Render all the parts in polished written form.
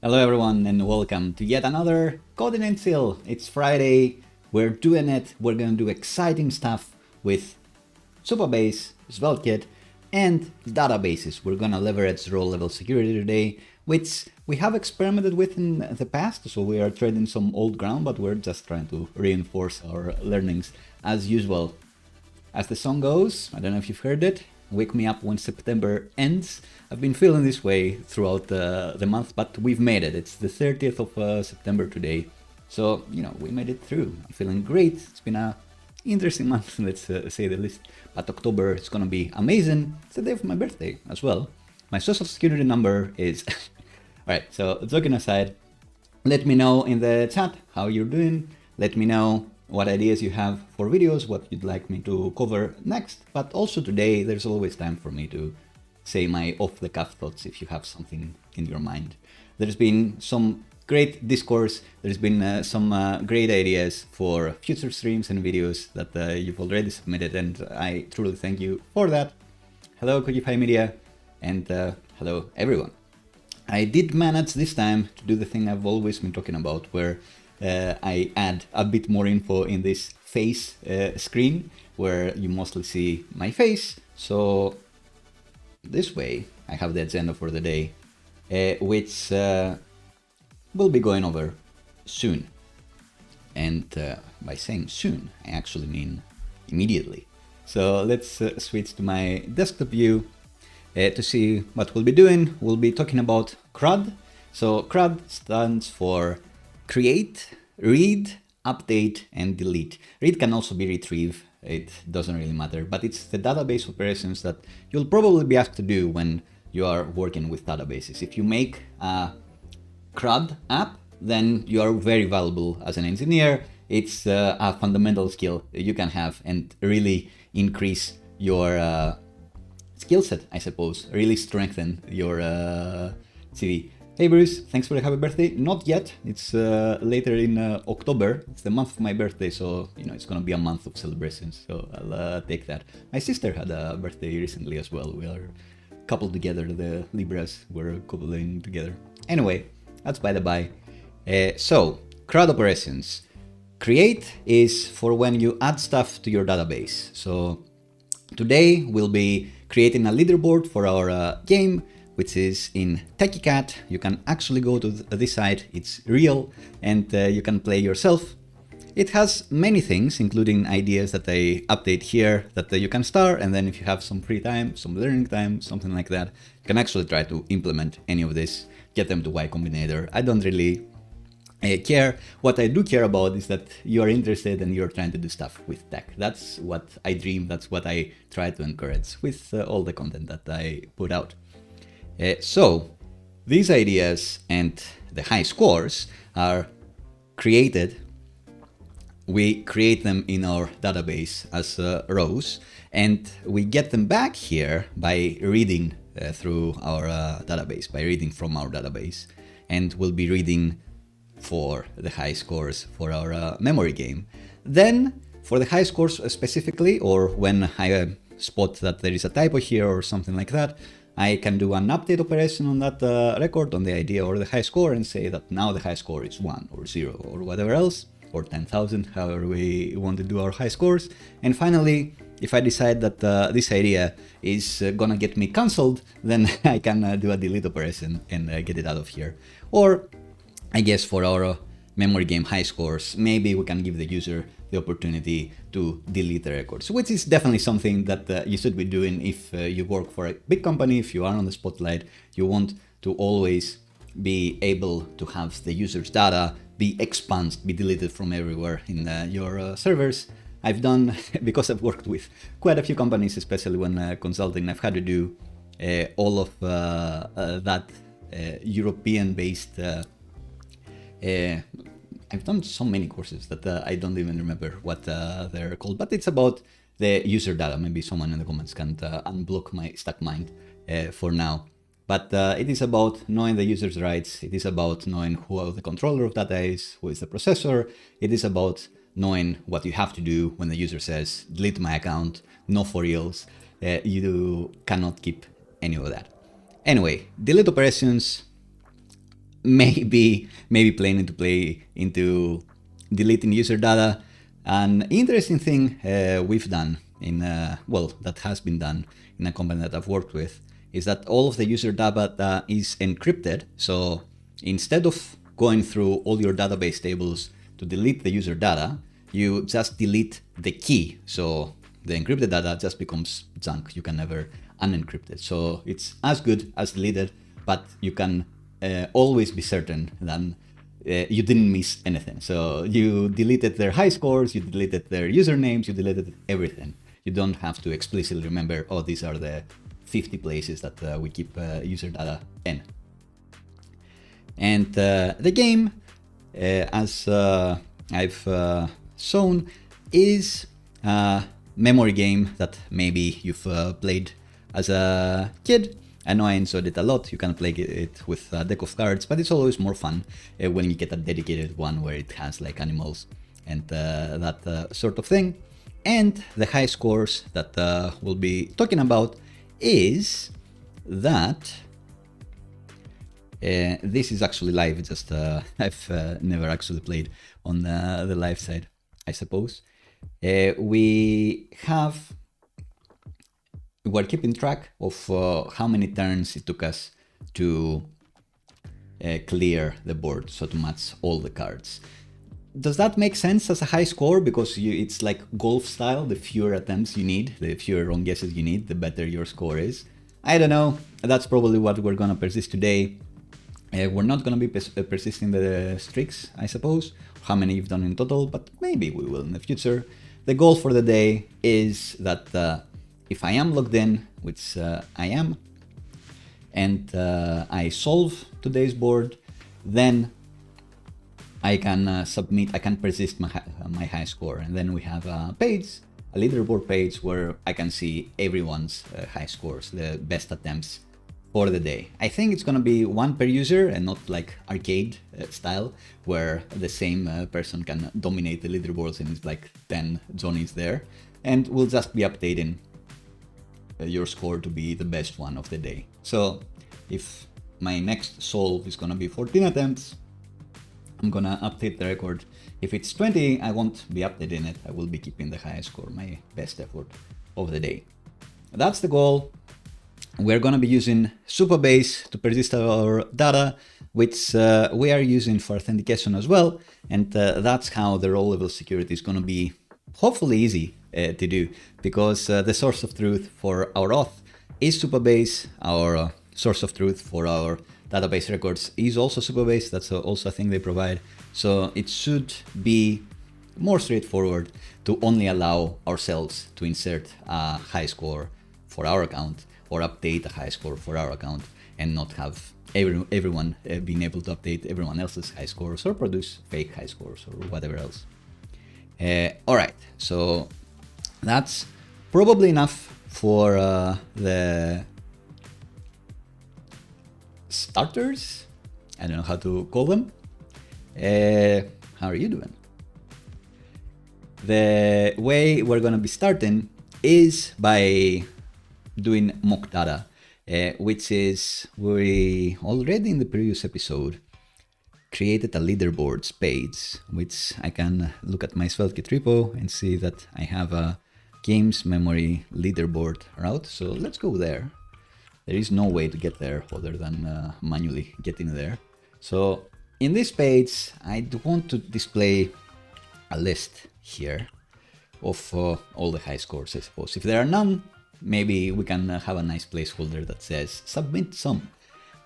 Hello everyone and welcome to yet another Coding and Chill. It's Friday, we're doing it, we're gonna do exciting stuff with Supabase, SvelteKit, and databases. We're gonna leverage row-level security today, which we have experimented with in the past, so we are treading some old ground, but we're just trying to reinforce our learnings as usual. As the song goes, I don't know if you've heard it, wake me up when September ends. I've been feeling this way throughout the month, but we've made it. It's the 30th of September today. So, we made it through. I'm feeling great. It's been a interesting month, let's say the least. But October is gonna be amazing. It's the day of my birthday as well. My social security number is... Alright, so joking aside, let me know in the chat how you're doing. Let me know what ideas you have for videos, what you'd like me to cover next. But also today, there's always time for me to say my off-the-cuff thoughts if you have something in your mind. There's been some great discourse, there's been some great ideas for future streams and videos that you've already submitted, and I truly thank you for that. Hello Kojify Media, and hello everyone. I did manage this time to do the thing I've always been talking about, where I add a bit more info in this face screen, where you mostly see my face. So this way I have the agenda for the day, which we'll be going over soon. And by saying soon, I actually mean immediately. So let's switch to my desktop view to see what we'll be doing. We'll be talking about CRUD. So CRUD stands for create, read, update, and delete. Read can also be retrieve. It doesn't really matter, but it's the database operations that you'll probably be asked to do when you are working with databases. If you make a CRUD app, then you are very valuable as an engineer. It's a fundamental skill you can have and really increase your skill set, I suppose, really strengthen your CV. Hey Bruce, thanks for the happy birthday. Not yet, it's later in October. It's the month of my birthday, so it's gonna be a month of celebrations, so I'll take that. My sister had a birthday recently as well. We are coupled together, the Libras were coupling together. Anyway, that's by the by. So, CRUD operations. Create is for when you add stuff to your database. So today we'll be creating a leaderboard for our game, which is in Techy Cat. You can actually go to this site, it's real, and you can play yourself. It has many things, including ideas that I update here that you can start, and then if you have some free time, some learning time, something like that, you can actually try to implement any of this, get them to Y Combinator. I don't really care. What I do care about is that you are interested and you're trying to do stuff with tech. That's what I dream, that's what I try to encourage with all the content that I put out. So these ideas and the high scores are created. We create them in our database as rows, and we get them back here by reading through our database, by reading from our database. And we'll be reading for the high scores for our memory game. Then for the high scores specifically, or when I spot that there is a typo here or something like that, I can do an update operation on that record, on the idea or the high score, and say that now the high score is 1 or 0 or whatever else, or 10,000, however we want to do our high scores. And finally, if I decide that this idea is gonna get me cancelled, then I can do a delete operation and get it out of here. Or I guess for our memory game high scores, maybe we can give the user the opportunity to delete the records, which is definitely something that you should be doing if you work for a big company, if you are on the spotlight. You want to always be able to have the user's data be expunged, be deleted from everywhere in your servers. I've done, because I've worked with quite a few companies, especially when consulting, I've had to do all of that European-based I've done so many courses that I don't even remember what they're called, but it's about the user data. Maybe someone in the comments can unblock my stuck mind for now. But it is about knowing the user's rights. It is about knowing who the controller of data is, who is the processor. It is about knowing what you have to do when the user says, delete my account, no for reals. You cannot keep any of that. Anyway, delete operations maybe planning to play into deleting user data. An interesting thing we've done that has been done in a company that I've worked with is that all of the user data is encrypted. So instead of going through all your database tables to delete the user data, you just delete the key. So the encrypted data just becomes junk. You can never unencrypt it. So it's as good as deleted, but you can always be certain that you didn't miss anything. So you deleted their HighScores, you deleted their usernames, you deleted everything. You don't have to explicitly remember, oh, these are the 50 places that we keep user data in. And the game, as I've shown, is a memory game that maybe you've played as a kid. I know I enjoyed it a lot. You can play it with a deck of cards, but it's always more fun when you get a dedicated one where it has like animals and that sort of thing. And the high scores that we'll be talking about is that this is actually live. Just I've never actually played on the live side, I suppose. We're keeping track of how many turns it took us to clear the board, so to match all the cards. Does that make sense as a high score? Because it's like golf style, the fewer attempts you need, the fewer wrong guesses you need, the better your score is. I don't know, that's probably what we're gonna persist today. We're not gonna be persisting the streaks, I suppose, how many you've done in total, but maybe we will in the future. The goal for the day is that if I am logged in, which I am, and I solve today's board, then I can I can persist my high score. And then we have a page, a leaderboard page, where I can see everyone's high scores, the best attempts for the day. I think it's gonna be one per user and not like arcade style, where the same person can dominate the leaderboards and it's like 10 Johnnies there. And we'll just be updating your score to be the best one of the day. So if my next solve is gonna be 14 attempts, I'm gonna update the record. If it's 20, I won't be updating it. I will be keeping the highest score, my best effort of the day. That's the goal. We're gonna be using Supabase to persist our data, which we are using for authentication as well. And that's how the role level security is gonna be hopefully easy to do, because the source of truth for our auth is Supabase. Our source of truth for our database records is also Supabase. That's also a thing they provide. So it should be more straightforward to only allow ourselves to insert a high score for our account or update a high score for our account, and not have everyone being able to update everyone else's high scores or produce fake high scores or whatever else. All right, so that's probably enough for the starters. I don't know how to call them. How are you doing? The way we're gonna be starting is by doing mock data, which is, we already in the previous episode created a leaderboards page, which I can look at my SvelteKit repo and see that I have a games memory leaderboard route. So let's go there. There is no way to get there other than manually getting there. So in this page, I want to display a list here of all the high scores, I suppose. If there are none, maybe we can have a nice placeholder that says submit some.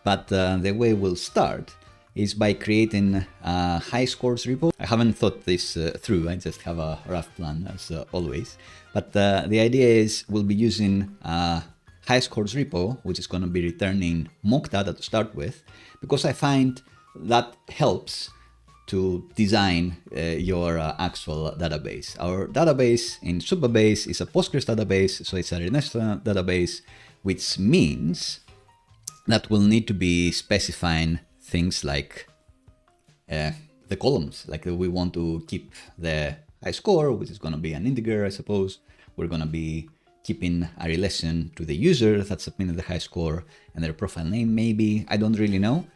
But the way we'll start is by creating a HighScores repo. I haven't thought this through, I just have a rough plan as always. But the idea is we'll be using a HighScores repo, which is going to be returning mock data to start with, because I find that helps to design your actual database. Our database in Supabase is a Postgres database, so it's a relational database, which means that we'll need to be specifying things like the columns. Like we want to keep the high score, which is going to be an integer, I suppose. We're going to be keeping a relation to the user that submitted the high score and their profile name, maybe. I don't really know.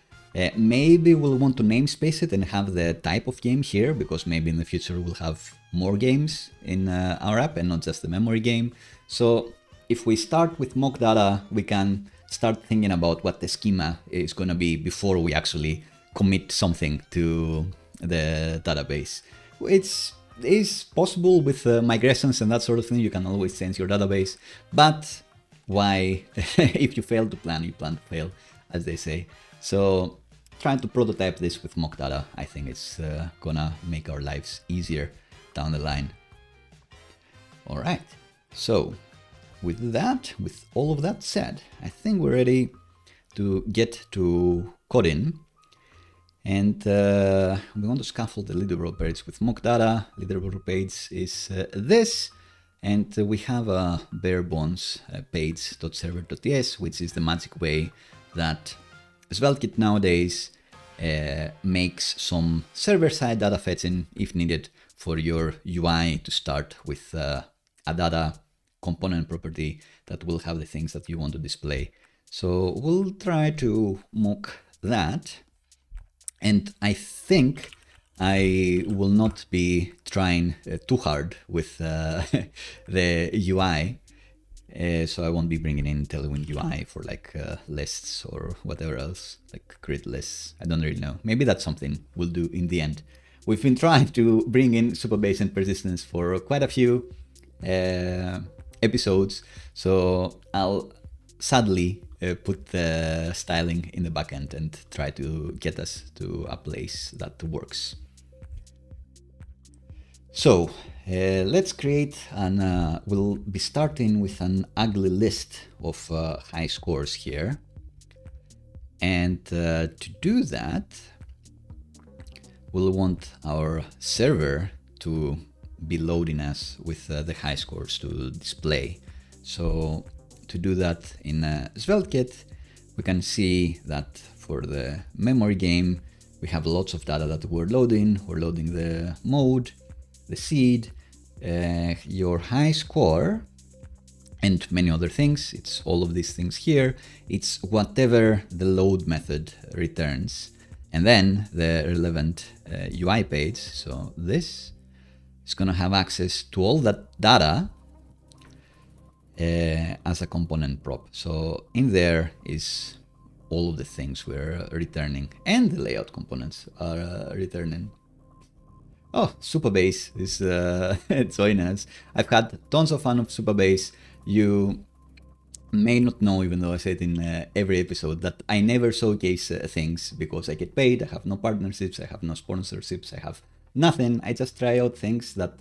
Maybe we'll want to namespace it and have the type of game here, because maybe in the future we'll have more games in our app and not just the memory game. So if we start with mock data, we can start thinking about what the schema is going to be before we actually commit something to the database. It is possible with migrations and that sort of thing. You can always change your database, but why? If you fail to plan, you plan to fail, as they say. So trying to prototype this with mock data, I think it's gonna make our lives easier down the line. All right, so with all of that said, I think we're ready to get to coding. And we want to scaffold the leaderboard page with mock data. Leaderboard page is this. And we have a bare bones page.server.ts, which is the magic way that SvelteKit nowadays makes some server-side data fetching if needed for your UI to start with a data component property that will have the things that you want to display. So we'll try to mock that. And I think I will not be trying too hard with the UI. So I won't be bringing in Tailwind UI for like lists or whatever else, like grid lists. I don't really know. Maybe that's something we'll do in the end. We've been trying to bring in Supabase and persistence for quite a few episodes. So I'll sadly put the styling in the backend and try to get us to a place that works. So let's create an, we'll be starting with an ugly list of high scores here. And to do that, we'll want our server to be loading us with the high scores to display. So to do that in SvelteKit, we can see that for the memory game, we have lots of data that we're loading. We're loading the mode, the seed, your high score, and many other things. It's all of these things here. It's whatever the load method returns. And then the relevant UI page, so this is going to have access to all that data as a component prop. So in there is all of the things we're returning, and the layout components are returning. Oh, Supabase is joining us. I've had tons of fun of Supabase. You may not know, even though I say it in every episode, that I never showcase things because I get paid. I have no partnerships, I have no sponsorships, I have nothing. I just try out things that,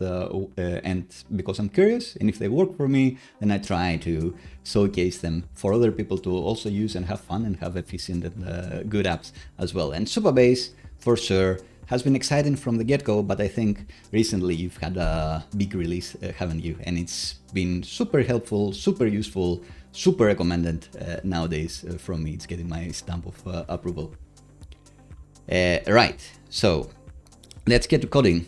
and because I'm curious, and if they work for me, then I try to showcase them for other people to also use and have fun and have efficient and good apps as well. And Supabase, for sure, has been exciting from the get-go, but I think recently you've had a big release, haven't you? And it's been super helpful, super useful, super recommended nowadays from me. It's getting my stamp of approval. Right, so let's get to coding.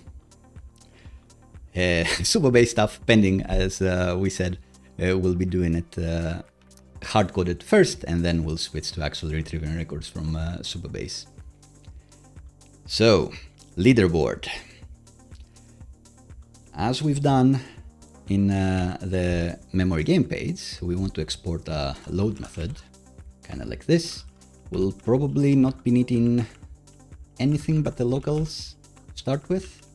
Supabase stuff pending, as we said. We'll be doing it hard-coded first, and then we'll switch to actually retrieving records from Supabase. So, leaderboard. As we've done in the memory game page, we want to export a load method, kind of like this. We'll probably not be needing anything but the locals to start with.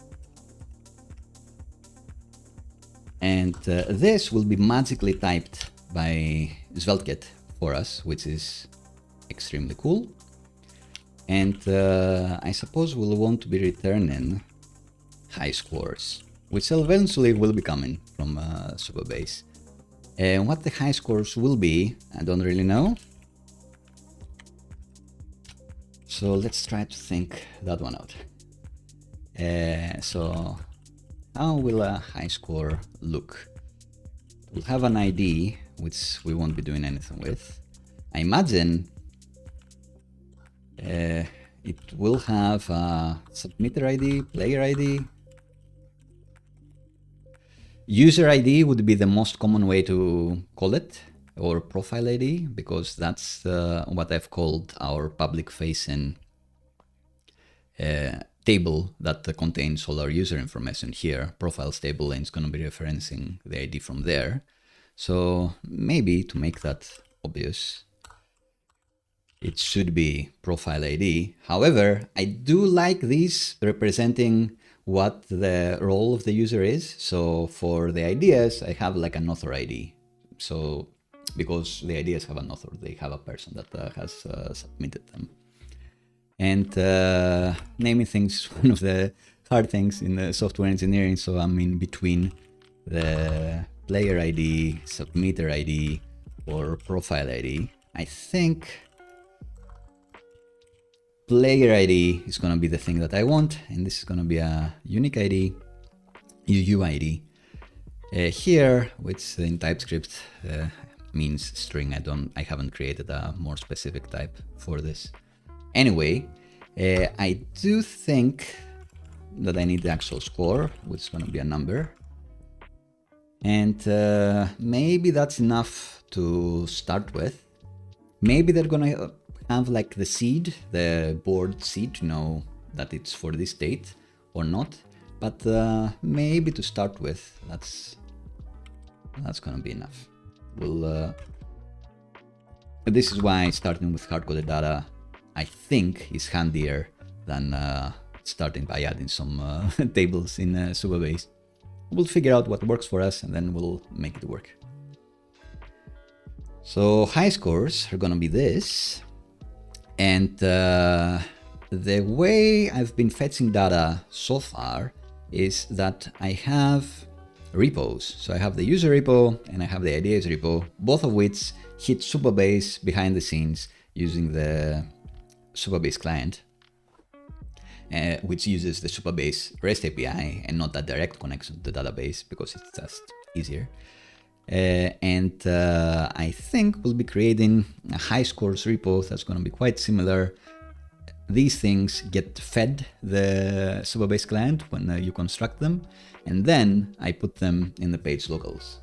And this will be magically typed by SvelteKit for us, which is extremely cool. And I suppose we'll want to be returning high scores, which eventually will be coming from Supabase. And what the high scores will be, I don't really know. So let's try to think that one out. So how will a high score look? We'll have an ID, which we won't be doing anything with. I imagine it will have a submitter ID, player ID. User ID would be the most common way to call it, or profile ID, because that's what I've called our public facing table that contains all our user information here, profiles table, and it's going to be referencing the ID from there. So maybe to make that obvious, it should be profile ID. However, I do like these representing what the role of the user is. So for the ideas, I have like an author ID. So because the ideas have an author, they have a person that has submitted them. And naming things is one of the hard things in the software engineering. So I'm in between the player ID, submitter ID, or profile ID. I think player ID is going to be the thing that I want, and this is going to be a unique ID, UUID. Here, which in TypeScript means string. I haven't created a more specific type for this. Anyway, I do think that I need the actual score, which is going to be a number. And maybe that's enough to start with. Maybe they're going to have like the seed, the board seed, to know that it's for this date or not. But maybe to start with, that's going to be enough. This is why starting with hard-coded data, I think, is handier than starting by adding some tables in Supabase. We'll figure out what works for us, and then we'll make it work. So HighScores are going to be this. And the way I've been fetching data so far is that I have repos. So I have the user repo and I have the ideas repo, both of which hit Supabase behind the scenes using the Supabase client, which uses the Supabase REST API and not a direct connection to the database because it's just easier. I think we'll be creating a HighScores repo that's going to be quite similar. These things get fed the Supabase client when you construct them, and then I put them in the page locals.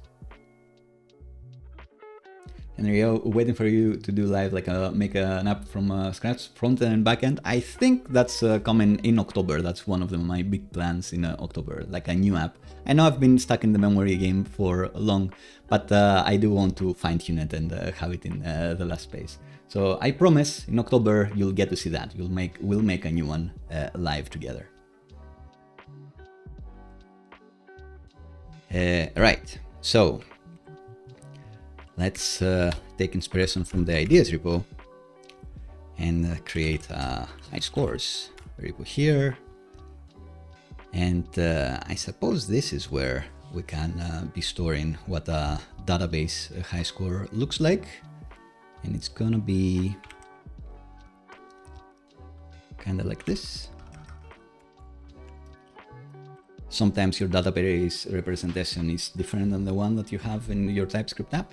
And there you go, waiting for you to do live, like make an app from scratch, front end and back end. I think that's coming in October. That's one of my big plans in October, like a new app. I know I've been stuck in the memory game for long, but I do want to fine tune it and have it in the last space. So I promise in October you'll get to see that. We'll make a new one live together. Right, so let's take inspiration from the ideas repo and create a HighScores repo here. And I suppose this is where we can be storing what a database HighScore looks like. And it's gonna be kind of like this. Sometimes your database representation is different than the one that you have in your TypeScript app.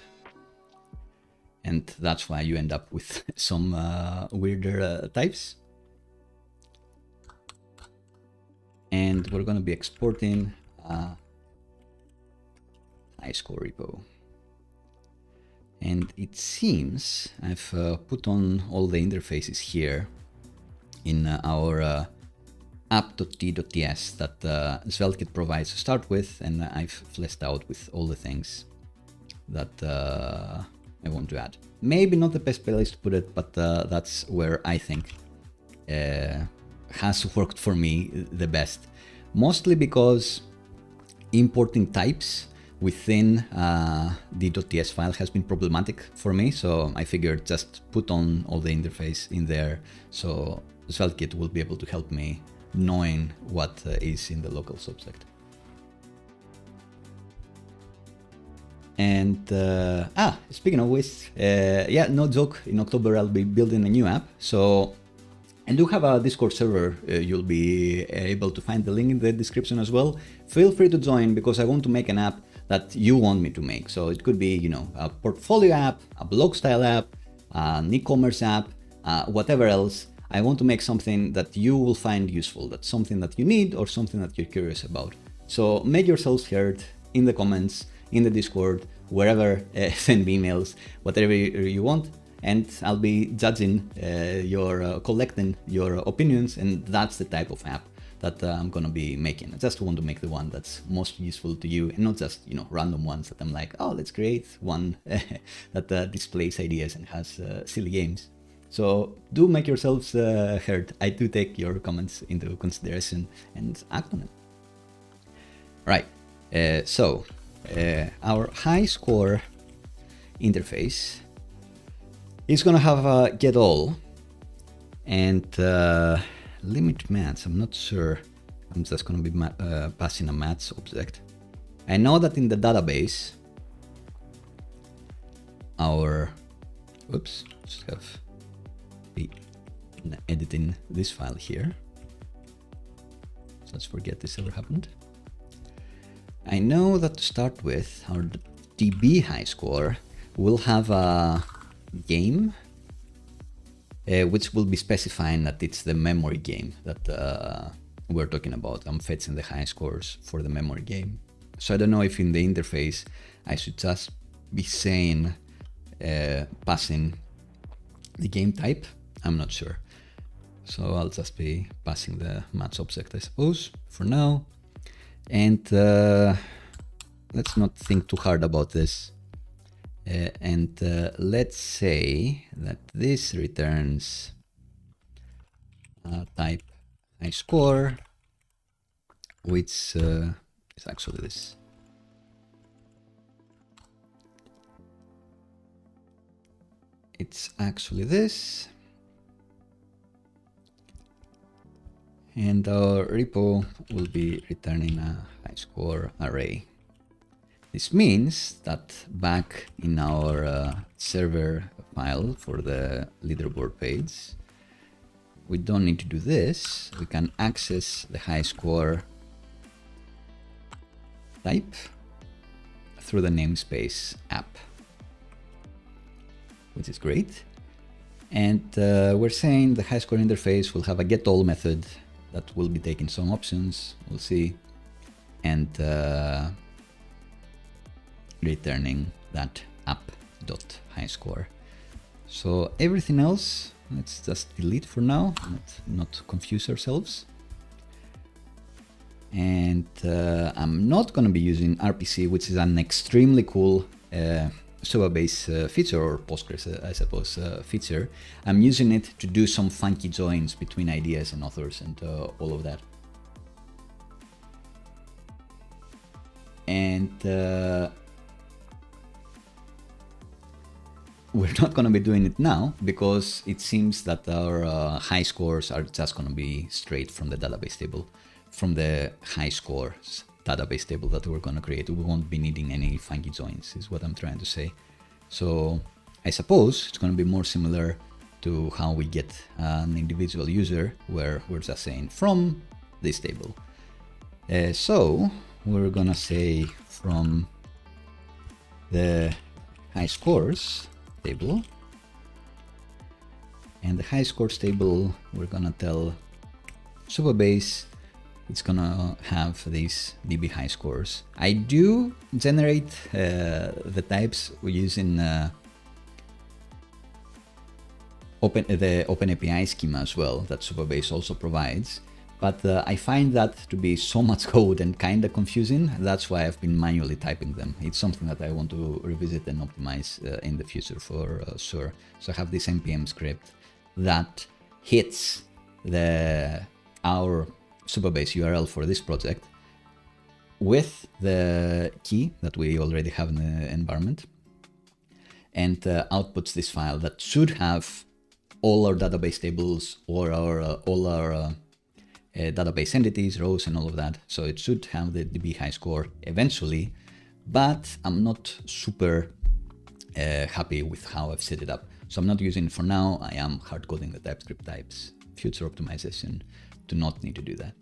And that's why you end up with some weirder types. And we're going to be exporting HighScoreRepo. And it seems I've put on all the interfaces here in our app.t.ts that SvelteKit provides to start with, and I've fleshed out with all the things that I want to add. Maybe not the best place to put it, but that's where I think has worked for me the best. Mostly because importing types within the .ts file has been problematic for me, so I figured just put on all the interface in there, so SvelteKit will be able to help me knowing what is in the local subset. And speaking of which, yeah, no joke, in October I'll be building a new app. So I do have a Discord server. You'll be able to find the link in the description as well. Feel free to join because I want to make an app that you want me to make. So it could be, you know, a portfolio app, a blog style app, an e-commerce app, whatever else. I want to make something that you will find useful. That's something that you need or something that you're curious about. So make yourselves heard in the comments, in the Discord, wherever, send me emails, whatever you want. and I'll be judging collecting your opinions, and that's the type of app that I'm gonna be making. I just want to make the one that's most useful to you, and not just, you know, random ones that I'm like, oh, let's create one that displays ideas and has silly games. So do make yourselves heard. I do take your comments into consideration and act on them. Right, our HighScore interface is gonna have a get all and limit mats. I'm not sure. I'm just gonna be passing a mats object. I know that in the database, our, oops, just have be editing this file here. So let's forget this ever happened. I know that to start with, our DB HighScore will have a game, which will be specifying that it's the memory game that we're talking about. I'm fetching the high scores for the memory game. So I don't know if in the interface I should just be saying passing the game type. I'm not sure. So I'll just be passing the match object, I suppose, for now. And let's not think too hard about this. Let's say that this returns type HighScore, which is actually this. It's actually this. And our repo will be returning a HighScore array. This means that back in our server file for the leaderboard page, we don't need to do this. We can access the HighScore type through the namespace app, which is great. And we're saying the HighScore interface will have a getAll method that will be taking some options, we'll see, and returning that app.HighScore. So everything else, let's just delete for now, not confuse ourselves. And I'm not going to be using RPC, which is an extremely cool Supabase feature, or Postgres, I suppose, feature. I'm using it to do some funky joins between ideas and authors and all of that. And we're not going to be doing it now because it seems that our high scores are just going to be straight from the database table, from the HighScores database table that we're going to create. We won't be needing any funky joins, is what I'm trying to say. So I suppose it's going to be more similar to how we get an individual user, where we're just saying from this table. So we're going to say from the HighScores table, and the HighScores table, we're going to tell Supabase it's gonna have these DB HighScores. I do generate the types using the OpenAPI schema as well that Supabase also provides, but I find that to be so much code and kind of confusing. That's why I've been manually typing them. It's something that I want to revisit and optimize in the future for sure. So I have this npm script that hits our Supabase URL for this project with the key that we already have in the environment, and outputs this file that should have all our database tables or all our database entities, rows, and all of that. So it should have the DB HighScore eventually, but I'm not super happy with how I've set it up. So I'm not using it for now. I am hard coding the TypeScript types. Future optimization do not need to do that.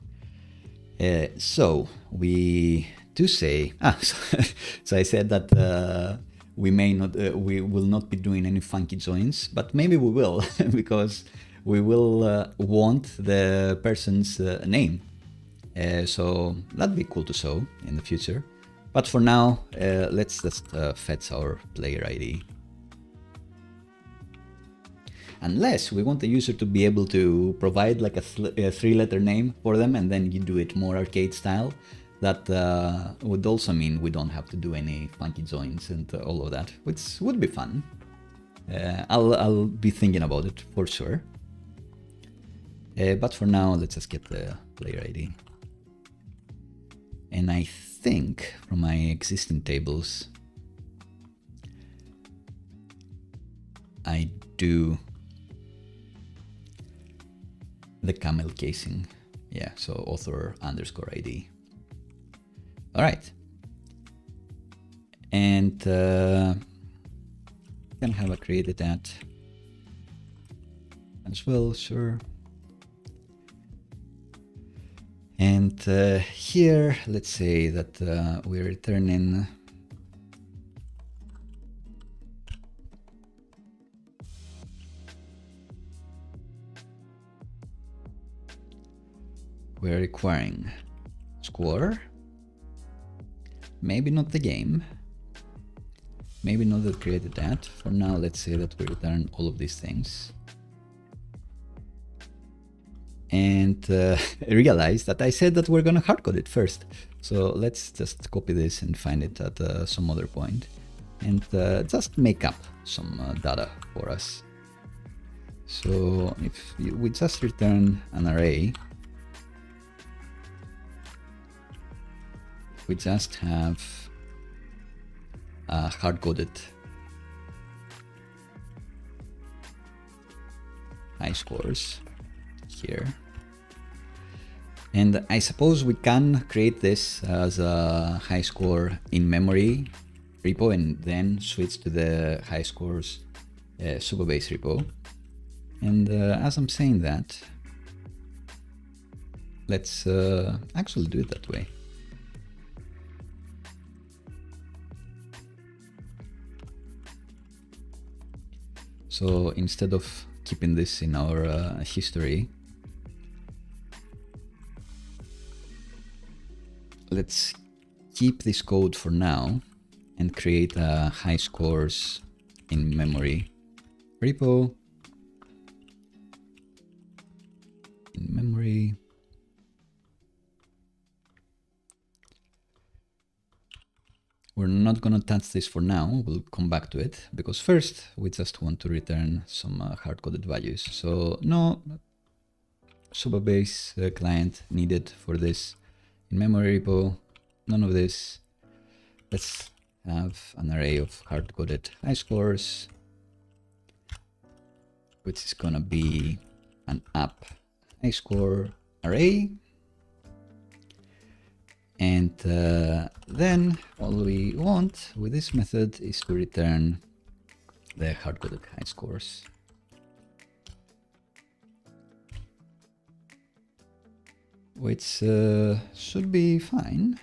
So we do say, so I said that we will not be doing any funky joins, but maybe we will because we will want the person's name. So that'd be cool to show in the future. But for now, let's just fetch our player ID. unless we want the user to be able to provide like a 3-letter name for them, and then you do it more arcade style. That would also mean we don't have to do any funky joins and all of that, which would be fun. I'll be thinking about it for sure. But for now, let's just get the player ID. And I think from my existing tables, I do the camel casing. Yeah, so author underscore ID. All right. And can have a created that as well, sure. And here, let's say that we're returning we're requiring score, maybe not the game, maybe not that created that. For now, let's say that we return all of these things. And realize that I said that we're gonna hardcode it first. So let's just copy this and find it at some other point and just make up some data for us. So if we just return an array, we just have hard-coded HighScores here. And I suppose we can create this as a HighScore InMemory repo and then switch to the HighScores Supabase repo. And as I'm saying that, let's actually do it that way. So instead of keeping this in our history, let's keep this code for now and create a HighScores InMemory repo. InMemory. We're not going to touch this for now. We'll come back to it because first we just want to return some hard-coded values. So no Supabase client needed for this InMemory repo. None of this. Let's have an array of hard-coded HighScores, which is going to be an app HighScore array. And then all we want with this method is to return the hard-coded HighScores. Which should be fine.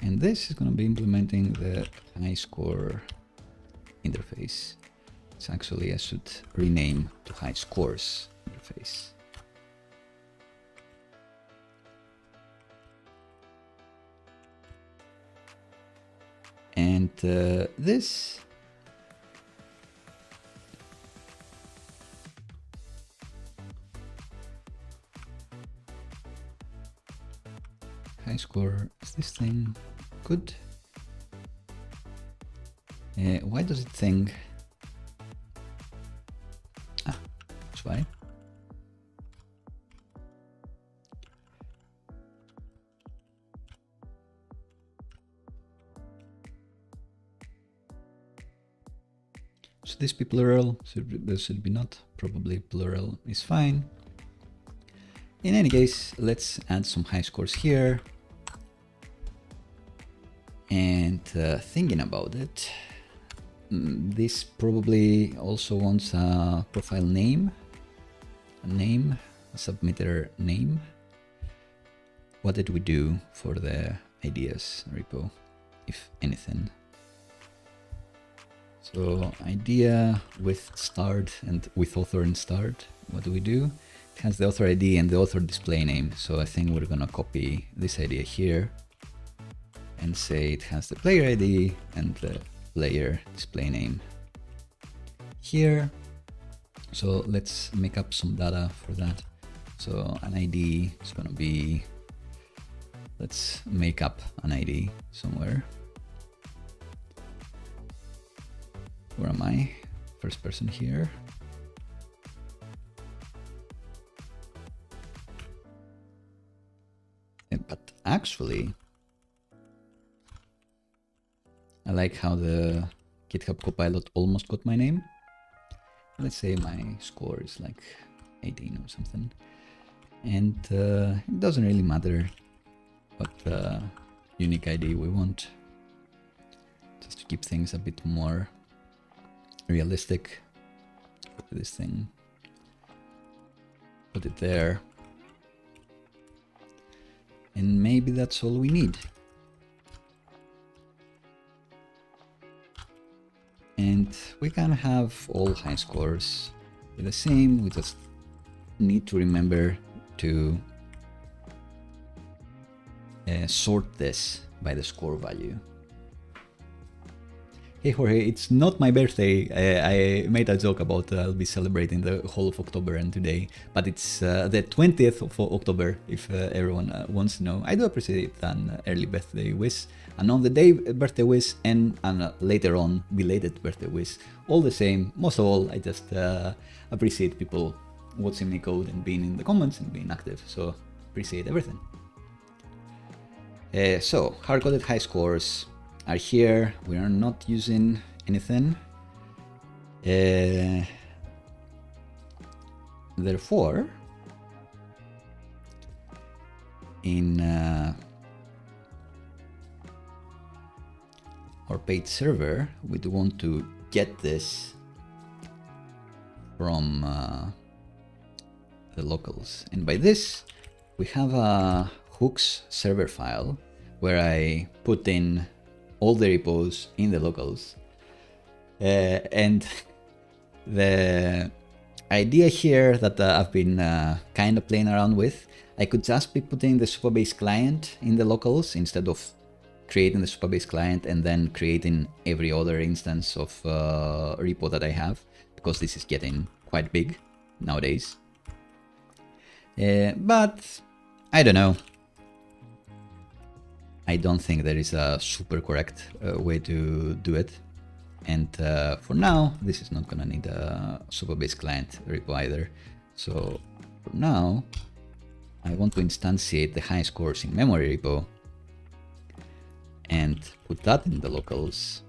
And this is going to be implementing the HighScore interface. It's actually, I should rename to HighScores interface. And this HighScore is this thing good? Why does it think? That's why. Should this be plural? Should be not. Probably plural is fine. In any case, let's add some HighScores here. And thinking about it, this probably also wants a profile name, a submitter name. What did we do for the ideas repo, if anything? So idea with start and with author and start, what do we do? It has the author ID and the author display name. So I think we're gonna copy this idea here and say it has the player ID and the player display name here. So let's make up some data for that. So an ID is going to be, let's make up an ID somewhere. Where am I? First person here. But actually, I like how the GitHub Copilot almost got my name. Let's say my score is like 18 or something. And it doesn't really matter what unique ID we want, just to keep things a bit more realistic. Copy this thing, put it there, and maybe that's all we need. And we can have all high scores be the same. We just need to remember to sort this by the score value. Hey Jorge, it's not my birthday. I made a joke about I'll be celebrating the whole of October and today, but it's the 20th of October if everyone wants to know. I do appreciate an early birthday wish, an on the day birthday wish, and later on belated birthday wish. All the same, most of all, I just appreciate people watching me code and being in the comments and being active, so appreciate everything. So hard-coded high scores are here. We are not using anything. Therefore, in our page server, we do want to get this from the locals. And by this, we have a hooks server file where I put in all the repos in the locals. And the idea here that I've been kind of playing around with, I could just be putting the Supabase client in the locals instead of creating the Supabase client and then creating every other instance of repo that I have, because this is getting quite big nowadays. But I don't know. I don't think there is a super correct way to do it. And for now, this is not gonna need a Supabase client repo either. So for now, I want to instantiate the HighScores InMemoryRepo and put that in the locals.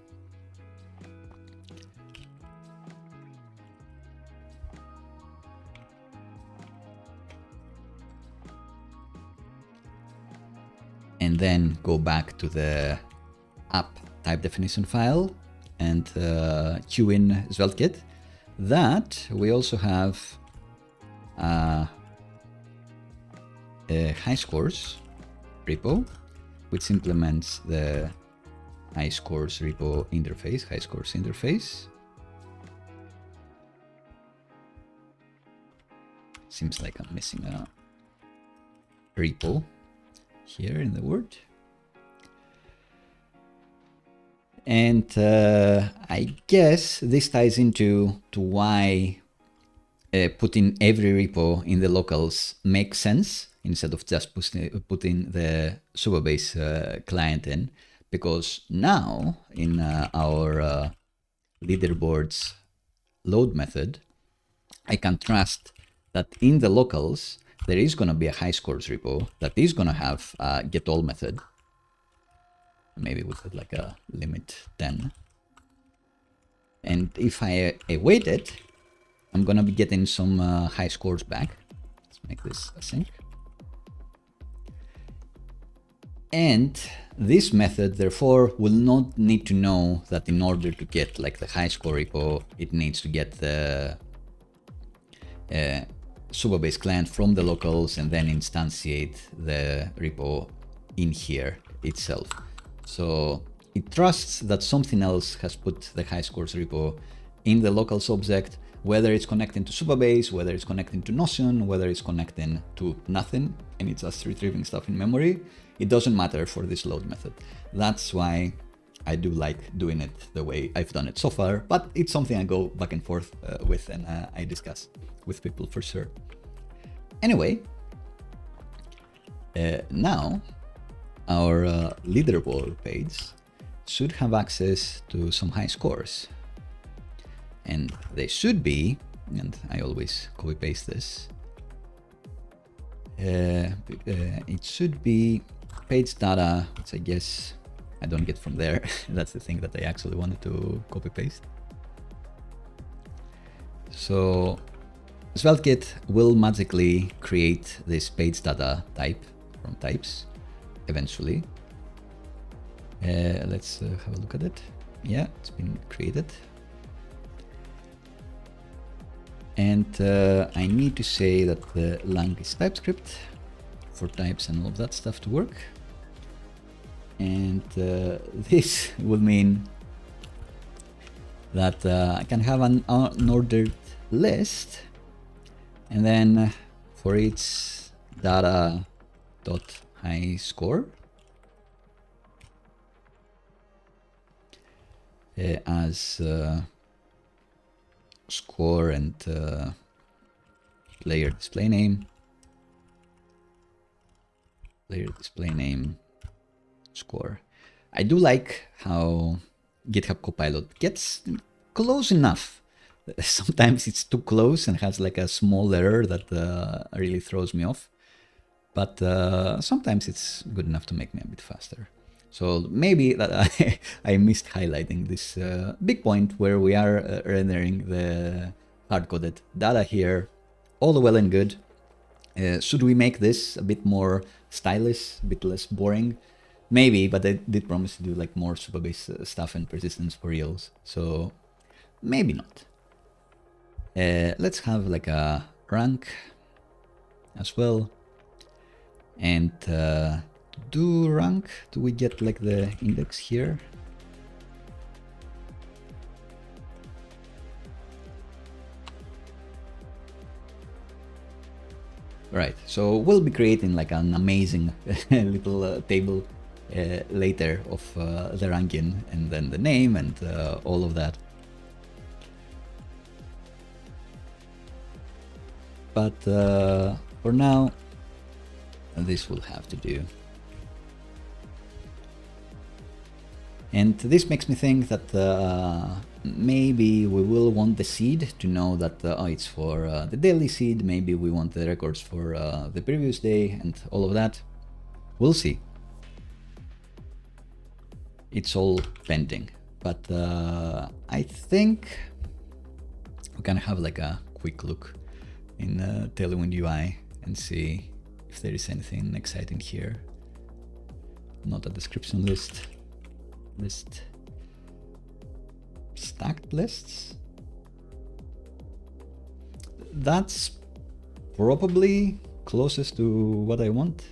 And then go back to the app type definition file and queue in SvelteKit. That we also have a HighScores repo, which implements the HighScores repo interface, HighScores interface. Seems like I'm missing a repo here in the word. And I guess this ties into why putting every repo in the locals makes sense instead of just putting the Supabase client in, because now in our leaderboards load method, I can trust that in the locals there is going to be a HighScores repo that is going to have a getAll method. Maybe we could like a limit 10. And if I await it, I'm going to be getting some HighScores back. Let's make this async. And this method, therefore, will not need to know that in order to get like the HighScore repo, it needs to get the Supabase client from the locals and then instantiate the repo in here itself. So it trusts that something else has put the HighScores repo in the locals object, whether it's connecting to Supabase, whether it's connecting to Notion, whether it's connecting to nothing, and it's just retrieving stuff in memory. it doesn't matter for this load method. That's why I do like doing it the way I've done it so far, but it's something I go back and forth with, and I discuss with people for sure. Anyway, now our leaderboard page should have access to some high scores, and they should be, and I always copy paste this, it should be page data, which I guess I don't get from there. That's the thing that I actually wanted to copy paste. So SvelteKit will magically create this page data type from types eventually. Let's have a look at it. Yeah, it's been created. And I need to say that the lang is TypeScript for types and all of that stuff to work. And this will mean that I can have an unordered list, and then for each data.HighScore as score and player display name, score. I do like how GitHub Copilot gets close enough. Sometimes it's too close and has like a small error that really throws me off. But sometimes it's good enough to make me a bit faster. So maybe that I missed highlighting this big point where we are rendering the hard-coded data here. All well and good. Should we make this a bit more stylish, a bit less boring? Maybe, but I did promise to do like more Supabase stuff and persistence for reals, so maybe not. Let's have like a rank as well. And to do rank, do we get like the index here? Right, so we'll be creating like an amazing little table later of the ranking and then the name and all of that. But for now, this will have to do. And this makes me think that maybe we will want the seed to know that oh, it's for the daily seed. Maybe we want the records for the previous day and all of that. We'll see. It's all pending, but I think we can have like a quick look in Tailwind UI and see if there is anything exciting here. Not a description list. Stacked lists. That's probably closest to what I want.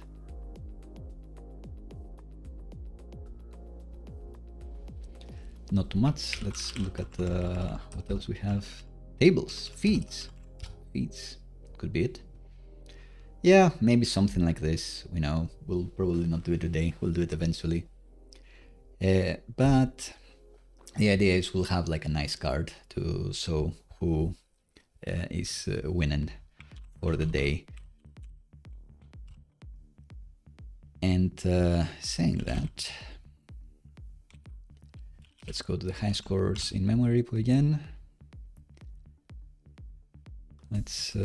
Not too much. Let's look at what else we have. Tables, feeds could be it. Yeah, maybe something like this. We know we'll probably not do it today. We'll do it eventually. But the idea is we'll have like a nice card to show who is winning for the day. And saying that, let's go to the HighScores InMemoryRepo again. Let's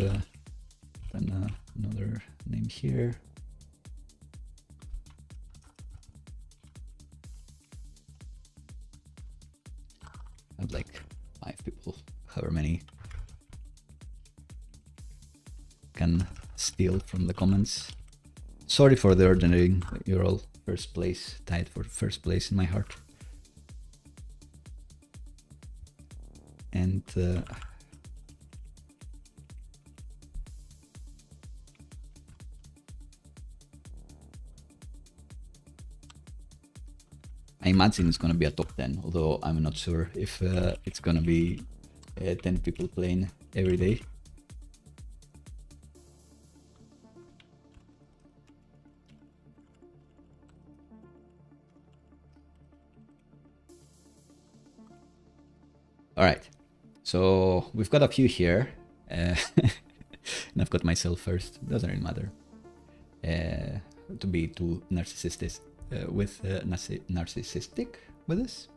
run another name here. I have like 5 people, however many can steal from the comments. Sorry for the ordering, you're all first place, tied for first place in my heart. And I imagine it's going to be a top 10, although I'm not sure if it's going to be 10 people playing every day. All right, so we've got a few here. And I've got myself first. Doesn't really matter to be too narcissistic narcissistic with this.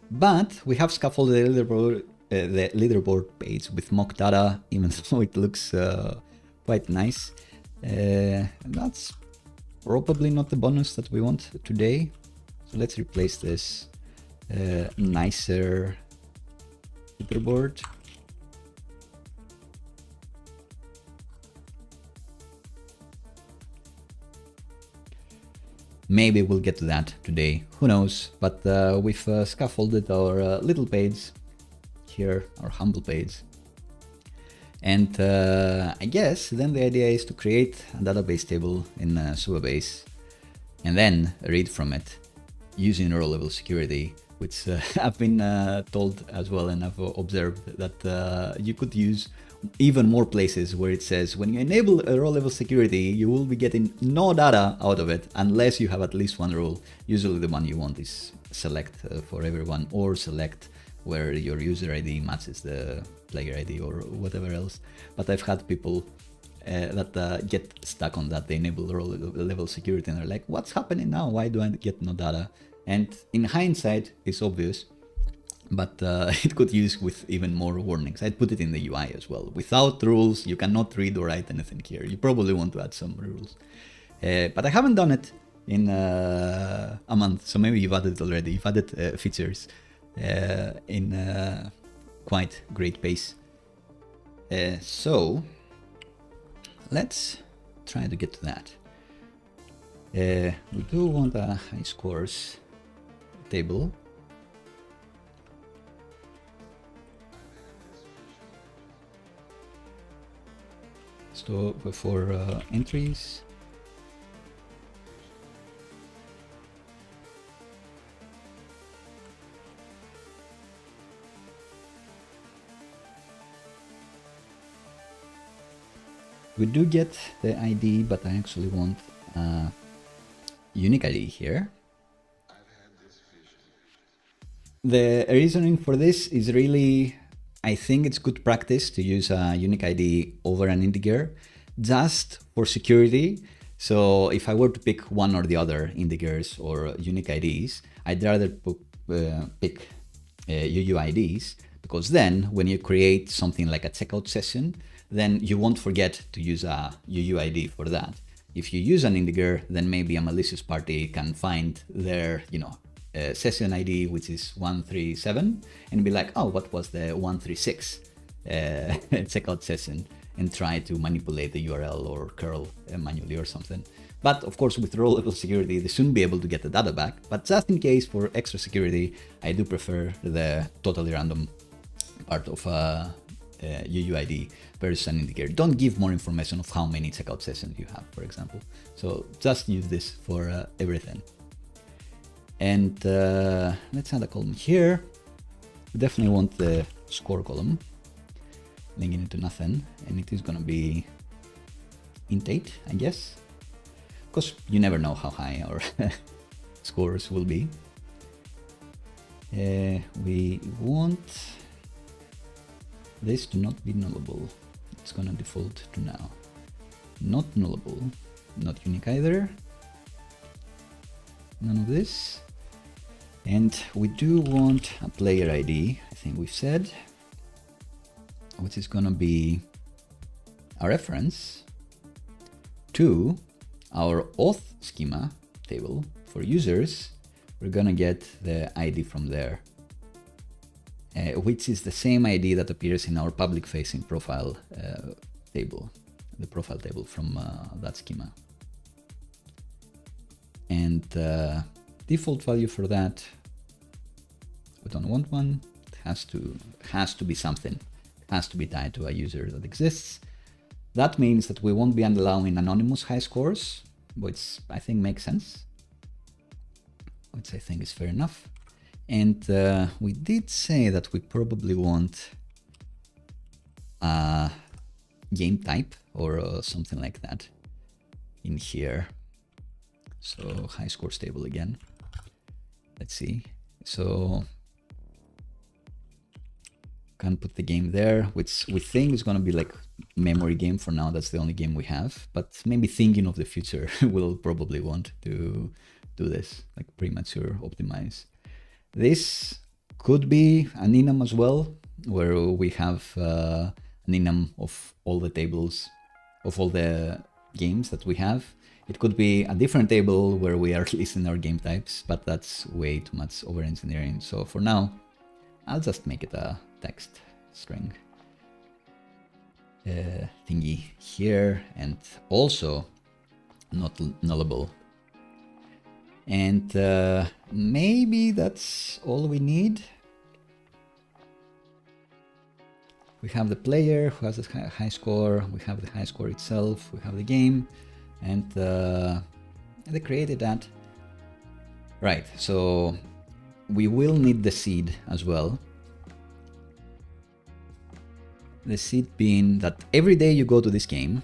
But we have scaffolded the leaderboard page with mock data, even though it looks quite nice. That's probably not the bonus that we want today. So let's replace this nicer leaderboard. Maybe we'll get to that today, who knows, but we've scaffolded our little page here, our humble page. And I guess then the idea is to create a database table in Supabase and then read from it using row-level security, which I've been told as well, and I've observed that you could use even more places where it says when you enable a row-level security, you will be getting no data out of it unless you have at least one rule. Usually the one you want is select for everyone, or select where your user ID matches the player ID or whatever else. But I've had people that get stuck on that. They enable row-level security and they're like, what's happening now? Why do I get no data? And in hindsight, it's obvious, but it could use with even more warnings. I'd put it in the UI as well. Without rules, you cannot read or write anything here. You probably want to add some rules. But I haven't done it in a month, so maybe you've added it already. You've added features in quite great pace. So let's try to get to that. We do want a HighScores table. So for entries, we do get the ID, but I actually want a unique ID here. The reasoning for this is really, I think it's good practice to use a unique ID over an integer just for security. So if I were to pick one or the other integers or unique IDs, I'd rather pick UUIDs, because then when you create something like a checkout session, then you won't forget to use a UUID for that. If you use an integer, then maybe a malicious party can find their, session ID, which is 137, and be like, oh, what was the 136 checkout session, and try to manipulate the URL or curl manually or something. But of course, with row-level security, they shouldn't be able to get the data back. But just in case, for extra security, I do prefer the totally random part of UUID versus an integer. Don't give more information of how many checkout sessions you have, for example. So just use this for everything. And let's add a column here. We definitely want the score column, linking it to nothing, and it is going to be int 8, I guess, because you never know how high our scores will be. We want this to not be nullable. It's going to default to now. Not nullable, not unique either. None of this. And we do want a player ID, I think we've said, which is going to be a reference to our auth schema table. For users, we're going to get the ID from there, which is the same ID that appears in our public facing profile table, the profile table from that schema. And default value for that, we don't want one. It has to be something. It has to be tied to a user that exists. That means that we won't be allowing anonymous high scores, which I think makes sense, which I think is fair enough. And we did say that we probably want a game type or something like that in here. So high scores table again. Let's see. So can put the game there, which we think is going to be like memory game for now. That's the only game we have, but maybe thinking of the future, we'll probably want to do this, like premature optimize. This could be an enum as well, where we have an enum of all the tables of all the games that we have. It could be a different table where we are listing our game types, but that's way too much over engineering. So for now, I'll just make it a text string thingy here, and also not nullable. And maybe that's all we need. We have the player who has a high score, we have the HighScore itself, we have the game, and they created that. Right, so we will need the seed as well. The seed being that every day you go to this game,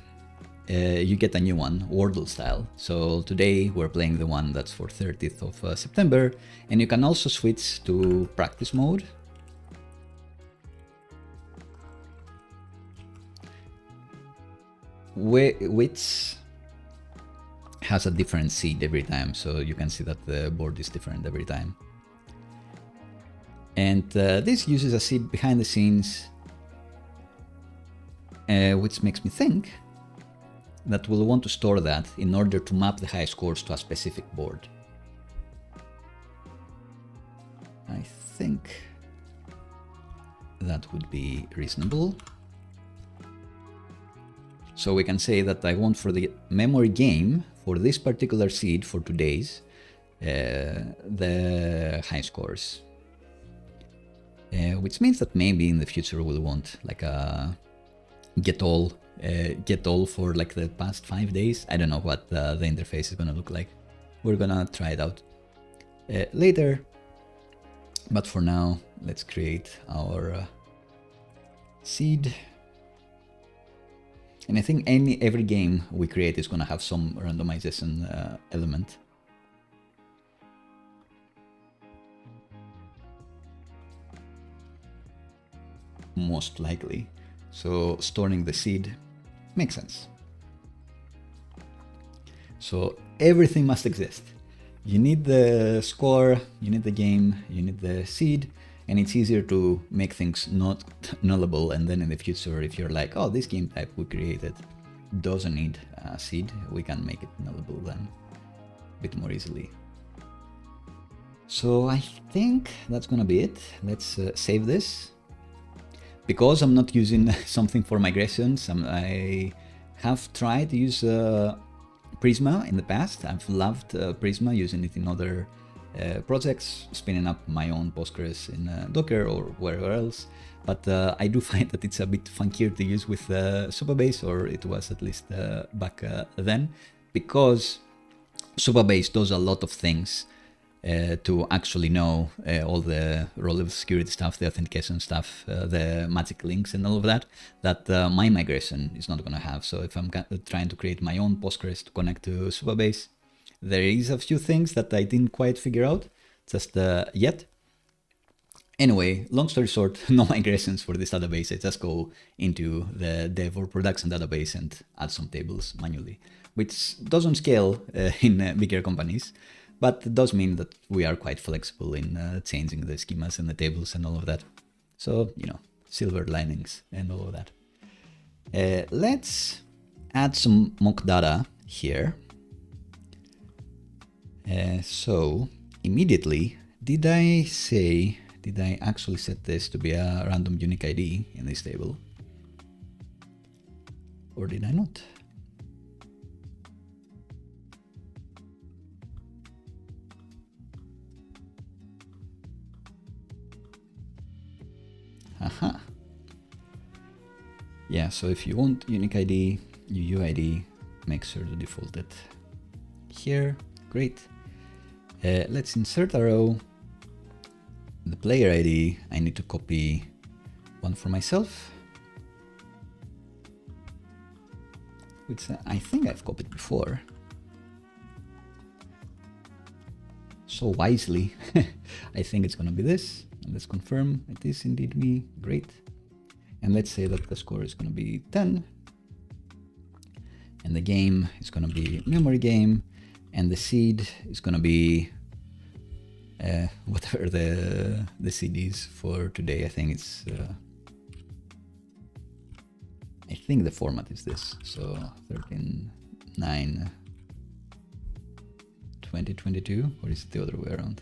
you get a new one, Wordle style. So today we're playing the one that's for 30th of September, and you can also switch to practice mode. Which has a different seed every time, so you can see that the board is different every time. And this uses a seed behind the scenes, which makes me think that we'll want to store that in order to map the high scores to a specific board. I think that would be reasonable. So we can say that I want for the memory game, for this particular seed for today's, the high scores. Which means that maybe in the future we'll want like a get all for like the past 5 days. I don't know what the interface is gonna look like. We're gonna try it out later. But for now, let's create our seed. And I think every game we create is going to have some randomization element. Most likely. So storing the seed makes sense. So everything must exist. You need the score, you need the game, you need the seed, and it's easier to make things not nullable. And then in the future, if you're like, oh, this game type we created doesn't need a seed, we can make it nullable then a bit more easily. So I think that's gonna be it. Let's save this. Because I'm not using something for migrations, I have tried to use Prisma in the past. I've loved Prisma, using it in other projects, spinning up my own Postgres in Docker or wherever else. But I do find that it's a bit funkier to use with Supabase, or it was at least back then, because Supabase does a lot of things to actually know all the role-level security stuff, the authentication stuff, the magic links and all of that, that my migration is not going to have. So if I'm trying to create my own Postgres to connect to Supabase, there is a few things that I didn't quite figure out just yet. Anyway, long story short, no migrations for this database. I just go into the dev or production database and add some tables manually, which doesn't scale in bigger companies, but does mean that we are quite flexible in changing the schemas and the tables and all of that. So, you know, silver linings and all of that. Let's add some mock data here. So immediately, did I actually set this to be a random unique ID in this table? Or did I not? Aha. Yeah, so if you want unique ID, UUID, make sure to default it here. Great. Let's insert a row. The player ID, I need to copy one for myself, which I think I've copied before. So wisely, I think it's going to be this. Let's confirm it is indeed me. Great. And let's say that the score is going to be 10. And the game is going to be memory game. And the seed is going to be whatever the seed is for today. I think it's I think the format is this. So 13/9/2022, or is it the other way around?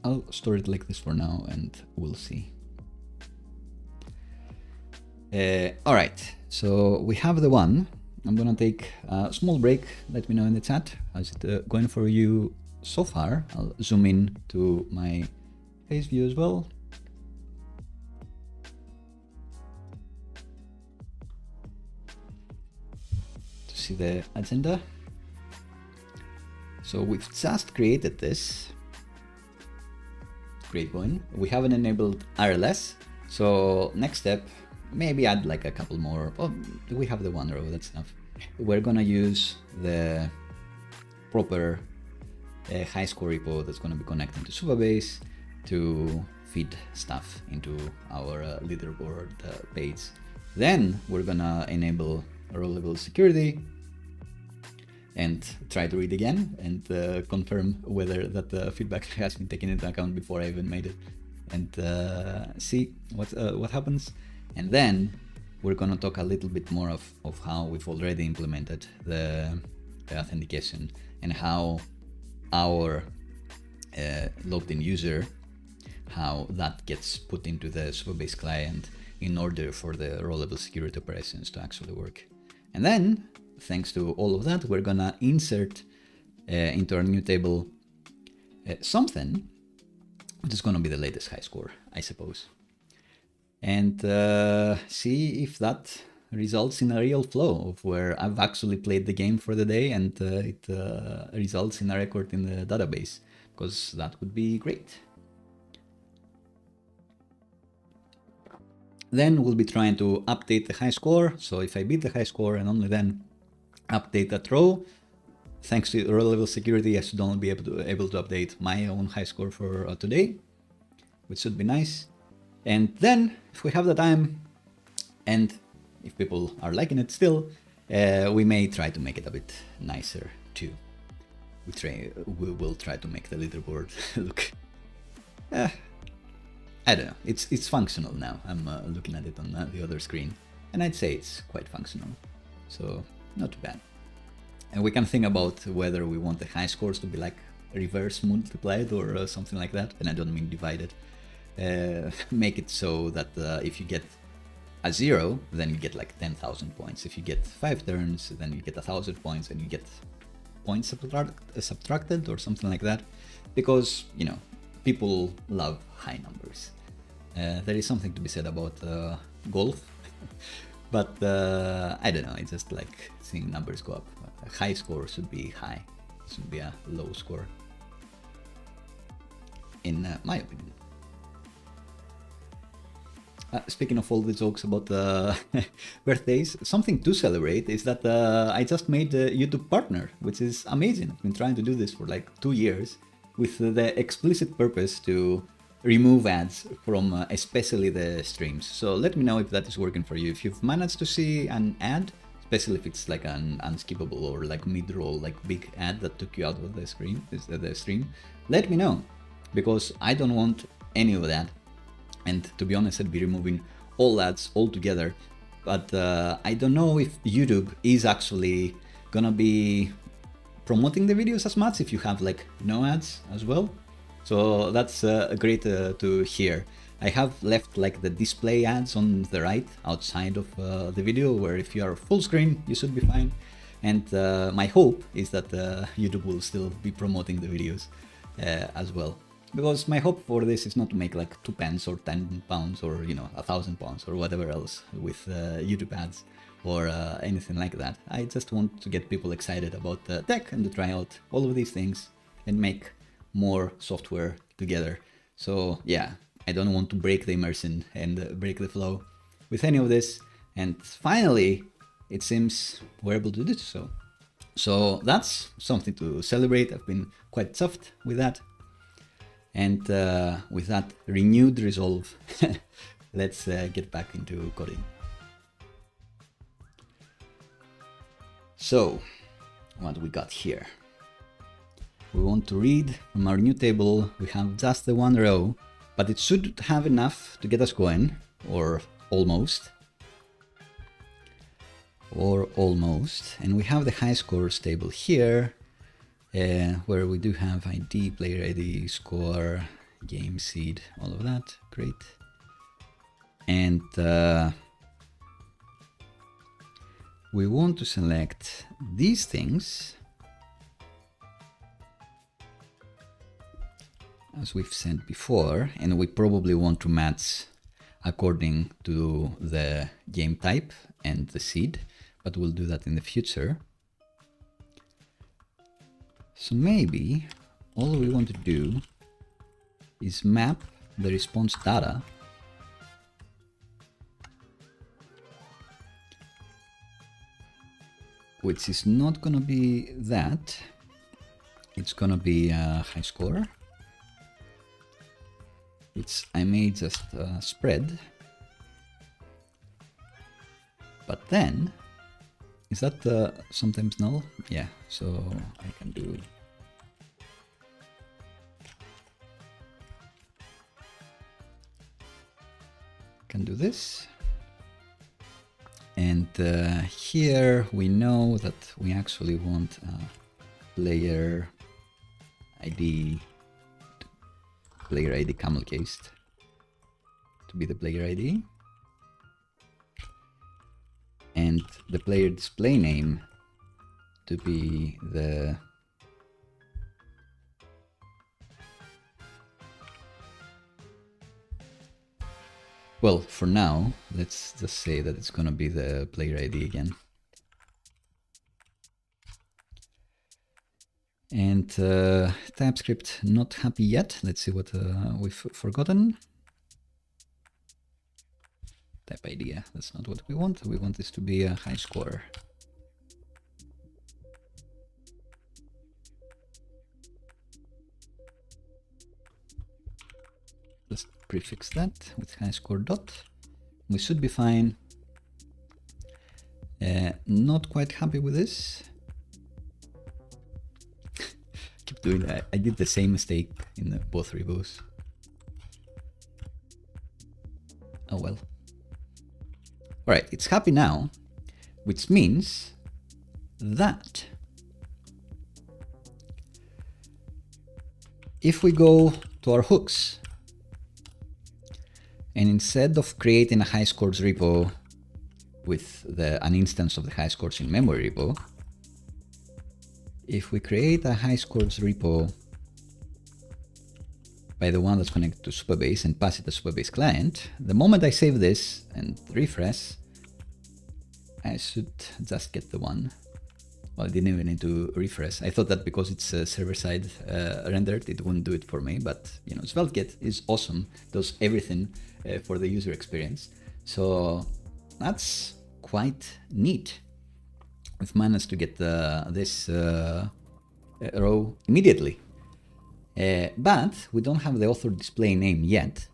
I'll store it like this for now and we'll see. All right, so we have the one. I'm gonna take a small break. Let me know in the chat. How's it going for you so far? I'll zoom in to my face view as well. To see the agenda. So we've just created this. Great going. We haven't enabled RLS. So next step, maybe add like a couple more. Oh, we have the one row, that's enough. We're gonna use the proper HighScore repo that's gonna be connected to Supabase to feed stuff into our leaderboard page. Then we're gonna enable row-level security and try to read again and confirm whether that feedback has been taken into account before I even made it, and see what happens. And then we're gonna talk a little bit more of how we've already implemented the authentication and how our logged-in user, how that gets put into the Supabase client in order for the row-level security operations to actually work. And then, thanks to all of that, we're gonna insert into our new table something which is gonna be the latest HighScore, I suppose. And see if that results in a real flow of where I've actually played the game for the day and it results in a record in the database, because that would be great. Then we'll be trying to update the HighScore. So if I beat the HighScore and only then update that row, thanks to row level security, I should only be able to update my own HighScore for today, which should be nice. And then if we have the time and if people are liking it still, we may try to make it a bit nicer too. We will try to make the leaderboard look, I don't know, it's functional now. I'm looking at it on the other screen and I'd say it's quite functional, so not too bad. And we can think about whether we want the high scores to be like reverse multiplied or something like that, and I don't mean divided. Make it so that if you get a 0, then you get like 10,000 points. If you get 5 turns, then you get 1,000 points and you get points subtracted or something like that. Because, you know, people love high numbers. There is something to be said about golf, but I don't know, it's just like seeing numbers go up. A high score should be high, it should be a low score, in my opinion. Speaking of all the jokes about birthdays, something to celebrate is that I just made a YouTube partner, which is amazing. I've been trying to do this for like 2 years with the explicit purpose to remove ads from especially the streams. So let me know if that is working for you. If you've managed to see an ad, especially if it's like an unskippable or like mid-roll, like big ad that took you out of the stream, let me know, because I don't want any of that. And to be honest, I'd be removing all ads altogether. But I don't know if YouTube is actually gonna be promoting the videos as much if you have like no ads as well. So that's great to hear. I have left like the display ads on the right outside of the video, where if you are full screen, you should be fine. And my hope is that YouTube will still be promoting the videos as well. Because my hope for this is not to make like 2 pence or 10 pounds or, you know, 1,000 pounds or whatever else with YouTube ads or anything like that. I just want to get people excited about tech and to try out all of these things and make more software together So yeah, I don't want to break the immersion and break the flow with any of this. And finally, it seems we're able to do so. So that's something to celebrate. I've been quite soft with that. And with that renewed resolve, let's get back into coding. So what we got here? We want to read from our new table. We have just the one row, but it should have enough to get us going, or almost. And we have the HighScores table here, where we do have ID, player ID, score, game seed, all of that. Great. And we want to select these things, as we've said before, and we probably want to match according to the game type and the seed, but we'll do that in the future. So maybe all we want to do is map the response data which is not gonna be that, it's gonna be HighScore, which I may just spread. But then, is that sometimes null? Yeah, so I can do this. And here we know that we actually want player ID camel cased to be the player ID, and the player display name to be the well, for now, let's just say that it's gonna be the player ID again. And TypeScript not happy yet. Let's see what we've forgotten. Type idea, that's not what we want. We want this to be a HighScore. Let's prefix that with HighScore dot. We should be fine. Not quite happy with this. Keep doing that. I did the same mistake in both repos. Oh well. Alright, it's happy now, which means that if we go to our hooks, and instead of creating a HighScores repo with an instance of the HighScores InMemoryRepo, if we create a HighScores repo by the one that's connected to Supabase and pass it to Supabase client, the moment I save this and refresh, I should just get the one. Well, I didn't even need to refresh. I thought that because it's server-side rendered, it wouldn't do it for me, but you know, SvelteKit is awesome, does everything for the user experience. So that's quite neat. We've managed to get this row immediately. But we don't have the author display name yet,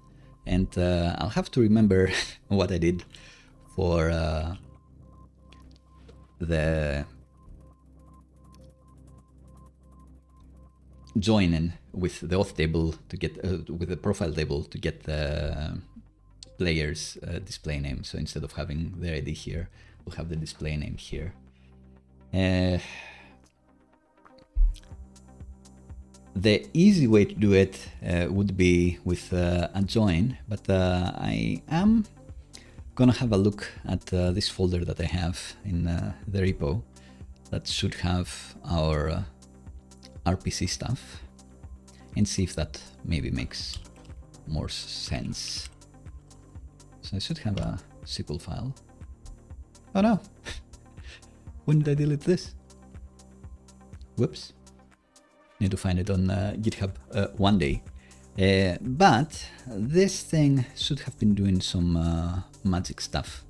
and I'll have to remember what I did for the joining with the auth table to get with the profile table to get the player's display name. So instead of having their ID here, we'll have the display name here. The easy way to do it would be with a join, but I am gonna have a look at this folder that I have in the repo that should have our RPC stuff, and see if that maybe makes more sense. So I should have a SQL file. Oh no! When did I delete this? Whoops. Need to find it on GitHub one day. But this thing should have been doing some magic stuff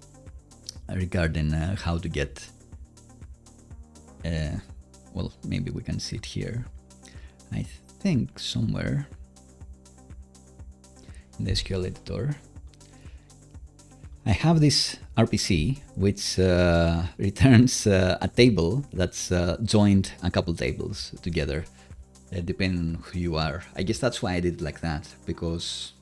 regarding how to get, well, maybe we can see it here. I think somewhere in the SQL editor, I have this RPC which returns a table that's joined a couple tables together, depending on who you are. I guess that's why I did it like that, because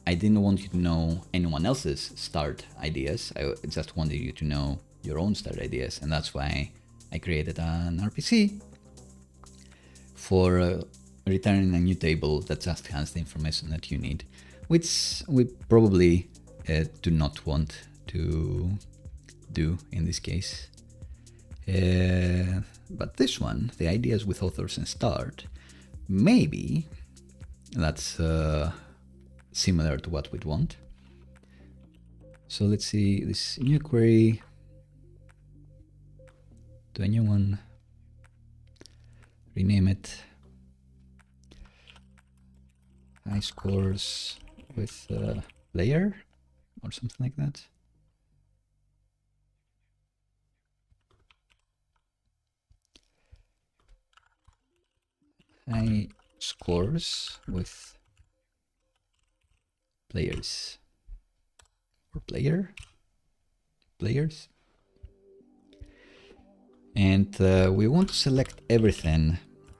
I didn't want you to know anyone else's start ideas. I just wanted you to know your own start ideas, and that's why I created an RPC for returning a new table that just has the information that you need, which we probably do not want to do in this case. But this one, the ideas with authors and start, maybe that's similar to what we'd want. So let's see this new query. Do a new one, rename it HighScores with layer or something like that. HighScores with players or players. And we want to select everything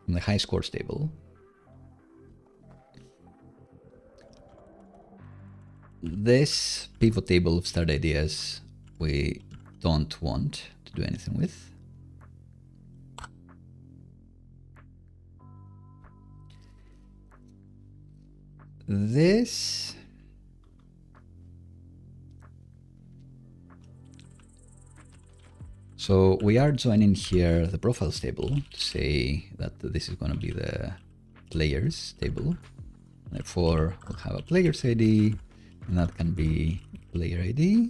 in the HighScores table. This pivot table of start ideas we don't want to do anything with. This so we are joining here the profiles table to say that this is going to be the players table. Therefore, we'll have a players ID, and that can be player ID.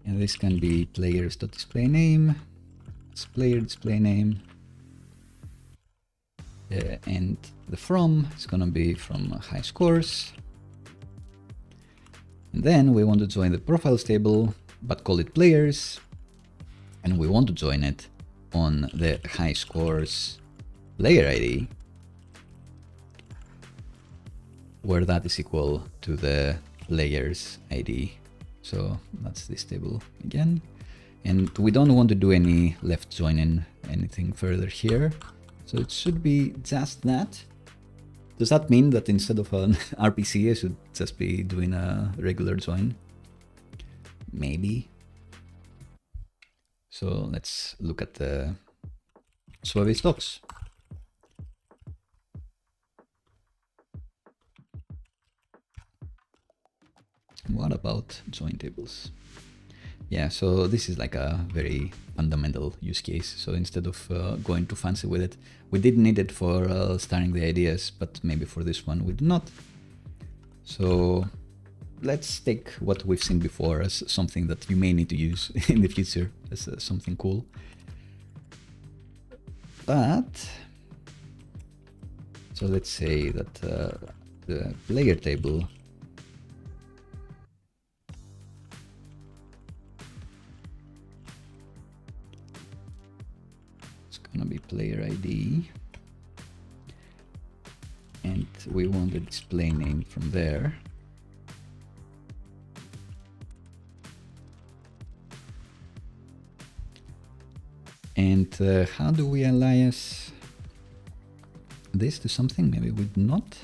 And this can be players.displayName, it's player display name. And the from is going to be from HighScores. And then we want to join the profiles table, but call it players. And we want to join it on the HighScores player ID, where that is equal to the players ID. So that's this table again. And we don't want to do any left joining anything further here. So it should be just that. Does that mean that instead of an RPC, I should just be doing a regular join? Maybe. So let's look at the Supabase docs. What about join tables? Yeah, so this is like a very fundamental use case. So instead of going too fancy with it, we did need it for starting the ideas, but maybe for this one we do not. So let's take what we've seen before as something that you may need to use in the future as something cool. But, so let's say that the player table gonna be player ID, and we want the display name from there. And how do we alias this to something? Maybe we do not.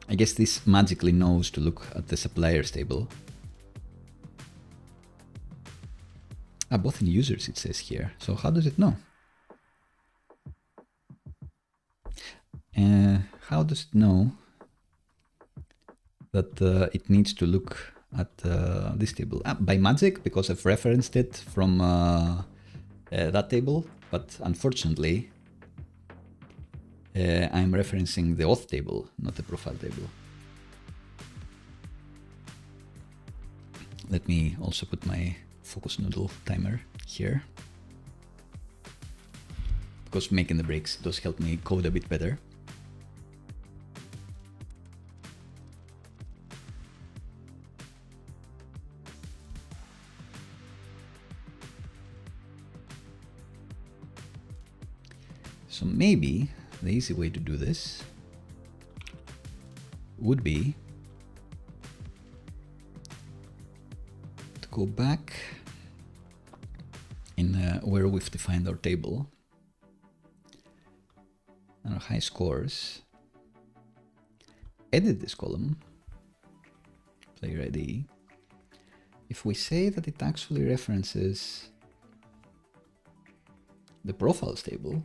I guess this magically knows to look at the suppliers table. Both in users it says here. So how does it know? How does it know that it needs to look at this table? By magic, because I've referenced it from that table, but unfortunately I'm referencing the auth table, not the profile table. Let me also put my focus noodle timer here. course, making the breaks does help me code a bit better. So maybe the easy way to do this would be to go back in where we've defined our table, and our high scores, edit this column, player ID. If we say that it actually references the profiles table,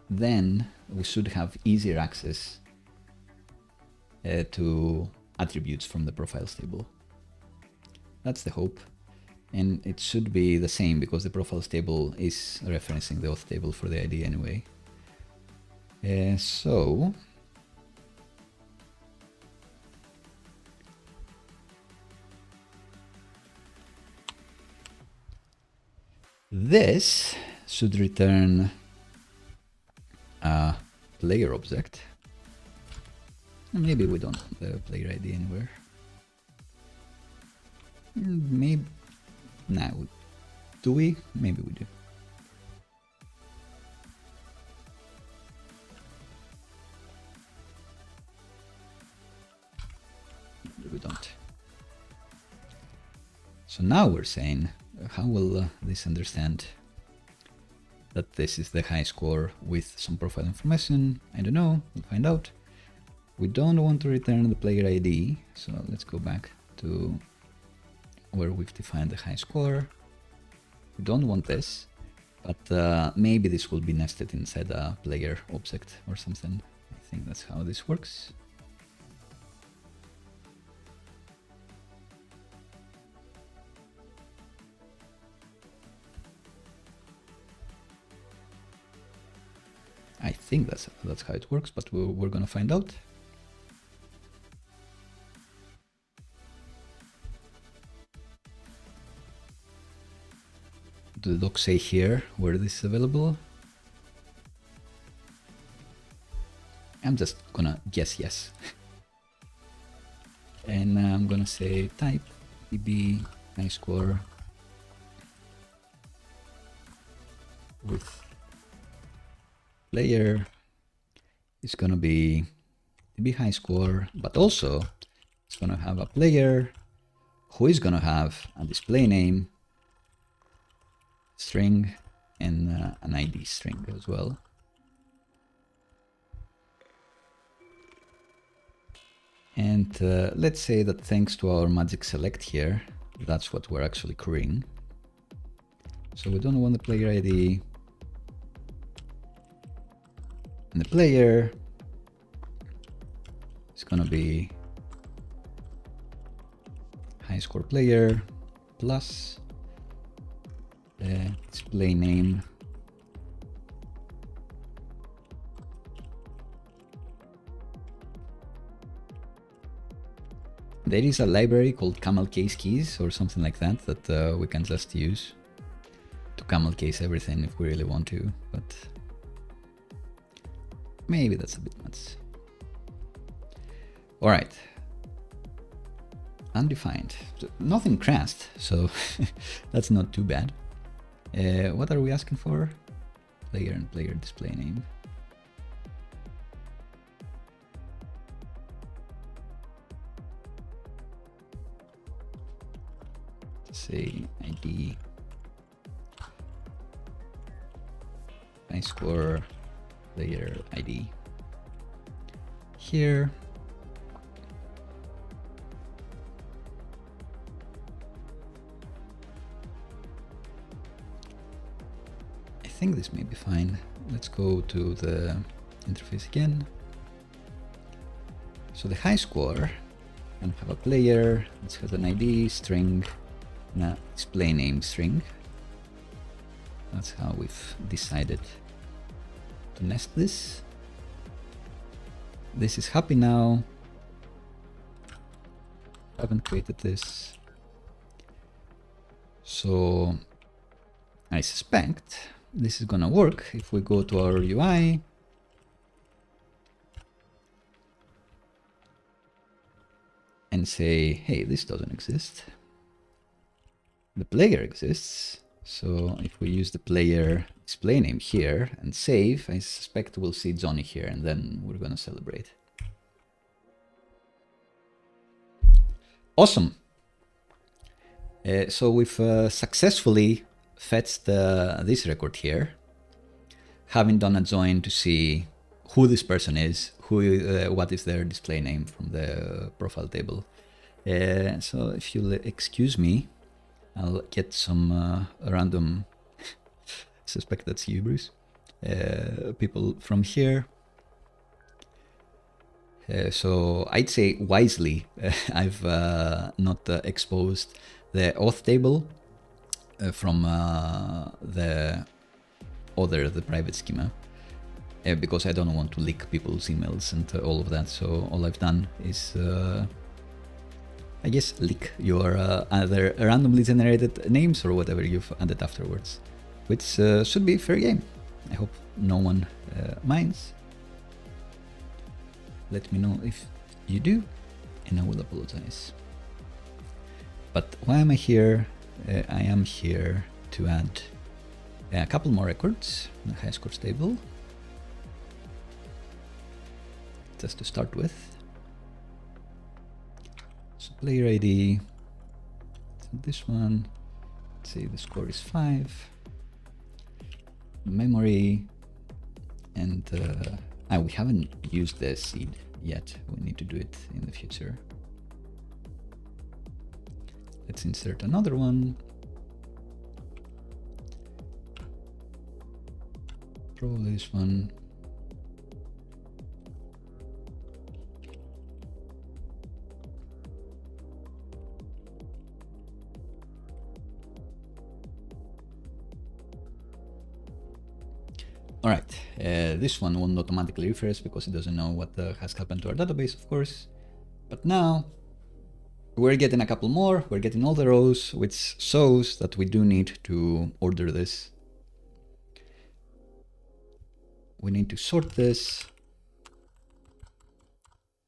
then we should have easier access to attributes from the profiles table. That's the hope. And it should be the same because the profiles table is referencing the auth table for the ID anyway. So this should return a player object. Maybe we don't want the player ID anywhere. Maybe, no, do we? Maybe we do. Maybe we don't. So now we're saying, how will this understand that this is the high score with some profile information? I don't know, we'll find out. We don't want to return the player ID, so let's go back to where we've defined the high score. We don't want this, but maybe this will be nested inside a player object or something. I think that's how this works. I think that's how it works, but we're gonna find out. Do the docs say here where this is available? I'm just gonna guess yes. And I'm gonna say type db HighScore with player is gonna be db HighScore, but also it's gonna have a player who is gonna have a display name string and an ID string as well. And let's say that thanks to our magic select here, that's what we're actually querying. So we don't want the player ID, and the player is gonna be HighScore player plus display name there is a library called camel case keys or something like that that we can just use to camel case everything if we really want to, but maybe that's a bit much. All right, undefined, nothing crashed, so that's not too bad. What are we asking for? Player and player display name. Say ID HighScore player ID here. I think this may be fine. Let's go to the interface again. So the HighScore can have a player, it has an ID string and a display name string. That's how we've decided to nest this. This is happy now. Haven't created this. So I suspect this is gonna work if we go to our UI and say, hey, this doesn't exist. The player exists. So if we use the player display name here and save, I suspect we'll see Johnny here, and then we're gonna celebrate. Awesome. So we've successfully fetched this record here, having done a join to see who this person is, what is their display name from the profile table. So if you'll excuse me, I'll get some random, suspect that's you, Bruce, people from here. So I'd say wisely, I've not exposed the auth table from the private schema, because I don't want to leak people's emails and all of that. So all I've done is, I guess, leak your either randomly generated names or whatever you've added afterwards, which should be fair game. I hope no one minds. Let me know if you do, and I will apologize. But why am I here? I am here to add a couple more records in the HighScore table, just to start with. So player ID, so this one, let's say the score is 5, memory, and we haven't used the seed yet. We need to do it in the future. Let's insert another one. Probably this one. All right, this one won't automatically refresh because it doesn't know what has happened to our database, of course. But now we're getting a couple more. We're getting all the rows, which shows that we do need to order this. We need to sort this.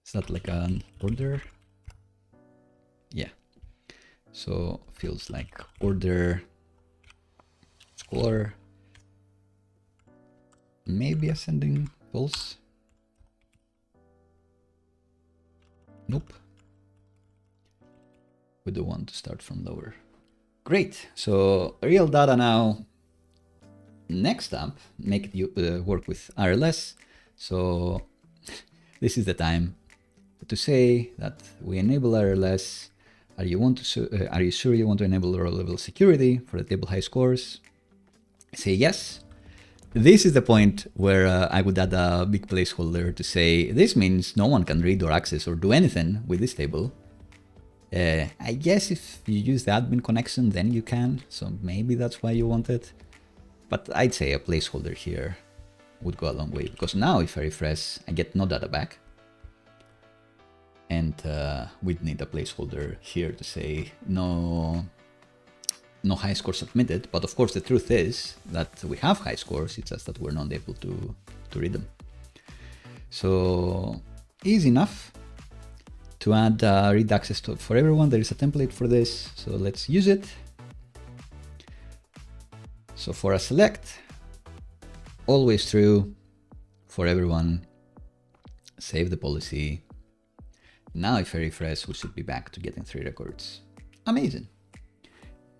Is that like an order? Yeah. So feels like order score. Maybe ascending false. Nope. We do want to start from lower. Great. So real data now. Next up, make it work with RLS. So this is the time to say that we enable RLS. Are you sure you want to enable row level security for the table high scores? Say yes. This is the point where I would add a big placeholder to say this means no one can read or access or do anything with this table. I guess if you use the admin connection, then you can. So maybe that's why you want it. But I'd say a placeholder here would go a long way, because now if I refresh, I get no data back. And we'd need a placeholder here to say no high score submitted. But of course, the truth is that we have high scores, it's just that we're not able to read them. So easy enough to add read access for everyone. There is a template for this, so let's use it. So for a select, always true for everyone, save the policy. Now if I refresh, we should be back to getting 3 records. Amazing.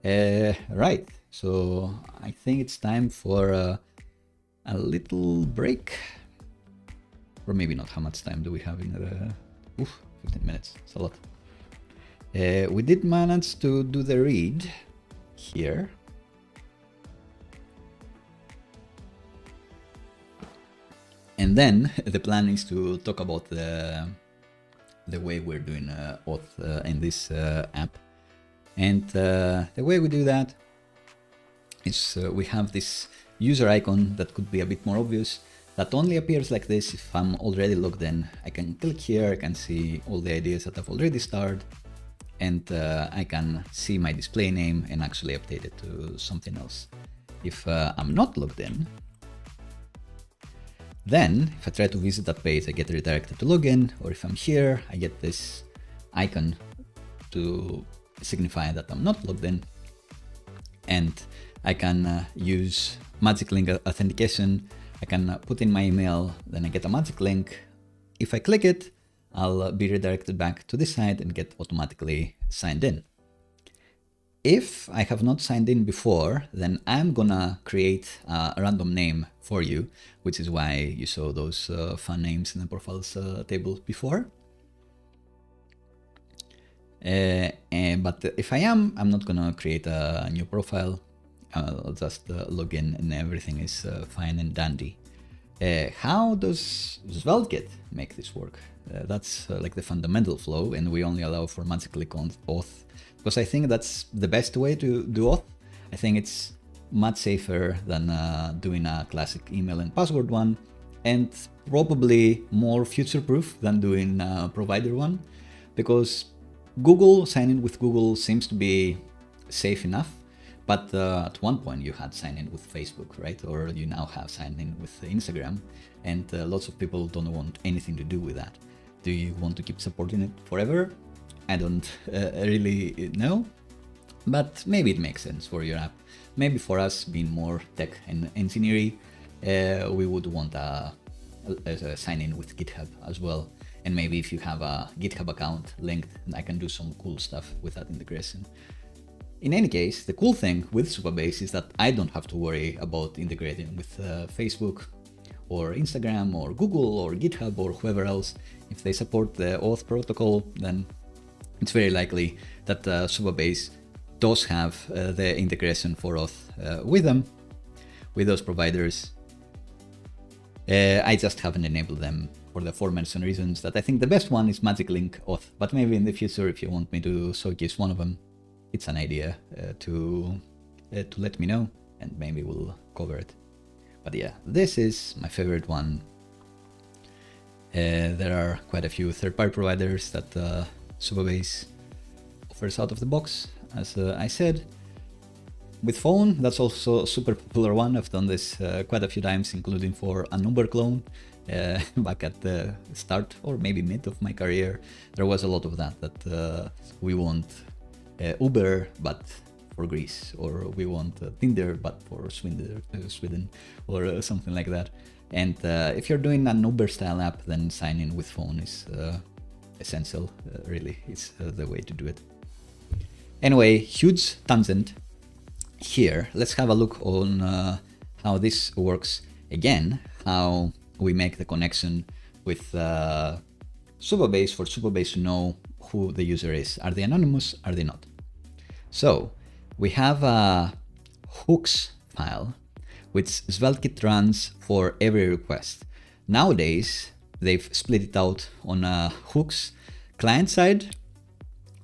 Right, so I think it's time for a little break. Or maybe not. How much time do we have in the... 15 minutes, it's a lot. We did manage to do the read here. And then the plan is to talk about the way we're doing auth in this app. And the way we do that is we have this user icon that could be a bit more obvious, that only appears like this if I'm already logged in. I can click here, I can see all the ideas that I've already started, and I can see my display name and actually update it to something else. if I'm not logged in, then if I try to visit that page, I get redirected to login, or if I'm here, I get this icon to signify that I'm not logged in. And I can use magic link authentication. I can put in my email, then I get a magic link. If I click it, I'll be redirected back to this site and get automatically signed in. If I have not signed in before, then I'm gonna create a random name for you, which is why you saw those fun names in the profiles table before. But if I'm not gonna create a new profile. I'll just log in and everything is fine and dandy. How does SvelteKit make this work? That's like the fundamental flow, and we only allow for magic click on auth, because I think that's the best way to do auth. I think it's much safer than doing a classic email and password one, and probably more future-proof than doing a provider one, because Google, signing with Google seems to be safe enough. But at one point you had sign in with Facebook, right? Or you now have signed in with Instagram, and lots of people don't want anything to do with that. Do you want to keep supporting it forever? I don't really know, but maybe it makes sense for your app. Maybe for us, being more tech and engineering, we would want a sign in with GitHub as well. And maybe if you have a GitHub account linked, I can do some cool stuff with that integration. In any case, the cool thing with Supabase is that I don't have to worry about integrating with Facebook or Instagram or Google or GitHub or whoever else. If they support the auth protocol, then it's very likely that Supabase does have the integration for auth with them, with those providers. I just haven't enabled them for the aforementioned reasons. That I think the best one is Magic Link Auth, but maybe in the future, if you want me to showcase one of them, it's an idea to let me know, and maybe we'll cover it. But yeah, this is my favorite one. There are quite a few third-party providers that Supabase offers out of the box, as I said. With phone, that's also a super popular one. I've done this quite a few times, including for an Uber clone. Back at the start, or maybe mid of my career, there was a lot of that we want Uber but for Greece, or we want Tinder but for Sweden, or something like that. And if you're doing an Uber style app, then sign in with phone is essential. Really, it's the way to do it. Anyway, huge tangent here. Let's have a look on how this works again, how we make the connection with Supabase for Supabase to know who the user is. Are they anonymous? Are they not? So we have a hooks file which SvelteKit runs for every request. Nowadays, they've split it out on a hooks client-side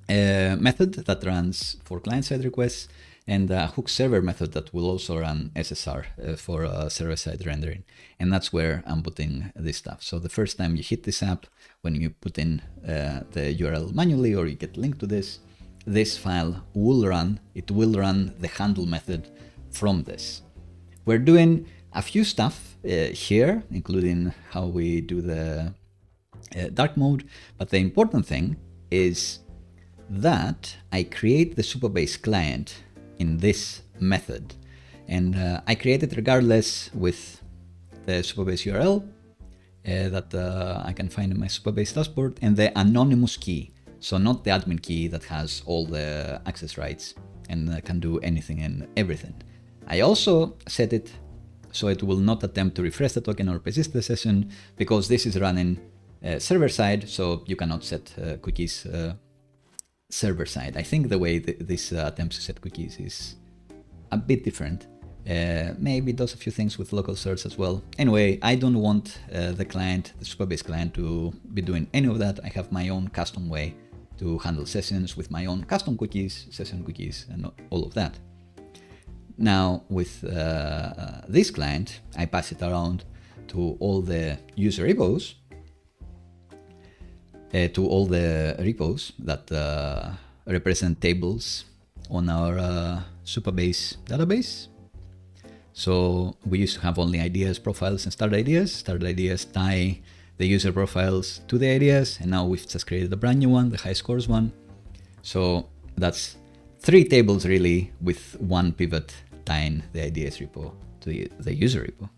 method that runs for client-side requests, and a hook server method that will also run SSR for server-side rendering. And that's where I'm putting this stuff. So the first time you hit this app, when you put in the URL manually, or you get linked to this file will run. It will run the handle method from this. We're doing a few stuff here, including how we do the dark mode. But the important thing is that I create the Supabase client in this method, and I create it regardless with the Supabase URL that I can find in my Supabase dashboard, and the anonymous key, so not the admin key that has all the access rights and can do anything and everything. I also set it so it will not attempt to refresh the token or persist the session, because this is running server side, so you cannot set cookies server side. I think the way this attempts to set cookies is a bit different. Maybe it does a few things with local search as well. Anyway, I don't want the client, the Supabase client, to be doing any of that. I have my own custom way to handle sessions with my own custom cookies, session cookies, and all of that. Now with this client, I pass it around to all the user repos, to all the repos that represent tables on our Supabase database. So we used to have only ideas, profiles, and started ideas. Started ideas tie the user profiles to the ideas, and now we've just created a brand new one, the HighScores one. So that's 3 tables really, with 1 pivot tying the ideas repo to the user repo.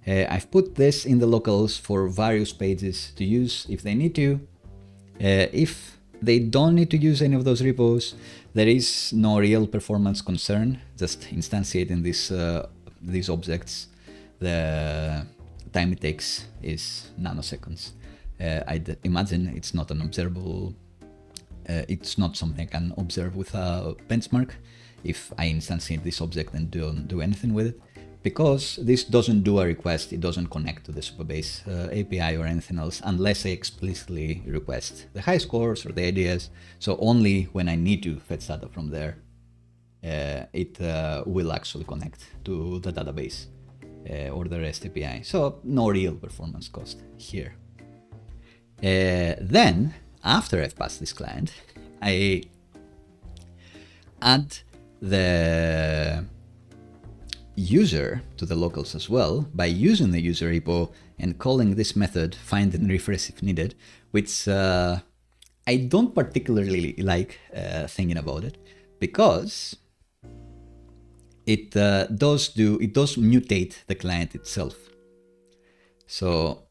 I've put this in the locals for various pages to use if they need to. If they don't need to use any of those repos, there is no real performance concern. Just instantiating these objects, the time it takes is nanoseconds. I'd imagine it's not an observable, it's not something I can observe with a benchmark if I instantiate this object and don't do anything with it. Because this doesn't do a request, it doesn't connect to the Supabase API or anything else unless I explicitly request the HighScores or the ideas. So only when I need to fetch data from there, it will actually connect to the database or the REST API. So no real performance cost here. Then, after I've passed this client, I add the user to the locals as well by using the user repo and calling this method find and refresh if needed, which I don't particularly like thinking about it, because it does mutate the client itself. So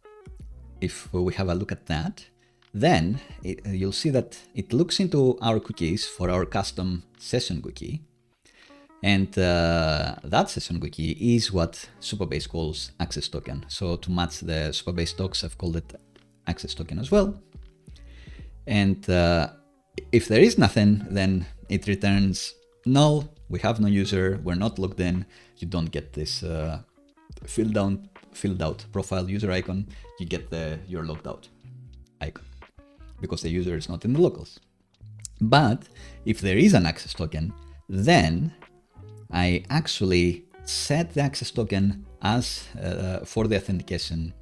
if we have a look at that, then you'll see that it looks into our cookies for our custom session cookie. And that session cookie is what Supabase calls access token. So to match the Supabase docs, I've called it access token as well. And if there is nothing, then it returns null. We have no user. We're not logged in. You don't get this filled out profile user icon. You get the you're logged out icon because the user is not in the locals. But if there is an access token, then I actually set the access token as for the authentication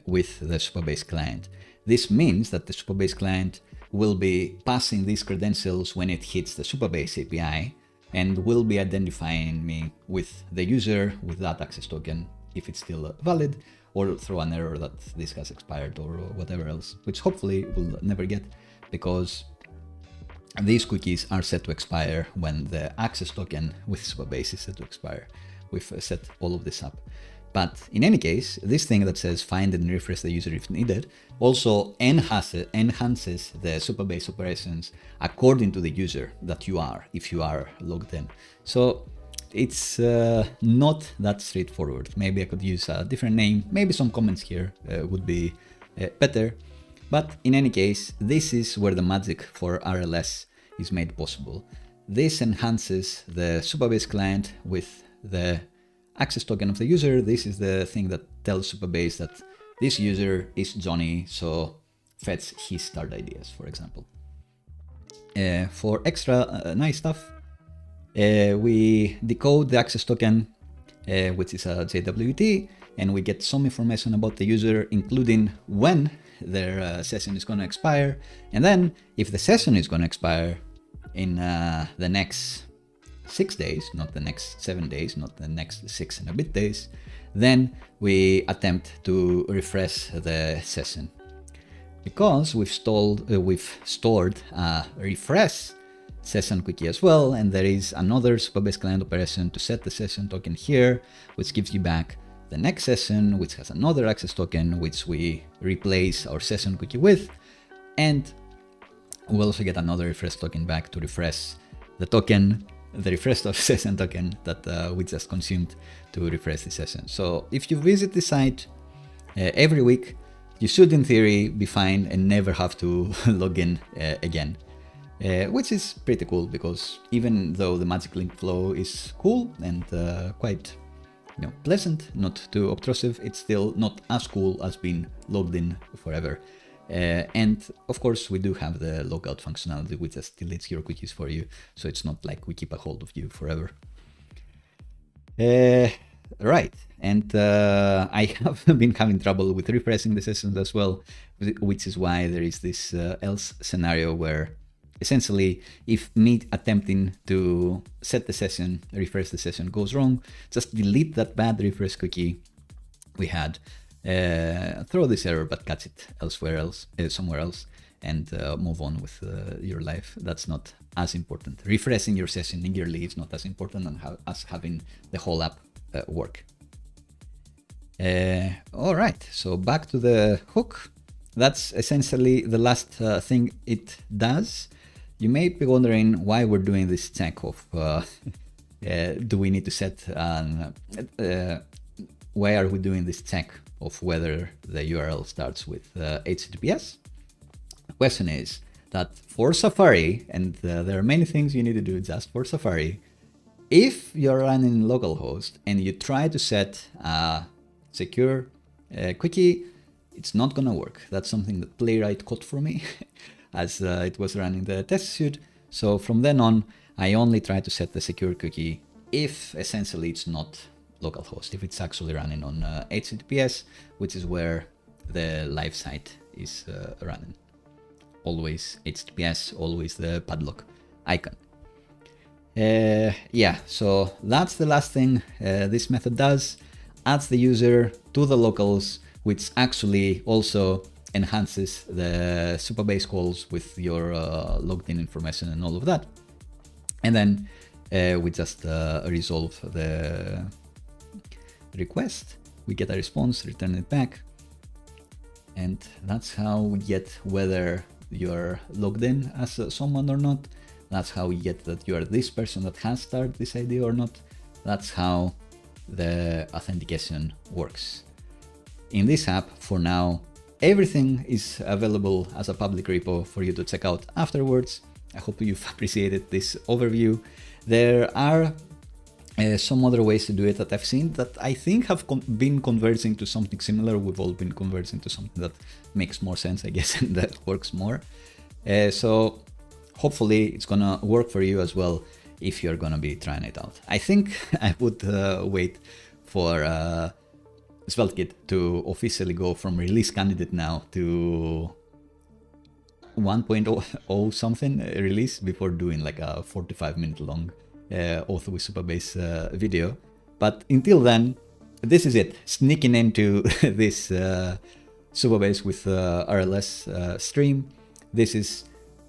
with the Supabase client. This means that the Supabase client will be passing these credentials when it hits the Supabase API and will be identifying me with the user with that access token if it's still valid, or throw an error that this has expired or whatever else, which hopefully we'll never get, because these cookies are set to expire when the access token with Supabase is set to expire. We've set all of this up. But in any case, this thing that says find and refresh the user if needed also enhances the Supabase operations according to the user that you are, if you are logged in. So it's not that straightforward. Maybe I could use a different name. Maybe some comments here would be better. But in any case, this is where the magic for RLS is made possible. This enhances the Supabase client with the access token of the user. This is the thing that tells Supabase that this user is Johnny, so fetch his start ideas, for example. For extra nice stuff, we decode the access token, which is a JWT, and we get some information about the user, including when their session is going to expire. And then if the session is going to expire in the next 6 days, not the next 7 days, not the next 6 and a bit days, then we attempt to refresh the session. Because we've stored a refresh session cookie as well, and there is another Supabase client operation to set the session token here, which gives you back the next session, which has another access token, which we replace our session cookie with, and we'll also get another refresh token back to refresh the token, the refresh of session token that we just consumed to refresh the session. So if you visit the site every week, you should in theory be fine and never have to log in again. Which is pretty cool, because even though the magic link flow is cool and quite pleasant, not too obtrusive, it's still not as cool as being logged in forever. And of course, we do have the logout functionality, which just deletes your cookies for you, so it's not like we keep a hold of you forever. Right, and I have been having trouble with refreshing the sessions as well, which is why there is this else scenario where Essentially, if me attempting to set the session, refresh the session goes wrong, just delete that bad refresh cookie we had, throw this error but catch it somewhere else, and move on with your life. That's not as important. Refreshing your session yearly is not as important as having the whole app work. All right, so back to the hook. That's essentially the last thing it does. You may be wondering why we're doing this check of do we need to set why are we doing this check of whether the URL starts with HTTPS? The question is that for Safari, and there are many things you need to do just for Safari, if you're running localhost and you try to set a secure quickie, it's not gonna work. That's something that Playwright caught for me as it was running the test suite. So from then on, I only try to set the secure cookie if essentially it's not localhost, if it's actually running on HTTPS, which is where the live site is running. Always HTTPS, always the padlock icon. Yeah, so that's the last thing this method does. Adds the user to the locals, which actually also enhances the Supabase calls with your logged in information and all of that. And then we just resolve the request. We get a response, return it back. And that's how we get whether you're logged in as someone or not. That's how we get that you are this person that has started this ID or not. That's how the authentication works. In this app, for now, everything is available as a public repo for you to check out afterwards. I hope you've appreciated this overview. There are some other ways to do it that I've seen that I think have been converging to something similar. We've all been converging to something that makes more sense, I guess, and that works more. So hopefully it's gonna work for you as well if you're gonna be trying it out. I think I would wait for SvelteKit to officially go from release candidate now to 1.0 something release before doing like a 45-minute long Auth with Supabase video. But until then, this is it. Sneaking into this Supabase with RLS stream. This is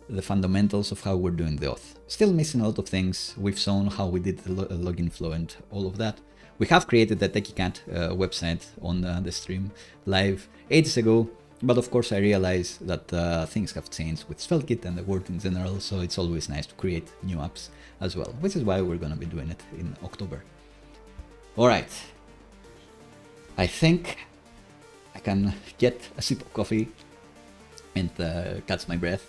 the fundamentals of how we're doing the auth. Still missing a lot of things. We've shown how we did the login flow and all of that. We have created the Techy Cat website on the stream live ages ago, but of course I realize that things have changed with SvelteKit and the world in general, so it's always nice to create new apps as well, which is why we're gonna be doing it in October. Alright, I think I can get a sip of coffee and catch my breath.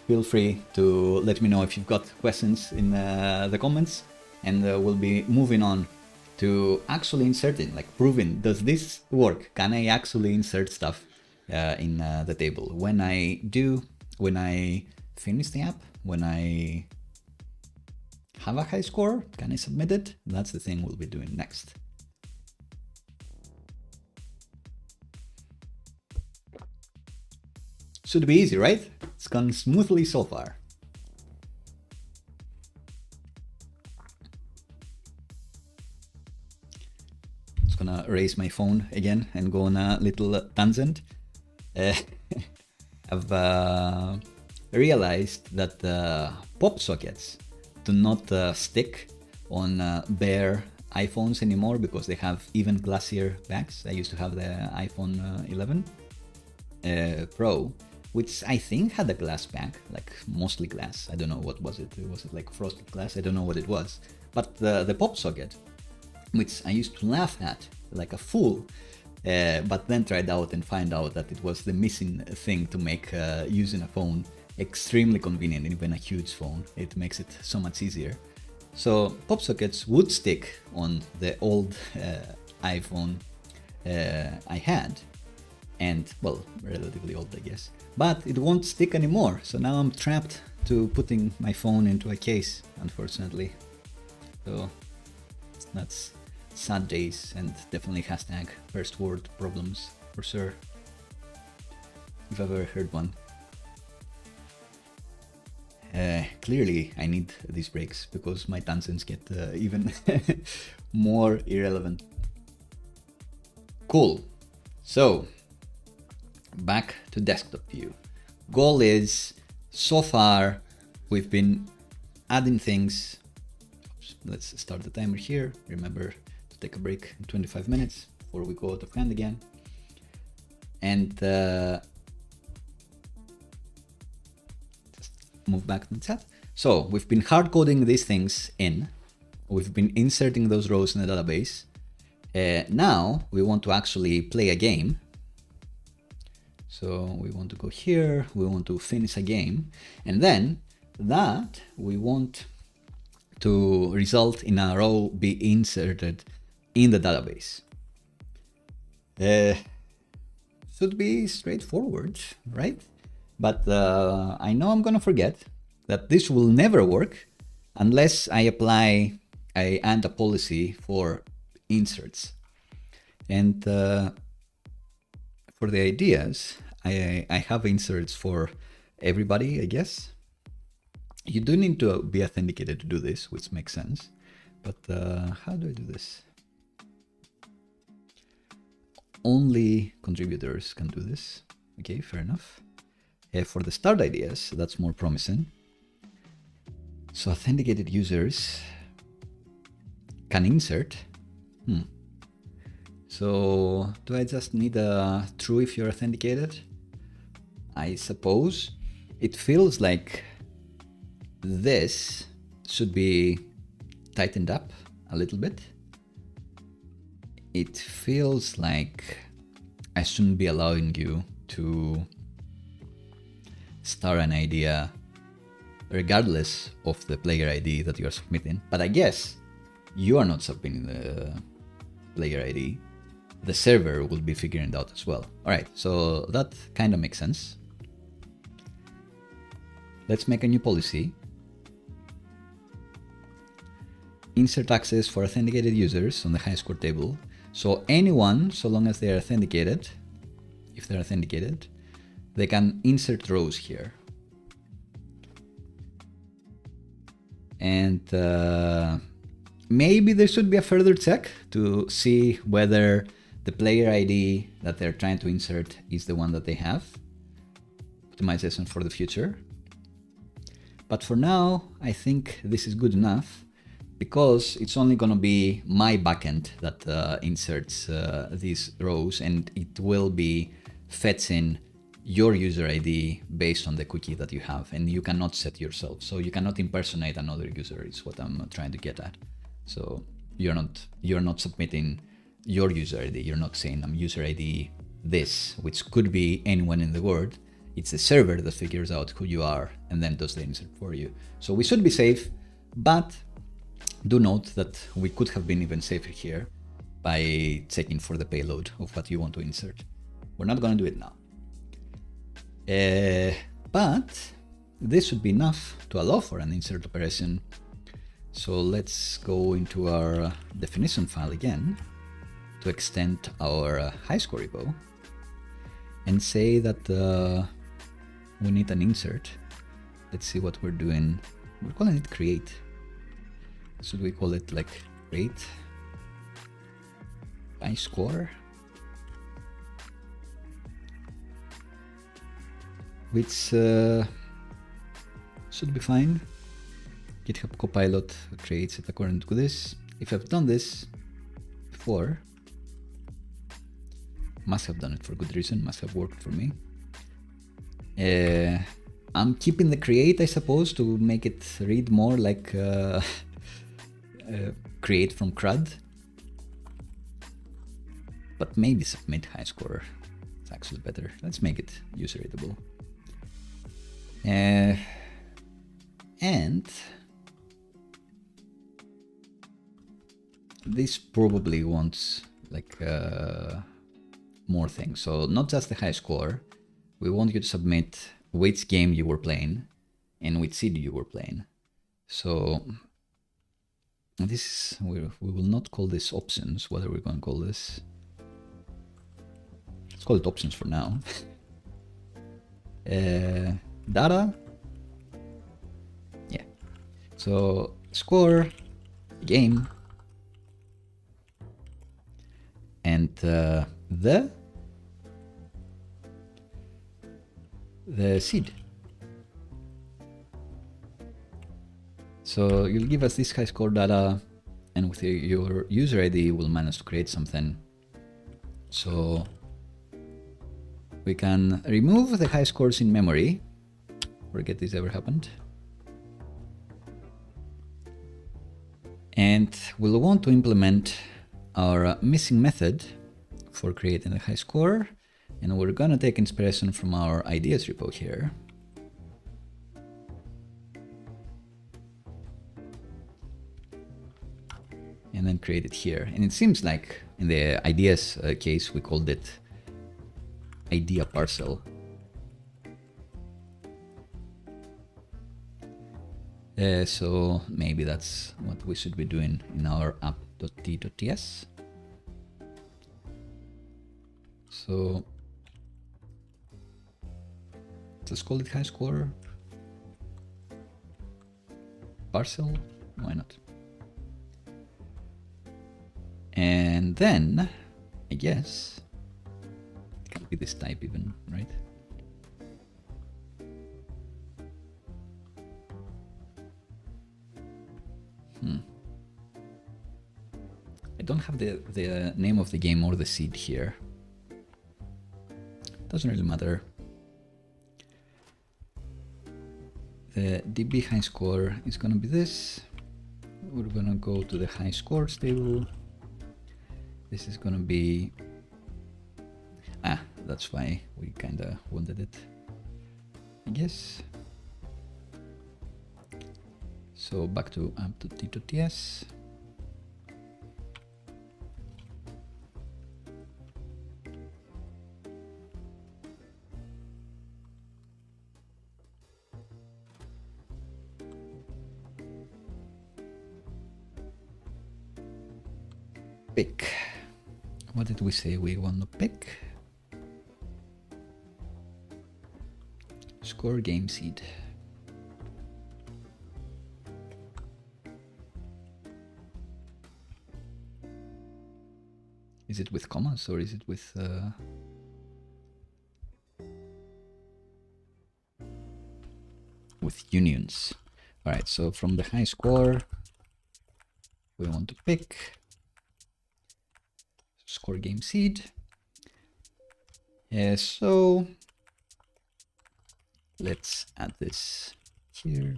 Feel free to let me know if you've got questions in the comments, and we'll be moving on to actually inserting, like proving, does this work? Can I actually insert stuff in the table? When I finish the app, when I have a high score, can I submit it? That's the thing we'll be doing next. Should be easy, right? It's gone smoothly so far. Just gonna raise my phone again and go on a little tangent. I've realized that pop sockets do not stick on bare iPhones anymore because they have even glassier backs. I used to have the iPhone 11 Pro, which I think had a glass back, like mostly glass. I don't know, what was it? Was it like frosted glass? I don't know what it was. But the pop socket, which I used to laugh at like a fool, but then tried out and find out that it was the missing thing to make using a phone extremely convenient, even a huge phone. It makes it so much easier. So pop sockets would stick on the old iPhone I had, and well, relatively old, I guess, but it won't stick anymore. So now I'm trapped to putting my phone into a case, unfortunately. So that's sad days, and definitely hashtag first world problems for sure, if I've ever heard one. Clearly I need these breaks because my tangents get even more irrelevant. Cool. So back to desktop view. Goal is, so far we've been adding things. Oops, let's start the timer here. Remember to take a break in 25 minutes before we go out of hand again. And just move back to the chat. So we've been hard coding these things in. We've been inserting those rows in the database. Now we want to actually play a game. So we want to go here, we want to finish a game, and then that we want to result in a row be inserted in the database. Should be straightforward, right? But I know I'm gonna forget that this will never work unless I add a policy for inserts. And for the ideas, I have inserts for everybody, I guess. You do need to be authenticated to do this, which makes sense. But how do I do this? Only contributors can do this. Okay, fair enough. For the start ideas, that's more promising. So authenticated users can insert. So do I just need a true if you're authenticated? I suppose. It feels like this should be tightened up a little bit. It feels like I shouldn't be allowing you to start an idea regardless of the player ID that you are submitting. But I guess you are not submitting the player ID. The server will be figuring it out as well. All right, so that kind of makes sense. Let's make a new policy. Insert access for authenticated users on the HighScore table. So anyone, so long as they are authenticated, if they're authenticated, they can insert rows here. And maybe there should be a further check to see whether the player ID that they're trying to insert is the one that they have. Optimization for the future. But for now, I think this is good enough because it's only going to be my backend that inserts these rows, and it will be fetching your user ID based on the cookie that you have, and you cannot set yourself. So you cannot impersonate another user is what I'm trying to get at. So you're not submitting your user ID. You're not saying I'm user ID this, which could be anyone in the world. It's the server that figures out who you are and then does the insert for you. So we should be safe, but do note that we could have been even safer here by checking for the payload of what you want to insert. We're not going to do it now. But this should be enough to allow for an insert operation. So let's go into our definition file again to extend our HighScoreRepo and say that we need an insert. Let's see what we're doing. We're calling it create. Should we call it like create HighScore? Which should be fine. GitHub Copilot creates it according to this. If I've done this before, must have done it for good reason, must have worked for me. I'm keeping the create, I suppose, to make it read more like create from CRUD. But maybe submit HighScore. It's actually better. Let's make it user readable. And this probably wants like more things. So not just the HighScore. We want you to submit which game you were playing and which city you were playing. So this we will not call this options. What are we going to call this? Let's call it options for now. Data So score game and the seed. So you'll give us this HighScore data, and with your user ID, we'll manage to create something. So we can remove the HighScores in memory. Forget this ever happened. And we'll want to implement our missing method for creating the HighScore. And we're gonna take inspiration from our ideas repo here. And then create it here. And it seems like in the ideas case, we called it idea parcel. So maybe that's what we should be doing in our app.t.ts. So let's call it HighScore parcel. Why not? And then I guess it can be this type even, right? I don't have the name of the game or the seed here. Doesn't really matter. The DB HighScore is gonna be this. We're gonna go to the HighScores table. This is gonna be, that's why we kinda wanted it, I guess. So back to app.t.ts. Pick. What did we say we want to pick? Score game seed. Is it with commas or is it with unions? All right, so from the HighScore, we want to pick score game seed. So let's add this here.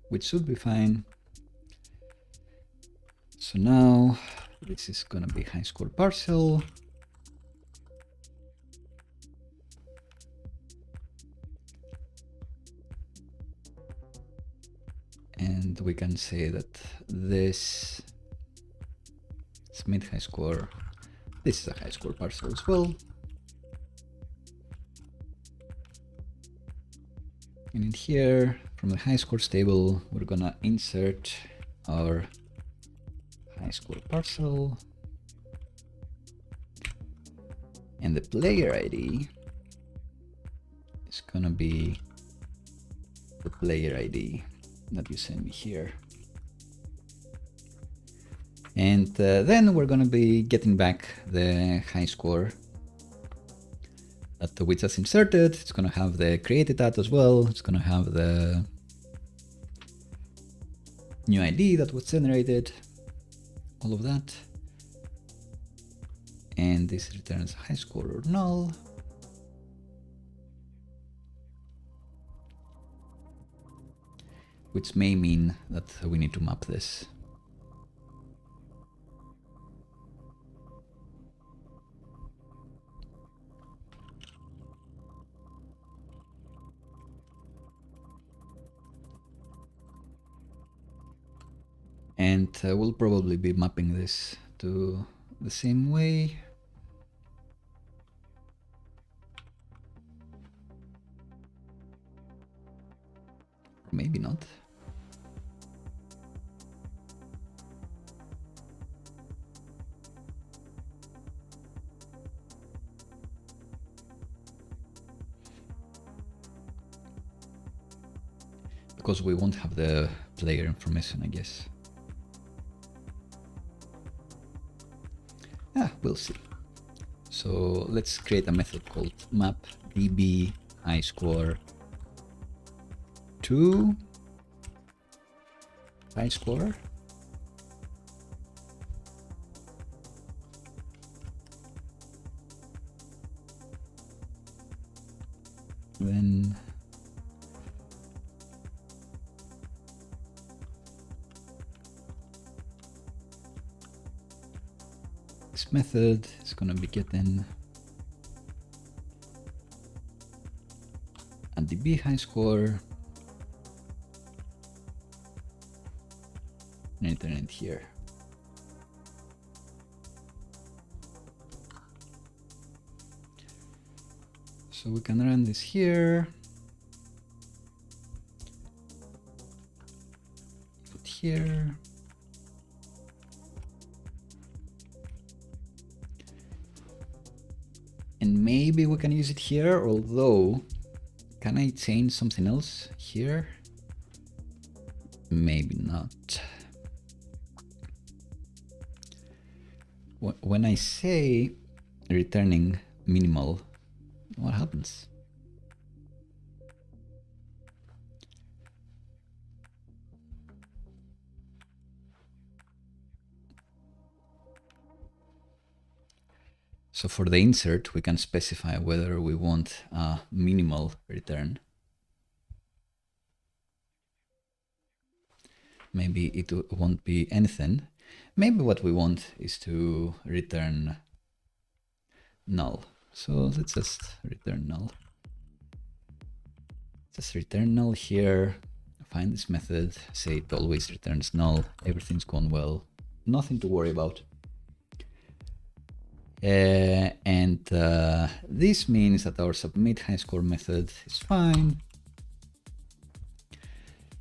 Which should be fine. So now this is gonna be HighScore parcel. And we can say that this submitHighScore, this is a HighScore parcel as well. And in here, from the HighScores table, we're gonna insert our HighScore parcel. And the player ID is gonna be the player ID that you send me here. And then we're gonna be getting back the HighScore that we just inserted. It's gonna have the created at as well. It's gonna have the new ID that was generated, all of that. And this returns HighScore or null. Which may mean that we need to map this. And we'll probably be mapping this to the same way. Maybe not. because we won't have the player information, I guess. We'll see. So let's create a method called map db HighScore to HighScore. Then this method is going to be getting a db HighScore and return it here. So we can run this here, put here, and maybe we can use it here, although can I change something else here? Maybe not. When I say returning minimal, what happens? So for the insert, we can specify whether we want a minimal return. Maybe it won't be anything. Maybe what we want is to return null. So let's just return null. Just return null here, find this method, say it always returns null, everything's gone well, nothing to worry about. This means that our submitHighScore method is fine.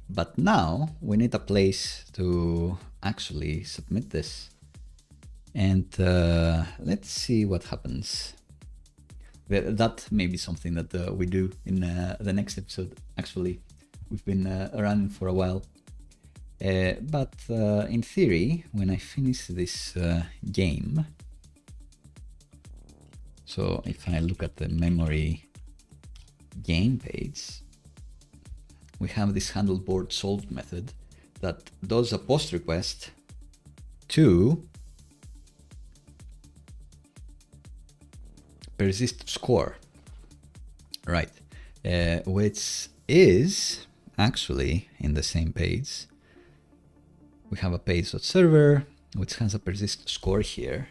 But now we need a place to actually submit this. And let's see what happens. That may be something that we do in the next episode. Actually, we've been running for a while. But in theory, when I finish this game, so if I look at the memory game page, we have this handleboard solved method that does a post request to persist score, right? Which is actually in the same page. We have a page.server which has a persist score here,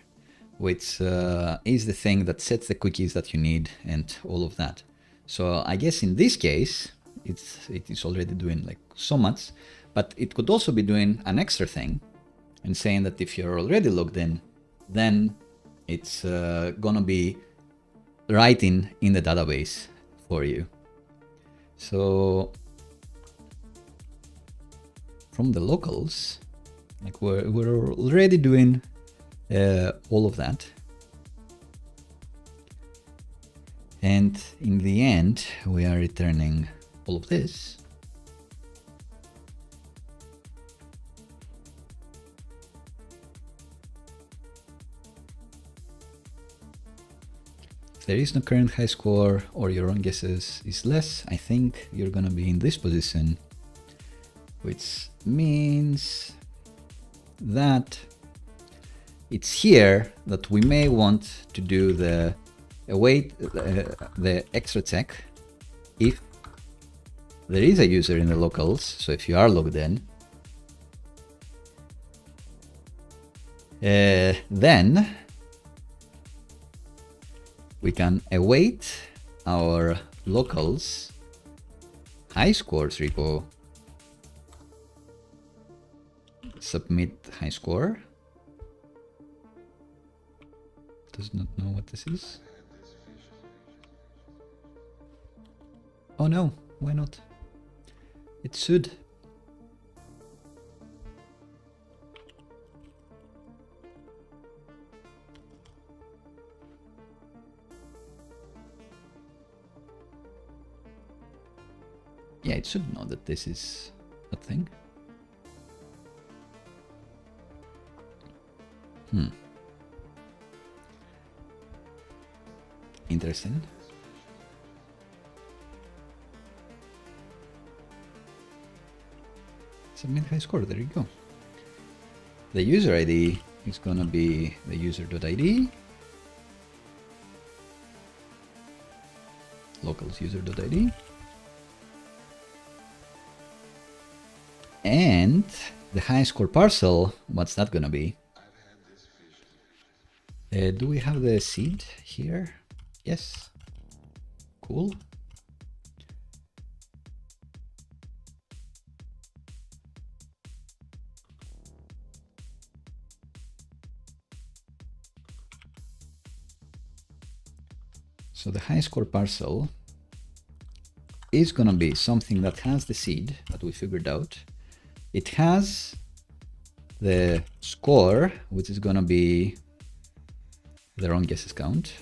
which is the thing that sets the cookies that you need and all of that. So I guess in this case, it is already doing like so much, but it could also be doing an extra thing and saying that if you're already logged in, then it's gonna be writing in the database for you. So from the locals, like we're already doing all of that. And in the end, we are returning all of this. If there is no current HighScore or your own guesses is less, I think you're gonna be in this position, which means that it's here that we may want to do the extra check if there is a user in the locals. So if you are logged in, then we can await our locals HighScores repo, submit HighScore. Does not know what this is. Oh no, why not? It should. Yeah, it should know that this is a thing. Interesting. Submit HighScore, there you go. The user ID is gonna be the user.id, locals user.id, and the HighScore parcel, what's that gonna be? Do we have the seed here? Yes. Cool. So the HighScore parcel is going to be something that has the seed that we figured out. It has the score, which is going to be the wrong guesses count.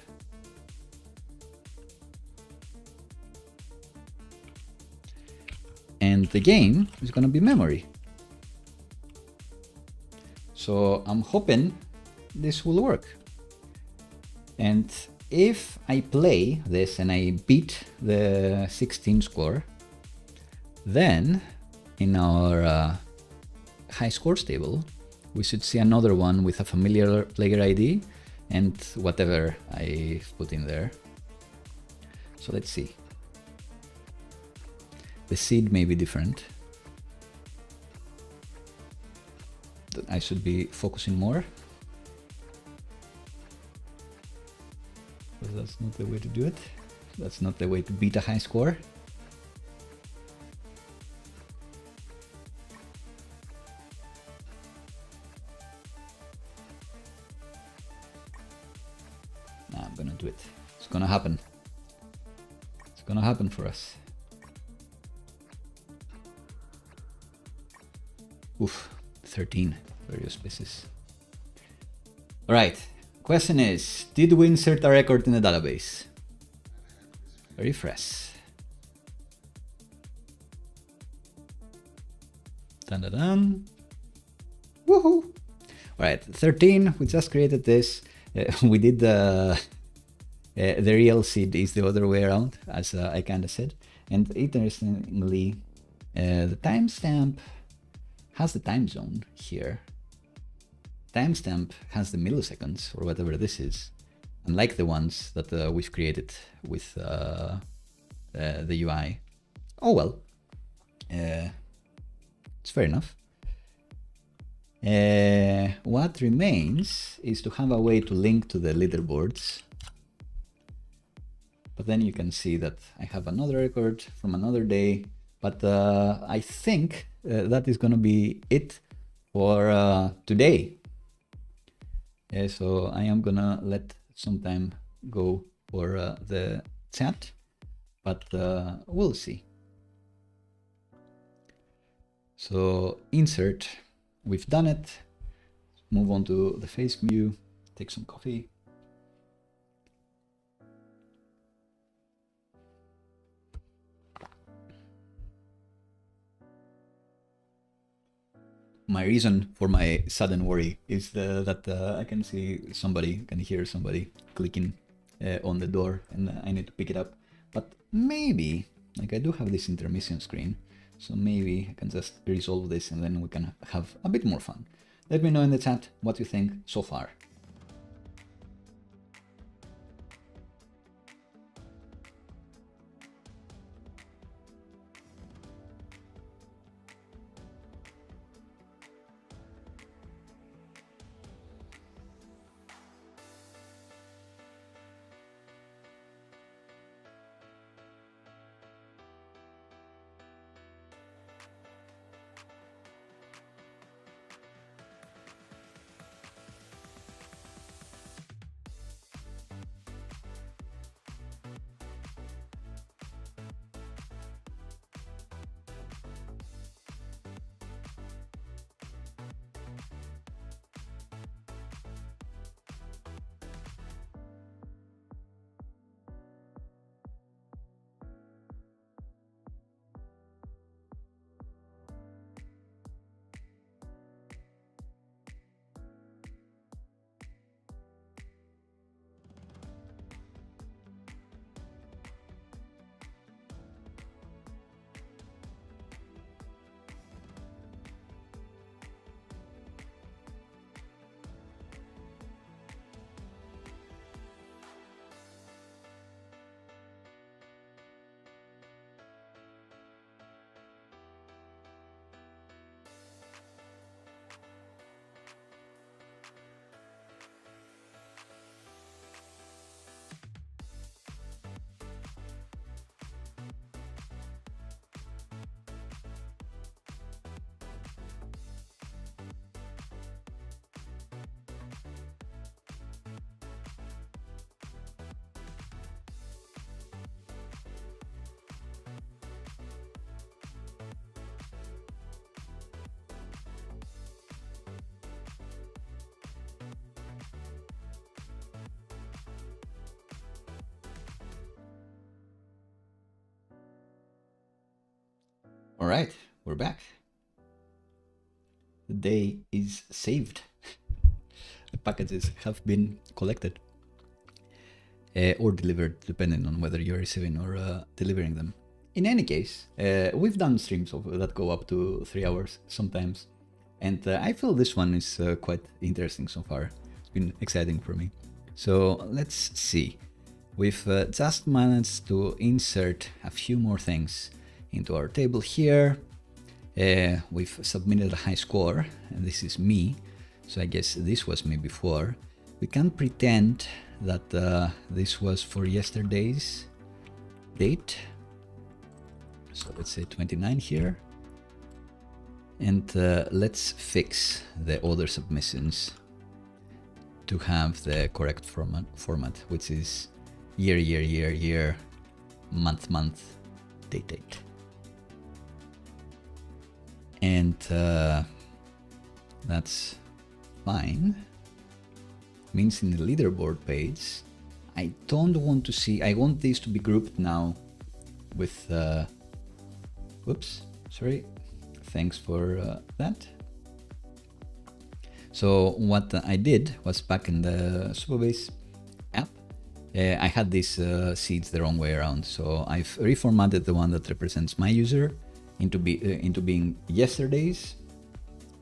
And the game is going to be memory. So I'm hoping this will work. And if I play this and I beat the 16 score, then in our high scores table, we should see another one with a familiar player ID and whatever I put in there. So let's see. The seed may be different. I should be focusing more. But that's not the way to do it. That's not the way to beat a high score. Nah, I'm gonna do it. It's gonna happen. It's gonna happen for us. Oof, 13 various spaces. All right, question is, did we insert a record in the database? Refresh. Dun dun dun. Woohoo! All right, 13, we just created this. We did the real seed is the other way around, as I kind of said. And interestingly, the timestamp has the time zone here. Timestamp has the milliseconds or whatever this is, unlike the ones that we've created with the UI. Oh well, it's fair enough. What remains is to have a way to link to the leaderboards. But then you can see that I have another record from another day. But I think that is going to be it for today. So I am going to let some time go for the chat, but we'll see. So insert, we've done it. Move on to the face view, take some coffee. My reason for my sudden worry is that I can see somebody, can hear somebody clicking on the door, and I need to pick it up. But maybe, like I do have this intermission screen, so maybe I can just resolve this and then we can have a bit more fun. Let me know in the chat what you think so far. All right, we're back. The day is saved. The packages have been collected or delivered, depending on whether you're receiving or delivering them. In any case, we've done streams that go up to 3 hours sometimes, and I feel this one is quite interesting so far. It's been exciting for me. So let's see. We've just managed to insert a few more things into our table here. We've submitted a HighScore, and this is me, so I guess this was me before. We can pretend that this was for yesterday's date, so let's say 29 here, and let's fix the other submissions to have the correct format, which is year, year, year, year, month, month, date, date. And that's fine. Means in the leaderboard page, I don't want to see, I want these to be grouped now with, whoops, sorry, thanks for that. So what I did was back in the Supabase app, I had these seeds the wrong way around. So I've reformatted the one that represents my user into being yesterday's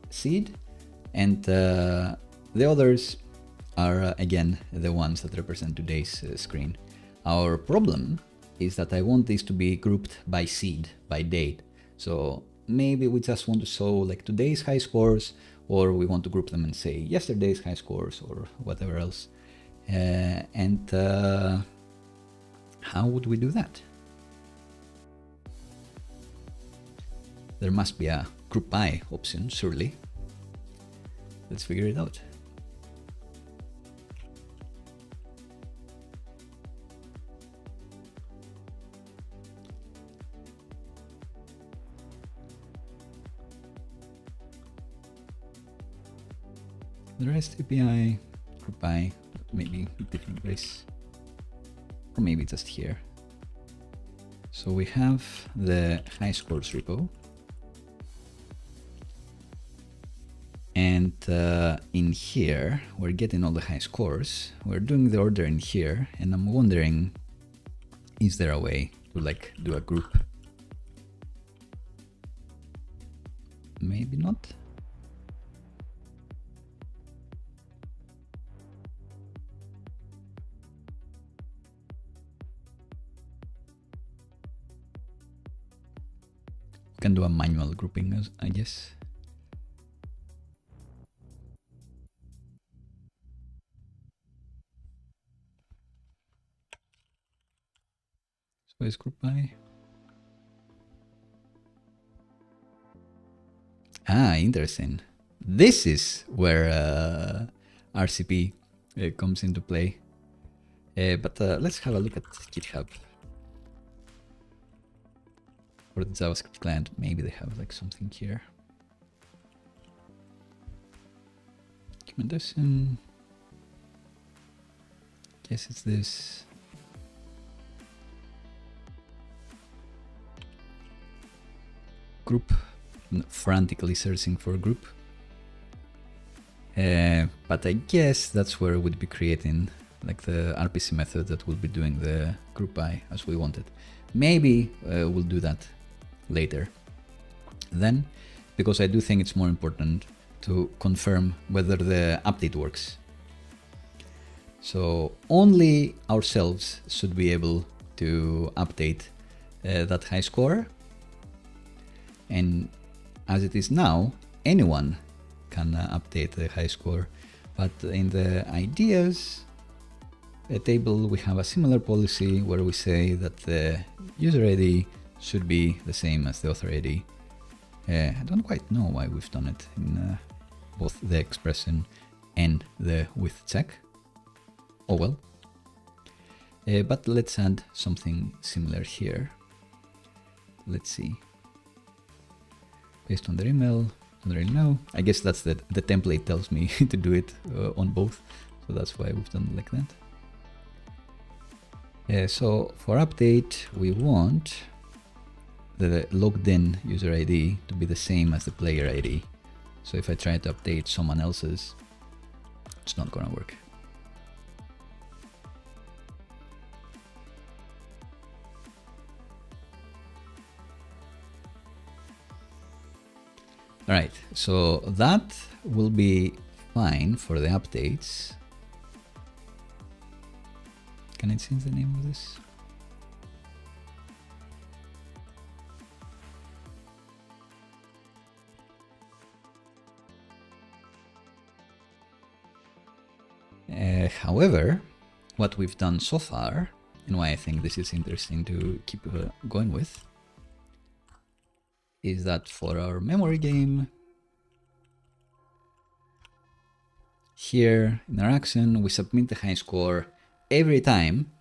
seed, and the others are again the ones that represent today's screen. Our problem is that I want these to be grouped by seed, by date. So maybe we just want to show like today's high scores, or we want to group them and say yesterday's high scores or whatever else. How would we do that? There must be a group by option, surely. Let's figure it out. The REST API, group by, maybe different place, or maybe just here. So we have the HighScores repo. And in here, we're getting all the high scores. We're doing the order in here, and I'm wondering, is there a way to like do a group? Maybe not. We can do a manual grouping, I guess. Is group by. Ah, interesting. This is where RCP comes into play. But let's have a look at GitHub. For the JavaScript client, maybe they have like something here. Documentation. Guess it's this. Group, frantically searching for a group, but I guess that's where we'd be creating like the RPC method that will be doing the group by as we want it. Maybe we'll do that later then, because I do think it's more important to confirm whether the update works. So only ourselves should be able to update that high score. And as it is now, anyone can update the high score. But in the ideas table, we have a similar policy where we say that the user ID should be the same as the author ID. I don't quite know why we've done it in both the expression and the with check. Oh well. But let's add something similar here. Let's see. Based on their email, I don't really know. I guess that's the template tells me to do it on both. So that's why we've done it like that. So for update, we want the logged in user ID to be the same as the player ID. So if I try to update someone else's, it's not gonna work. All right, so that will be fine for the updates. Can I change the name of this? However, what we've done so far, and why I think this is interesting to keep going with, is that for our memory game, here in our action, we submit the HighScore every time,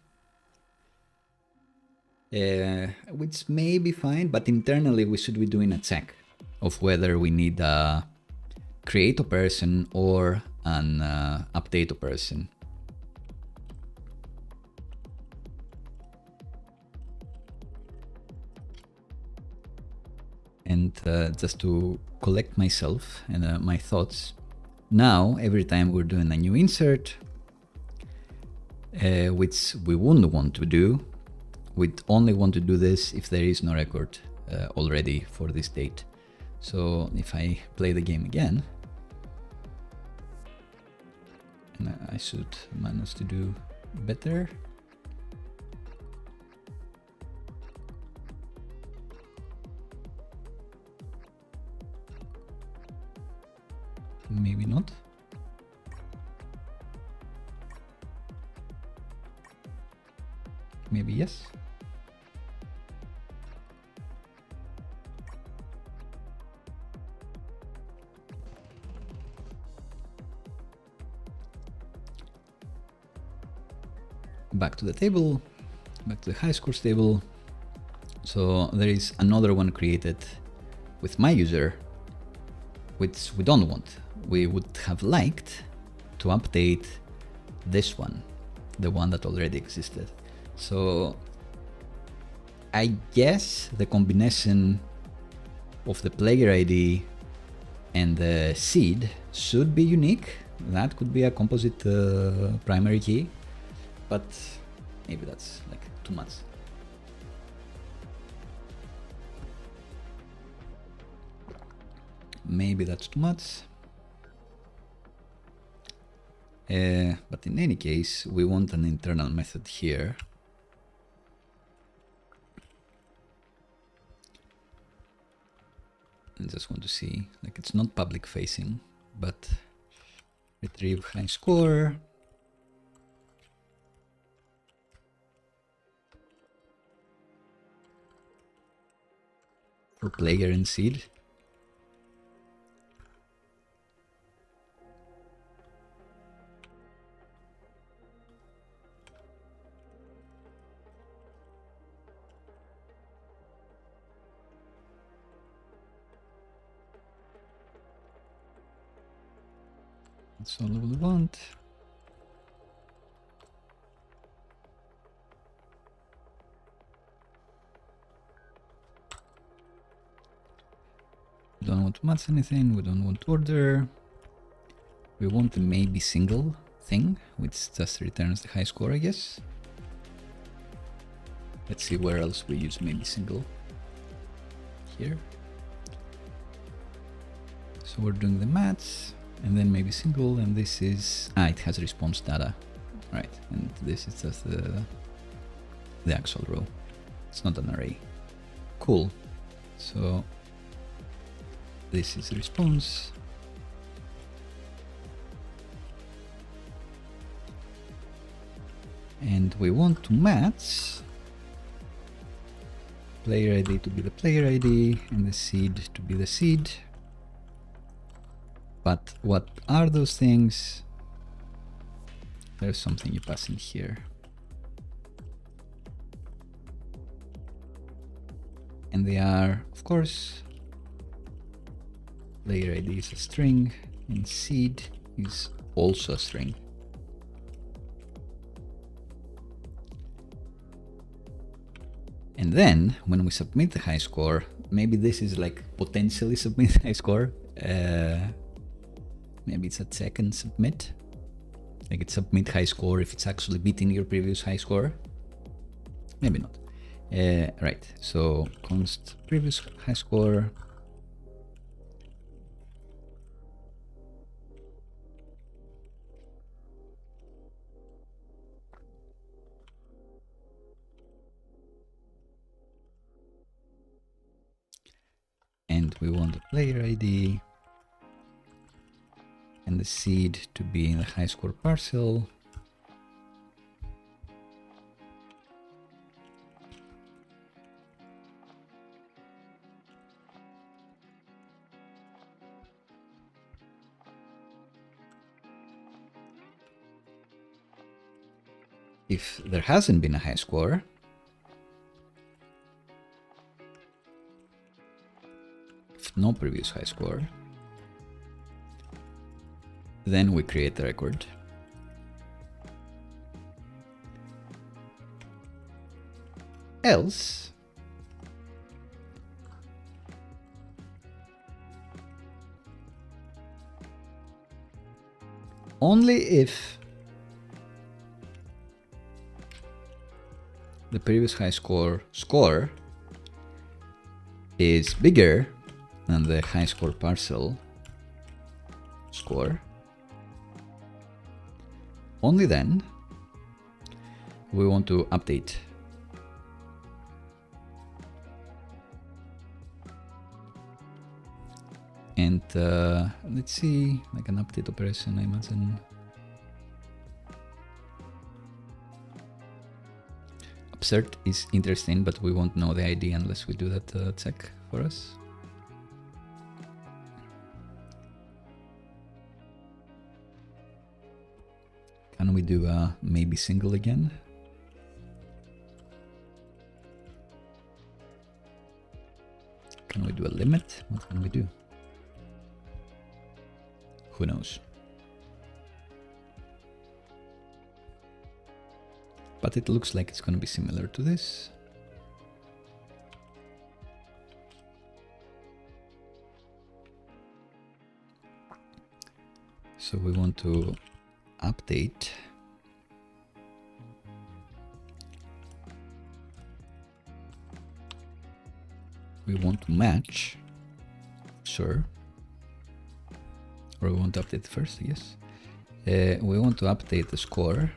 which may be fine, but internally we should be doing a check of whether we need a create a person or an update a person. And just to collect myself and my thoughts, now every time we're doing a new insert, which we wouldn't want to do, we'd only want to do this if there is no record already for this date. So if I play the game again, and I should manage to do better. Maybe not. Maybe yes. Back to the table, back to the HighScores table. So there is another one created with my user, which we don't want. We would have liked to update this one, the one that already existed. So I guess the combination of the player ID and the seed should be unique. That could be a composite primary key, but maybe that's like too much. Maybe that's too much. But in any case, we want an internal method here. I just want to see, like, it's not public facing, but retrieve HighScore. For player and seed. That's all we want. We don't want to match anything, we don't want order. We want the maybe single thing, which just returns the HighScore, I guess. Let's see where else we use maybe single. Here. So we're doing the match, and then maybe single, and this is... it has response data. Right, and this is just the actual row. It's not an array. Cool. So this is response. And we want to match player ID to be the player ID and the seed to be the seed. But what are those things? There's something you pass in here. And they are, of course, player ID is a string and seed is also a string. And And then when we submit the HighScore, maybe this is like potentially submit HighScore. Maybe it's a second submit. Like it's submit HighScore if it's actually beating your previous HighScore. Maybe not. Right, so const previous HighScore. And we want the player ID and the seed to be in the HighScore parcel. If there hasn't been a HighScore, if no previous HighScore, then we create the record. Else, only if the previous HighScore score is bigger than the HighScore parcel score, only then we want to update. And let's see, like an update operation, I imagine. Absurd is interesting, but we won't know the ID unless we do that check for us. Can we do a maybe single again? Can we do a limit? What can we do? Who knows? But it looks like it's going to be similar to this. So we want to update. We want to match. Sure. Or we want to update first, yes. We want to update the score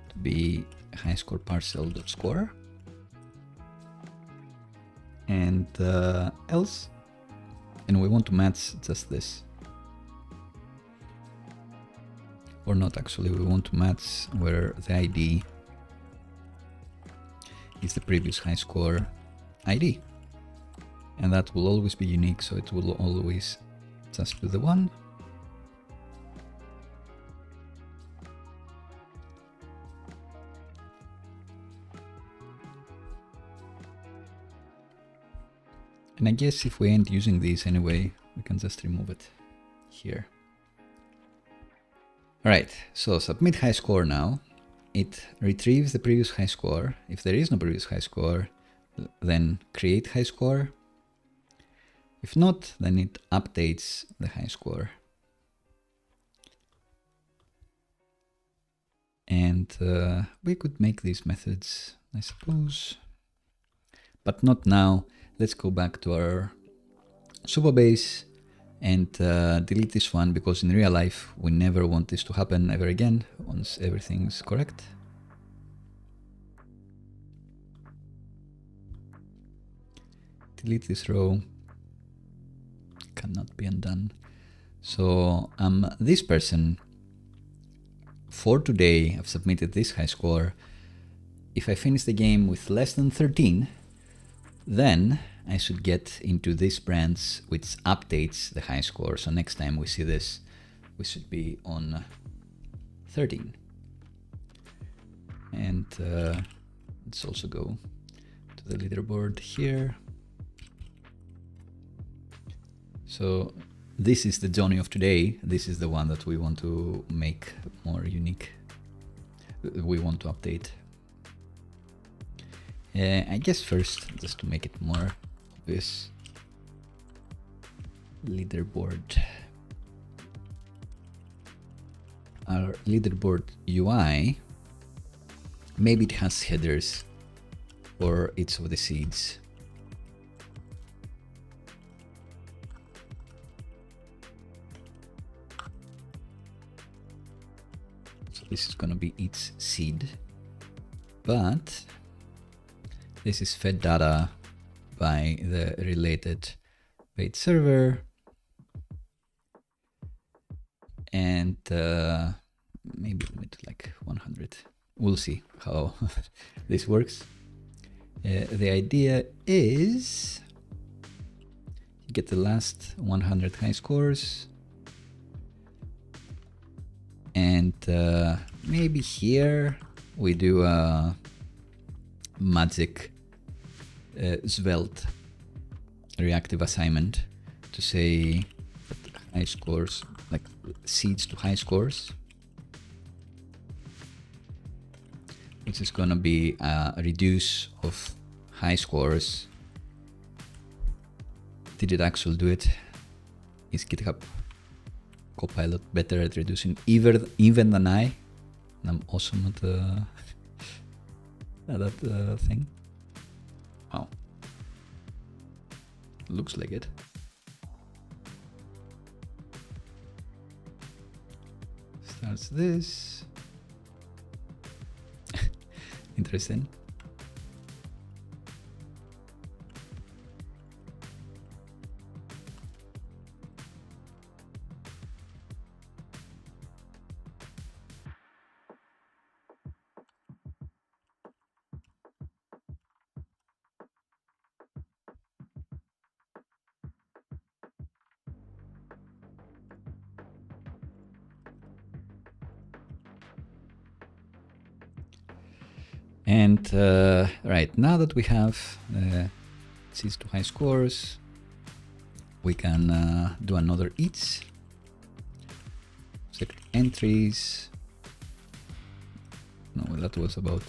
to be HighScore parcel.score. And else. And we want to match just this. Or not actually, we want to match where the ID is the previous HighScore ID. And that will always be unique, so it will always just do the one. And I guess if we ain't using these anyway, we can just remove it here. Alright, so submit HighScore now. It retrieves the previous HighScore. If there is no previous HighScore, then create HighScore. If not, then it updates the HighScore. And we could make these methods, I suppose, but not now. Let's go back to our Supabase and delete this one, because in real life we never want this to happen ever again once everything's correct. Delete this row. Cannot be undone. So this person. For today, I've submitted this HighScore. If I finish the game with less than 13, then I should get into this branch which updates the HighScore. So next time we see this, we should be on 13. And let's also go to the leaderboard here. So this is the Johnny of today. This is the one that we want to make more unique. we want to update. I guess first, just to make it more obvious, leaderboard. Our leaderboard UI, maybe it has headers for each of the seeds. So this is going to be each seed, but this is fed data by the related page server, and maybe limit to like 100. We'll see how this works. The idea is you get the last 100 high scores, and maybe here we do a magic svelte reactive assignment to say that high scores, like seeds to high scores, which is going to be a reduce of high scores. Did it actually do it? Is GitHub Copilot better at reducing even than I? And I'm also not that thing. Wow. Looks like it. Starts this. Interesting. And right, now that we have seeds to high scores, we can do another each. Select entries. No, that was about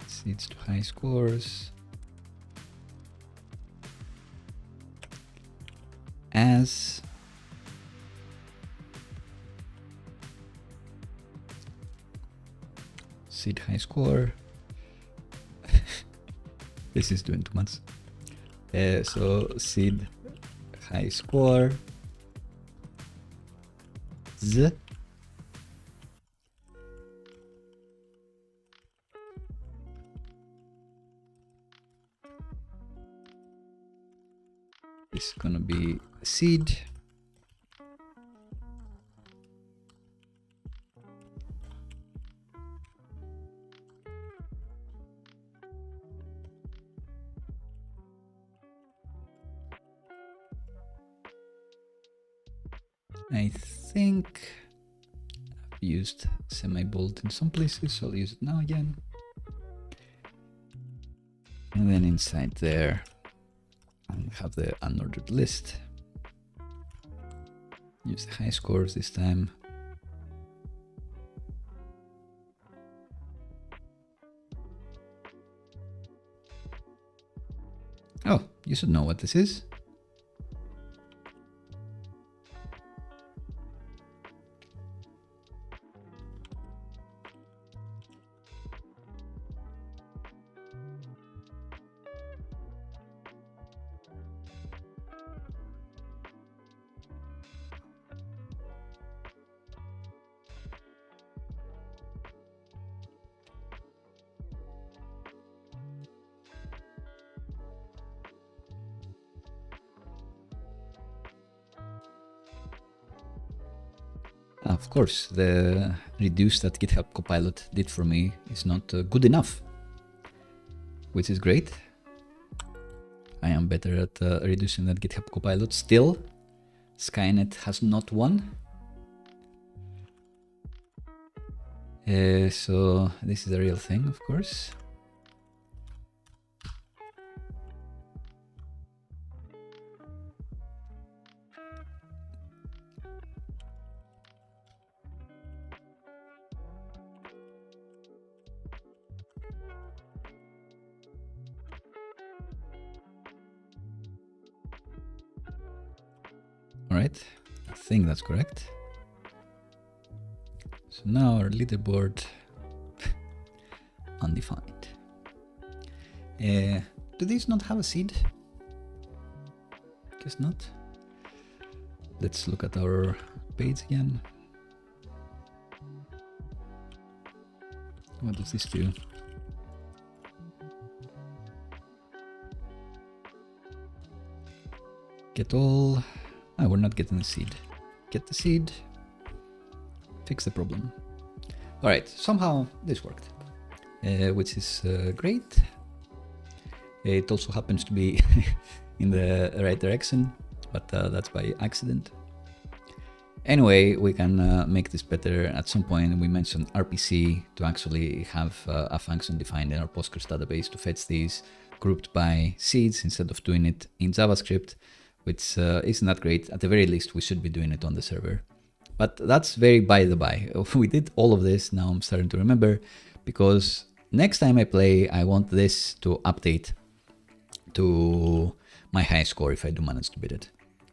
seeds to high scores. As seed high score. This is doing too much. So seed high score. Z. This is gonna be a seed. I think I've used semi-bold in some places, so I'll use it now again. And then inside there, I'll have the unordered list. Use the high scores this time. Oh, you should know what this is. Of course, the reduce that GitHub Copilot did for me is not good enough, which is great. I am better at reducing that GitHub Copilot. Still, Skynet has not won. So this is a real thing, of course. right? I think that's correct. So now our leaderboard undefined. Do these not have a seed? Guess not. Let's look at our page again. What does this do? Get all... Ah, we're not getting the seed. Get the seed. Fix the problem. Alright, somehow this worked. Which is great. It also happens to be in the right direction, but that's by accident. Anyway, we can make this better. At some point we mentioned RPC to actually have a function defined in our Postgres database to fetch these grouped by seeds instead of doing it in JavaScript, which isn't that great. At the very least, we should be doing it on the server. But that's very by the by. We did all of this, now I'm starting to remember, because next time I play, I want this to update to my HighScore if I do manage to beat it.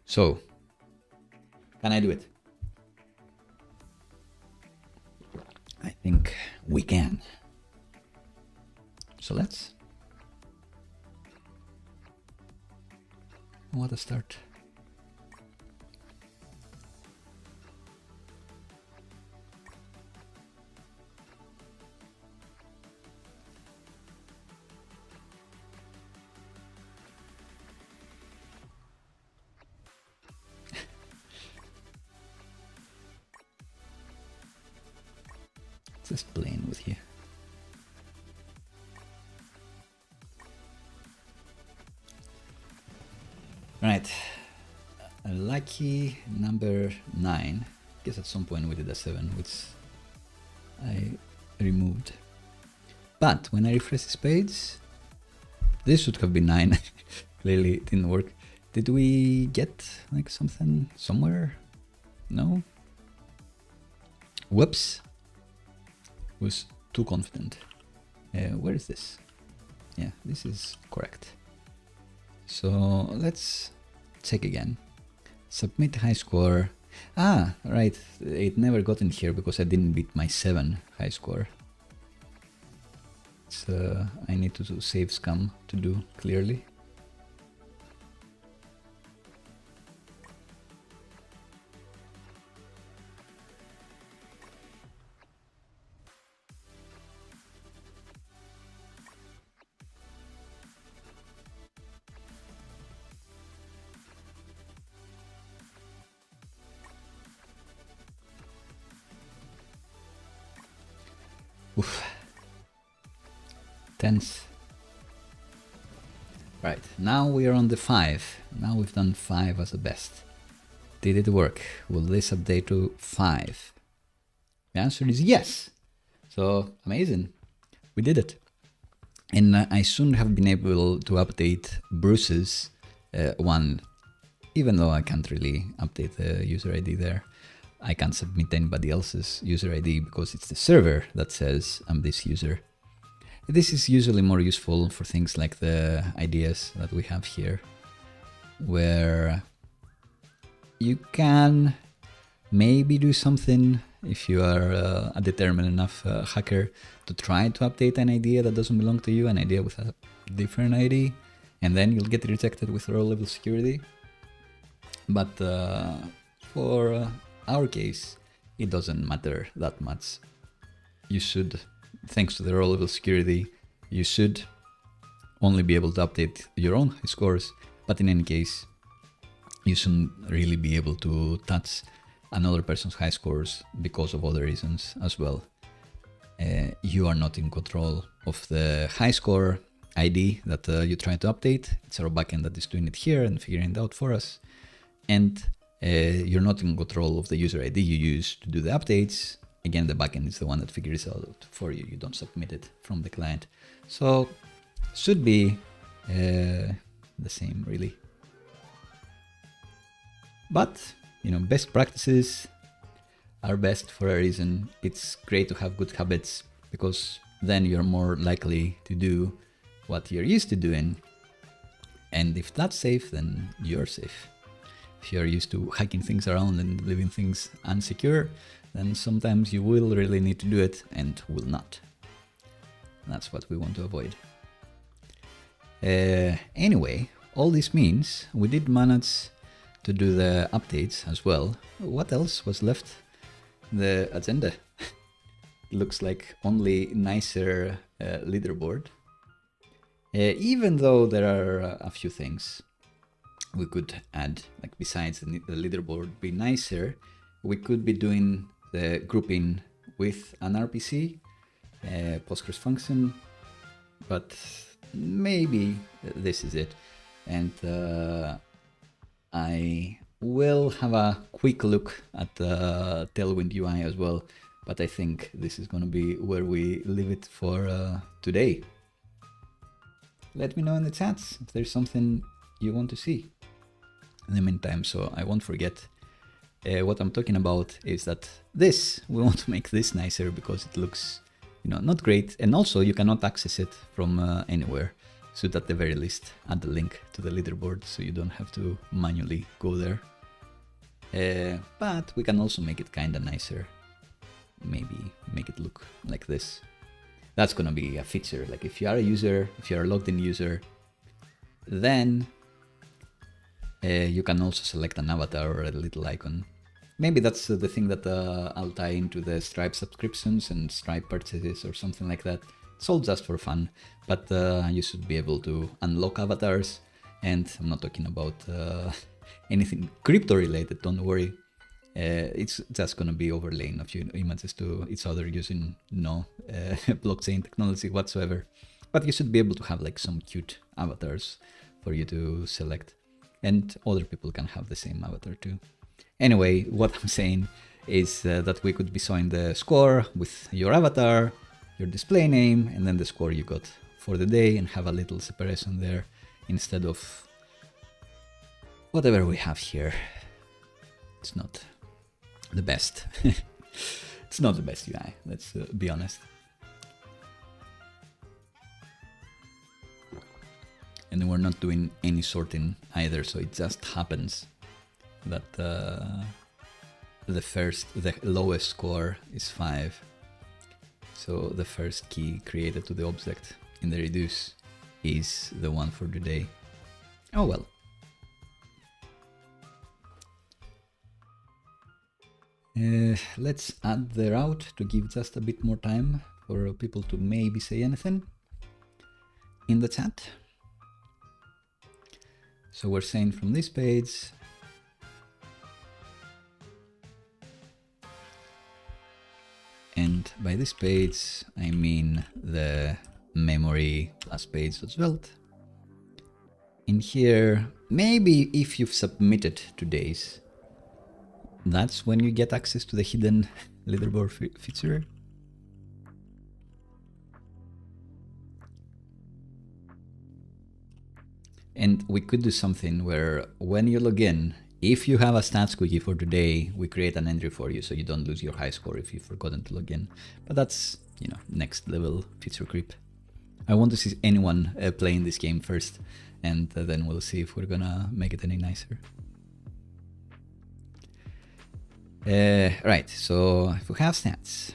So, can I do it? I think we can. So let's. What a start. Just playing with you. Right, lucky number 9. Guess at some point we did a 7, which I removed. But when I refresh this page, this should have been 9. Clearly it didn't work. Did we get like something somewhere? No? Whoops. Was too confident. Where is this? Yeah, this is correct. So let's check again. Submit HighScore. Ah, right. It never got in here because I didn't beat my 7 HighScore. So I need to do save scum to do clearly. Oof. Tense. Right, now we are on the 5. Now we've done 5 as a best. Did it work? Will this update to 5? The answer is yes. So amazing. We did it. And I soon have been able to update Bruce's one, even though I can't really update the user ID there. I can't submit anybody else's user ID because it's the server that says I'm this user. This is usually more useful for things like the ideas that we have here, where you can maybe do something if you are a determined enough hacker to try to update an idea that doesn't belong to you, an idea with a different ID, and then you'll get rejected with row level security. But for our case, it doesn't matter that much. You should, thanks to the row level security, you should only be able to update your own scores, but in any case, you shouldn't really be able to touch another person's high scores because of other reasons as well. You are not in control of the HighScore ID that you try to update. It's our backend that is doing it here and figuring it out for us. And you're not in control of the user ID you use to do the updates. Again, the backend is the one that figures it out for you. You don't submit it from the client. So should be the same, really. But, you know, best practices are best for a reason. It's great to have good habits because then you're more likely to do what you're used to doing. And if that's safe, then you're safe. if you're used to hacking things around and leaving things unsecure, then sometimes you will really need to do it and will not. That's what we want to avoid. Anyway, all this means we did manage to do the updates as well. What else was left? The agenda. Looks like only nicer leaderboard. Even though there are a few things we could add, like besides the leaderboard be nicer, we could be doing the grouping with an RPC, Postgres function, but maybe this is it. And I will have a quick look at the Tailwind UI as well, but I think this is going to be where we leave it for today. Let me know in the chats if there's something you want to see. In the meantime, so I won't forget, what I'm talking about is that we want to make this nicer because it looks, not great. And also you cannot access it from anywhere. So at the very least, add the link to the leaderboard so you don't have to manually go there. But we can also make it kind of nicer. Maybe make it look like this. That's going to be a feature. Like if you are a user, if you are a logged in user, then you can also select an avatar or a little icon. Maybe that's the thing that I'll tie into the Stripe subscriptions and Stripe purchases or something like that. It's all just for fun, but you should be able to unlock avatars. And I'm not talking about anything crypto related, don't worry. It's just going to be overlaying a few images to each other using no blockchain technology whatsoever. But you should be able to have like some cute avatars for you to select. And other people can have the same avatar too. Anyway, what I'm saying is that we could be showing the score with your avatar, your display name, and then the score you got for the day, and have a little separation there instead of whatever we have here. It's not the best. It's not the best UI, let's be honest. And we're not doing any sorting either, so it just happens that the lowest score is 5. So the first key created to the object in the reduce is the one for the day. Oh well. Let's add the route to give just a bit more time for people to maybe say anything in the chat. So we're saying from this page, and by this page, I mean the memory plus page.svelte. In here, maybe if you've submitted today's, that's when you get access to the hidden leaderboard feature. And we could do something where when you log in, if you have a stats cookie for today, we create an entry for you so you don't lose your HighScore if you've forgotten to log in. But that's, next level feature creep. I want to see anyone playing this game first, and then we'll see if we're gonna make it any nicer. Right, so if we have stats,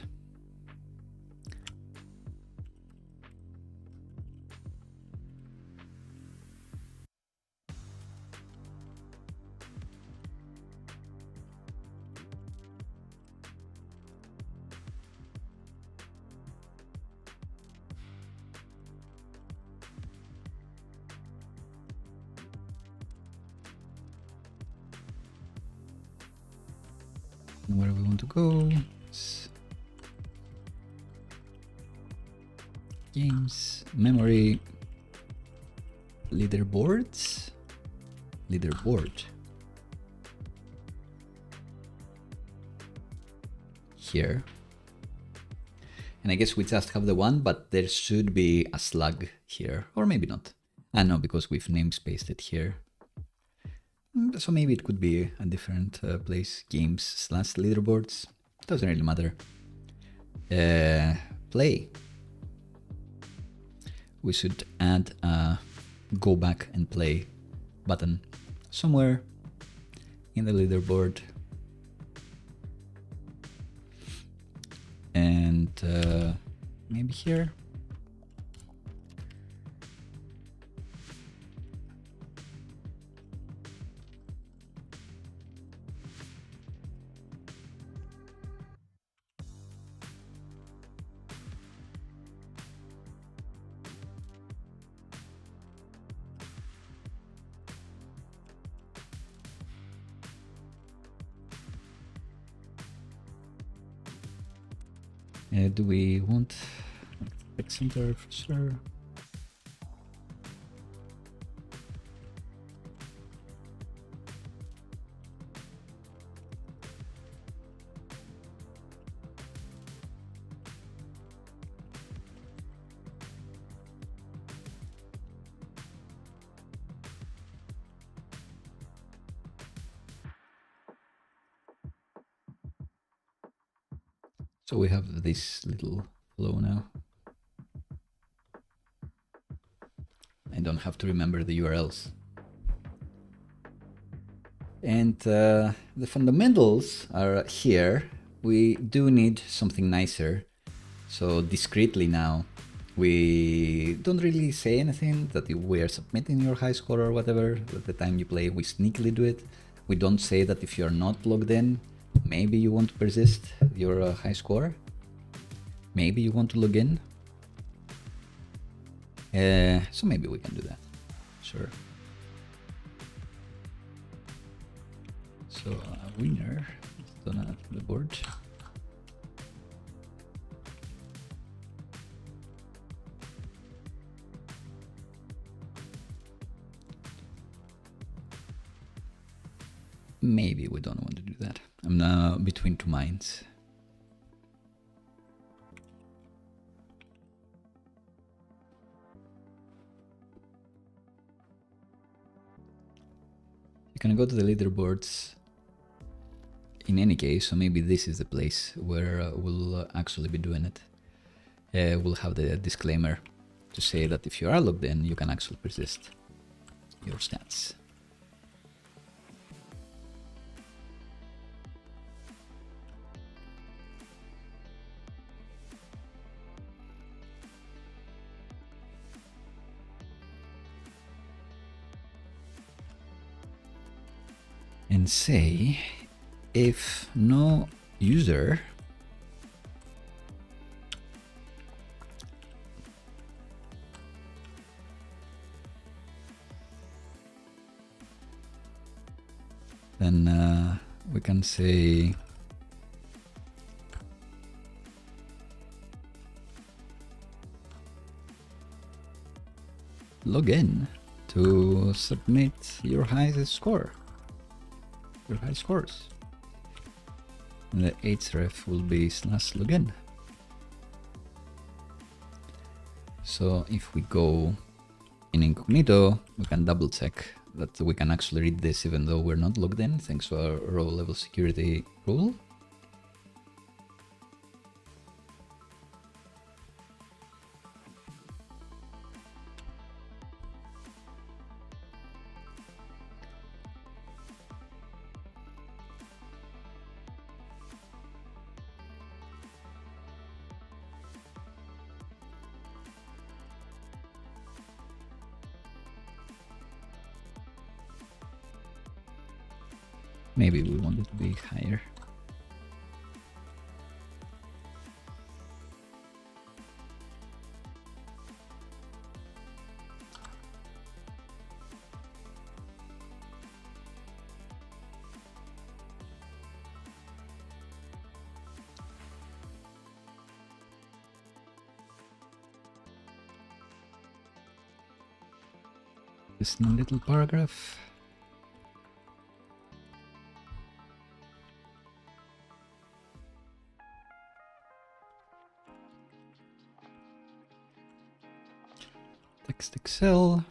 where we want to go, games, memory, leaderboards, leaderboard. Here. And I guess we just have the one, but there should be a slug here, or maybe not. I know, because we've namespaced it here. So maybe it could be a different place, games/leaderboards. Doesn't really matter. Play. We should add a go back and play button somewhere in the leaderboard. And maybe here. Do we want Tech Center for sure? So we have this little flow now. I don't have to remember the URLs. And the fundamentals are here. We do need something nicer. So discreetly now, we don't really say anything that we are submitting your HighScore or whatever. At the time you play, we sneakily do it. We don't say that if you're not logged in, maybe you want to persist your HighScore. Maybe you want to log in. So maybe we can do that. Sure. So winner is done at the board. Maybe we don't want to do that. I'm now between two minds. You can go to the leaderboards in any case, so maybe this is the place where we'll actually be doing it. We'll have the disclaimer to say that if you are logged in, you can actually persist your stats. And say if no user then we can say log in to submit your highest score. Your high scores. And the href will be /login. So if we go in incognito, we can double check that we can actually read this even though we're not logged in, thanks to our row level security rule. Maybe we want it to be higher. This little paragraph. Text Excel.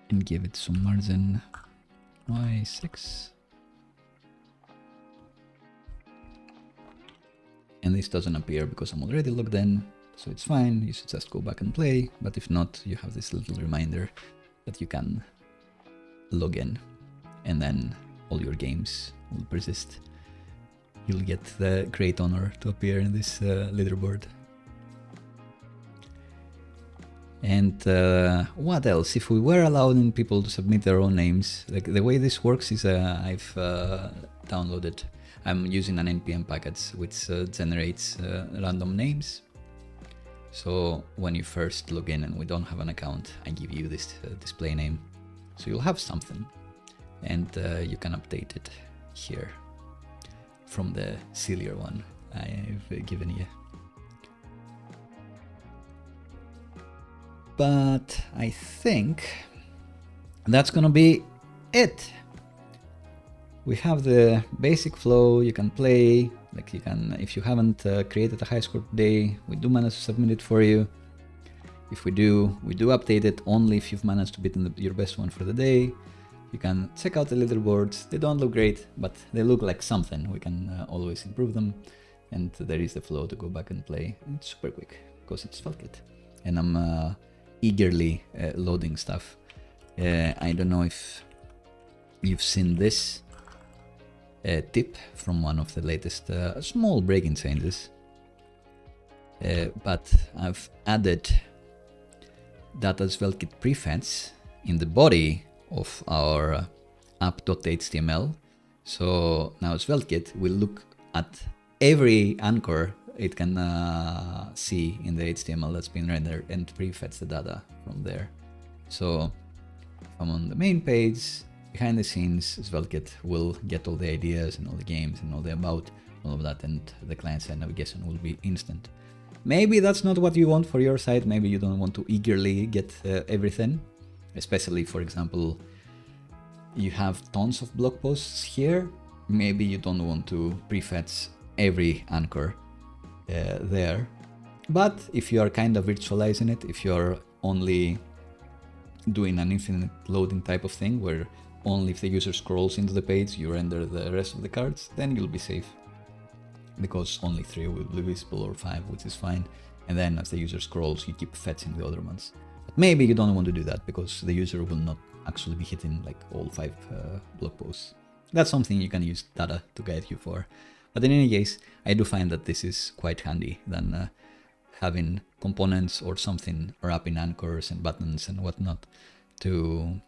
And give it some margin Y6. And this doesn't appear because I'm already logged in. So it's fine, you should just go back and play, but if not, you have this little reminder that you can log in, and then all your games will persist. You'll get the great honor to appear in this leaderboard. And what else? If we were allowing people to submit their own names, like the way this works is I've downloaded, I'm using an npm package which generates random names. So when you first log in and we don't have an account, I give you this display name. So you'll have something, and you can update it here from the sillier one I've given you. But I think that's gonna be it. We have the basic flow, you can play, like you can, if you haven't created a HighScore today, we do manage to submit it for you. If we do update it only if you've managed to beat your best one for the day. You can check out the leaderboards, they don't look great, but they look like something, we can always improve them. And there is the flow to go back and play, it's super quick, because it's SvelteKit. And I'm eagerly loading stuff. I don't know if you've seen this tip from one of the latest small breaking changes, but I've added data-sveltekit-prefetch in the body of our app.html. So now SvelteKit will look at every anchor it can see in the HTML that's been rendered and prefetch the data from there. So if I'm on the main page, behind the scenes, SvelteKit will get all the ideas and all the games and all the about, all of that, and the client-side navigation will be instant. Maybe that's not what you want for your site. Maybe you don't want to eagerly get everything, especially, for example, you have tons of blog posts here. Maybe you don't want to prefetch every anchor there. But if you are kind of virtualizing it, if you're only doing an infinite loading type of thing where only if the user scrolls into the page you render the rest of the cards, then you'll be safe, because only 3 will be visible or 5, which is fine, and then as the user scrolls you keep fetching the other ones. But maybe you don't want to do that because the user will not actually be hitting like all 5 blog posts. That's something you can use data to guide you for. But in any case, I do find that this is quite handy than having components or something wrapping anchors and buttons and whatnot to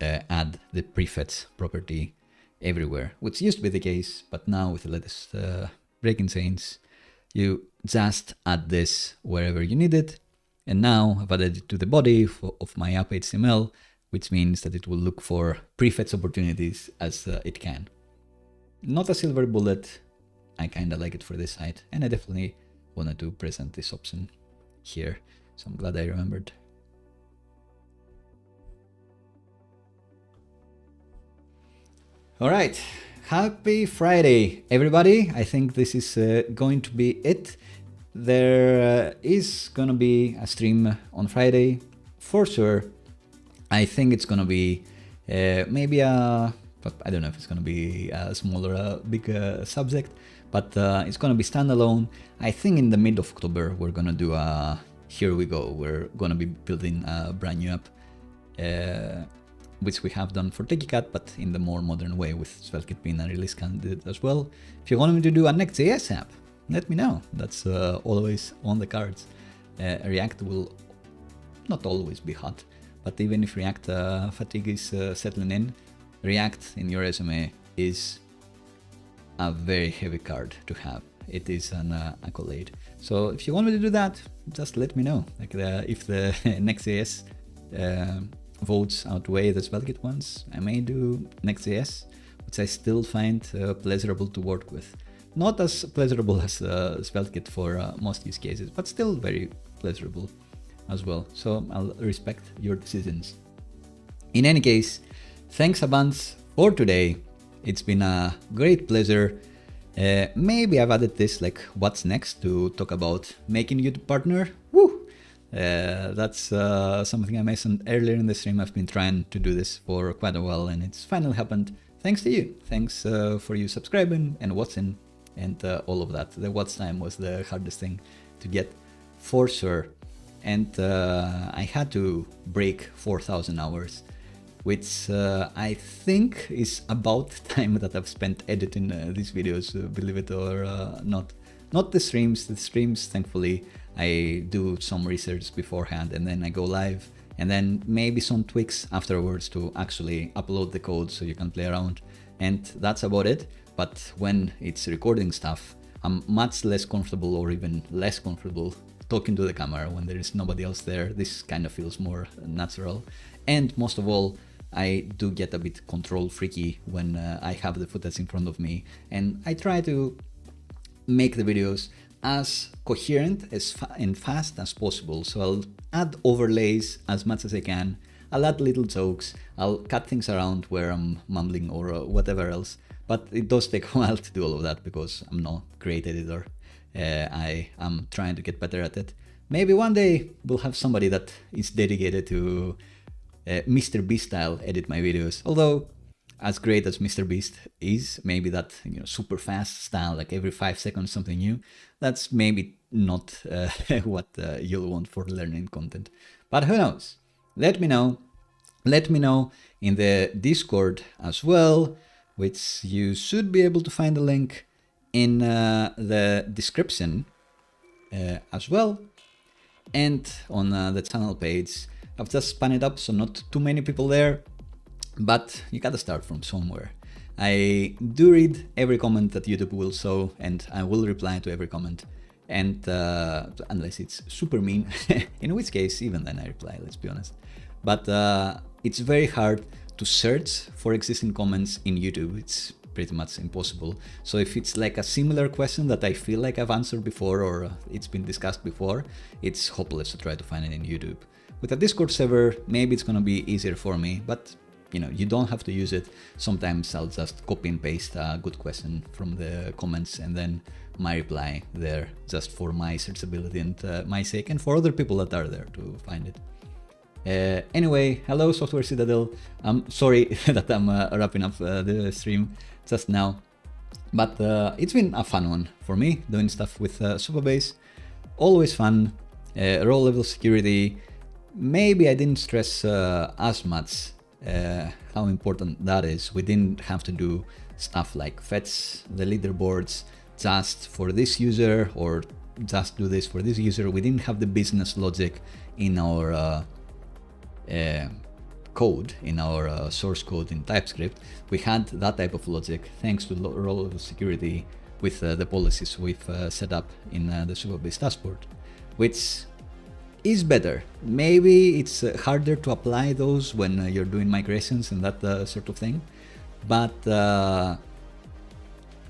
add the prefetch property everywhere, which used to be the case, but now with the latest breaking change, you just add this wherever you need it. And now I've added it to the body of my app HTML, which means that it will look for prefetch opportunities as it can. Not a silver bullet. I kind of like it for this site, and I definitely wanted to present this option here, so I'm glad I remembered. All right, happy Friday, everybody. I think this is going to be it. There is gonna be a stream on Friday for sure. I think it's gonna be maybe but I don't know if it's gonna be a small or a big subject, but it's gonna be standalone. I think in the mid of October we're gonna do a here we go. We're gonna be building a brand new app, which we have done for Techy Cat, but in the more modern way, with SvelteKit being a release candidate as well. If you want me to do a Next.js app, let me know. That's always on the cards. React will not always be hot, but even if React fatigue is settling in, React in your resume is a very heavy card to have. It is an accolade. So if you want me to do that, just let me know. Like if the Next.js votes outweigh the SvelteKit ones, I may do Next.js, which I still find pleasurable to work with. Not as pleasurable as SvelteKit for most use cases, but still very pleasurable as well. So I'll respect your decisions. In any case, thanks a bunch for today. It's been a great pleasure. Maybe I've added this like what's next to talk about making YouTube partner. Woo! That's something I mentioned earlier in the stream. I've been trying to do this for quite a while and it's finally happened. Thanks to you. Thanks for you subscribing and watching and all of that. The watch time was the hardest thing to get. for sure. And I had to break 4,000 hours, which I think is about the time that I've spent editing these videos, believe it or not. Not the streams. The streams, thankfully, I do some research beforehand and then I go live, and then maybe some tweaks afterwards to actually upload the code so you can play around. And that's about it. But when it's recording stuff, I'm much less comfortable, or even less comfortable, talking to the camera when there is nobody else there. This kind of feels more natural. And most of all, I do get a bit control freaky when I have the footage in front of me, and I try to make the videos as coherent and fast as possible. So I'll add overlays as much as I can. I'll add little jokes. I'll cut things around where I'm mumbling or whatever else. But it does take a while to do all of that because I'm not a great editor. I am trying to get better at it. Maybe one day we'll have somebody that is dedicated to Mr. Beast style edit my videos. Although, as great as Mr. Beast is, maybe that super fast style, like every 5 seconds something new, that's maybe not what you'll want for learning content. But who knows? Let me know. Let me know in the Discord as well, which you should be able to find the link in the description as well, and on the channel page. I've just spun it up, so not too many people there, but you gotta start from somewhere. I do read every comment that YouTube will show, and I will reply to every comment, and unless it's super mean, in which case even then I reply, let's be honest. But it's very hard to search for existing comments in YouTube. It's pretty much impossible. So if it's like a similar question that I feel like I've answered before, or it's been discussed before, it's hopeless to try to find it in YouTube. With a Discord server, maybe it's gonna be easier for me, but you don't have to use it. Sometimes I'll just copy and paste a good question from the comments and then my reply there, just for my searchability and my sake, and for other people that are there to find it. Anyway, hello Software Citadel. I'm sorry that I'm wrapping up the stream just now, but it's been a fun one for me, doing stuff with Supabase. Always fun. Role level security. Maybe I didn't stress as much how important that is. We didn't have to do stuff like fetch the leaderboards just for this user, or just do this for this user. We didn't have the business logic in our code, in our source code in TypeScript. We had that type of logic thanks to role level security with the policies we've set up in the Supabase dashboard, which is better. Maybe it's harder to apply those when you're doing migrations and that sort of thing, but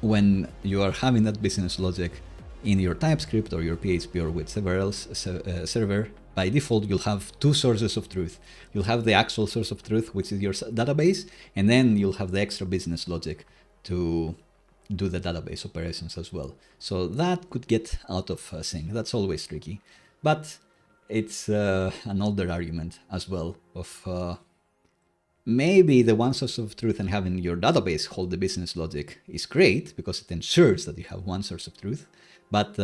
when you are having that business logic in your TypeScript or your PHP or whichever else server, by default you'll have two sources of truth. You'll have the actual source of truth, which is your database, and then you'll have the extra business logic to do the database operations as well. So that could get out of sync. That's always tricky, but it's an older argument as well of maybe the one source of truth and having your database hold the business logic is great because it ensures that you have one source of truth. But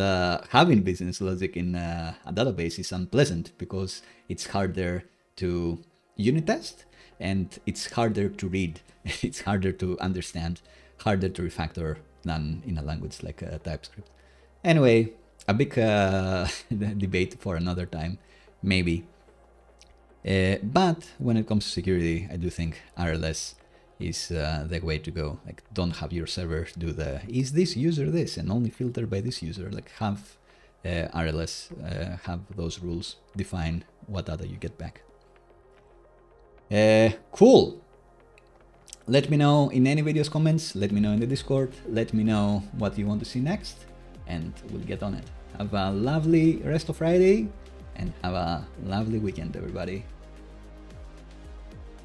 having business logic in a database is unpleasant because it's harder to unit test and it's harder to read. It's harder to understand, harder to refactor than in a language like TypeScript. Anyway, a big debate for another time, maybe. But when it comes to security, I do think RLS is the way to go. Like, don't have your server do the is this user this and only filter by this user. Like, have RLS have those rules, define what data you get back. Cool. Let me know in any videos comments, let me know in the Discord, let me know what you want to see next, and we'll get on it. Have a lovely rest of Friday and have a lovely weekend, everybody.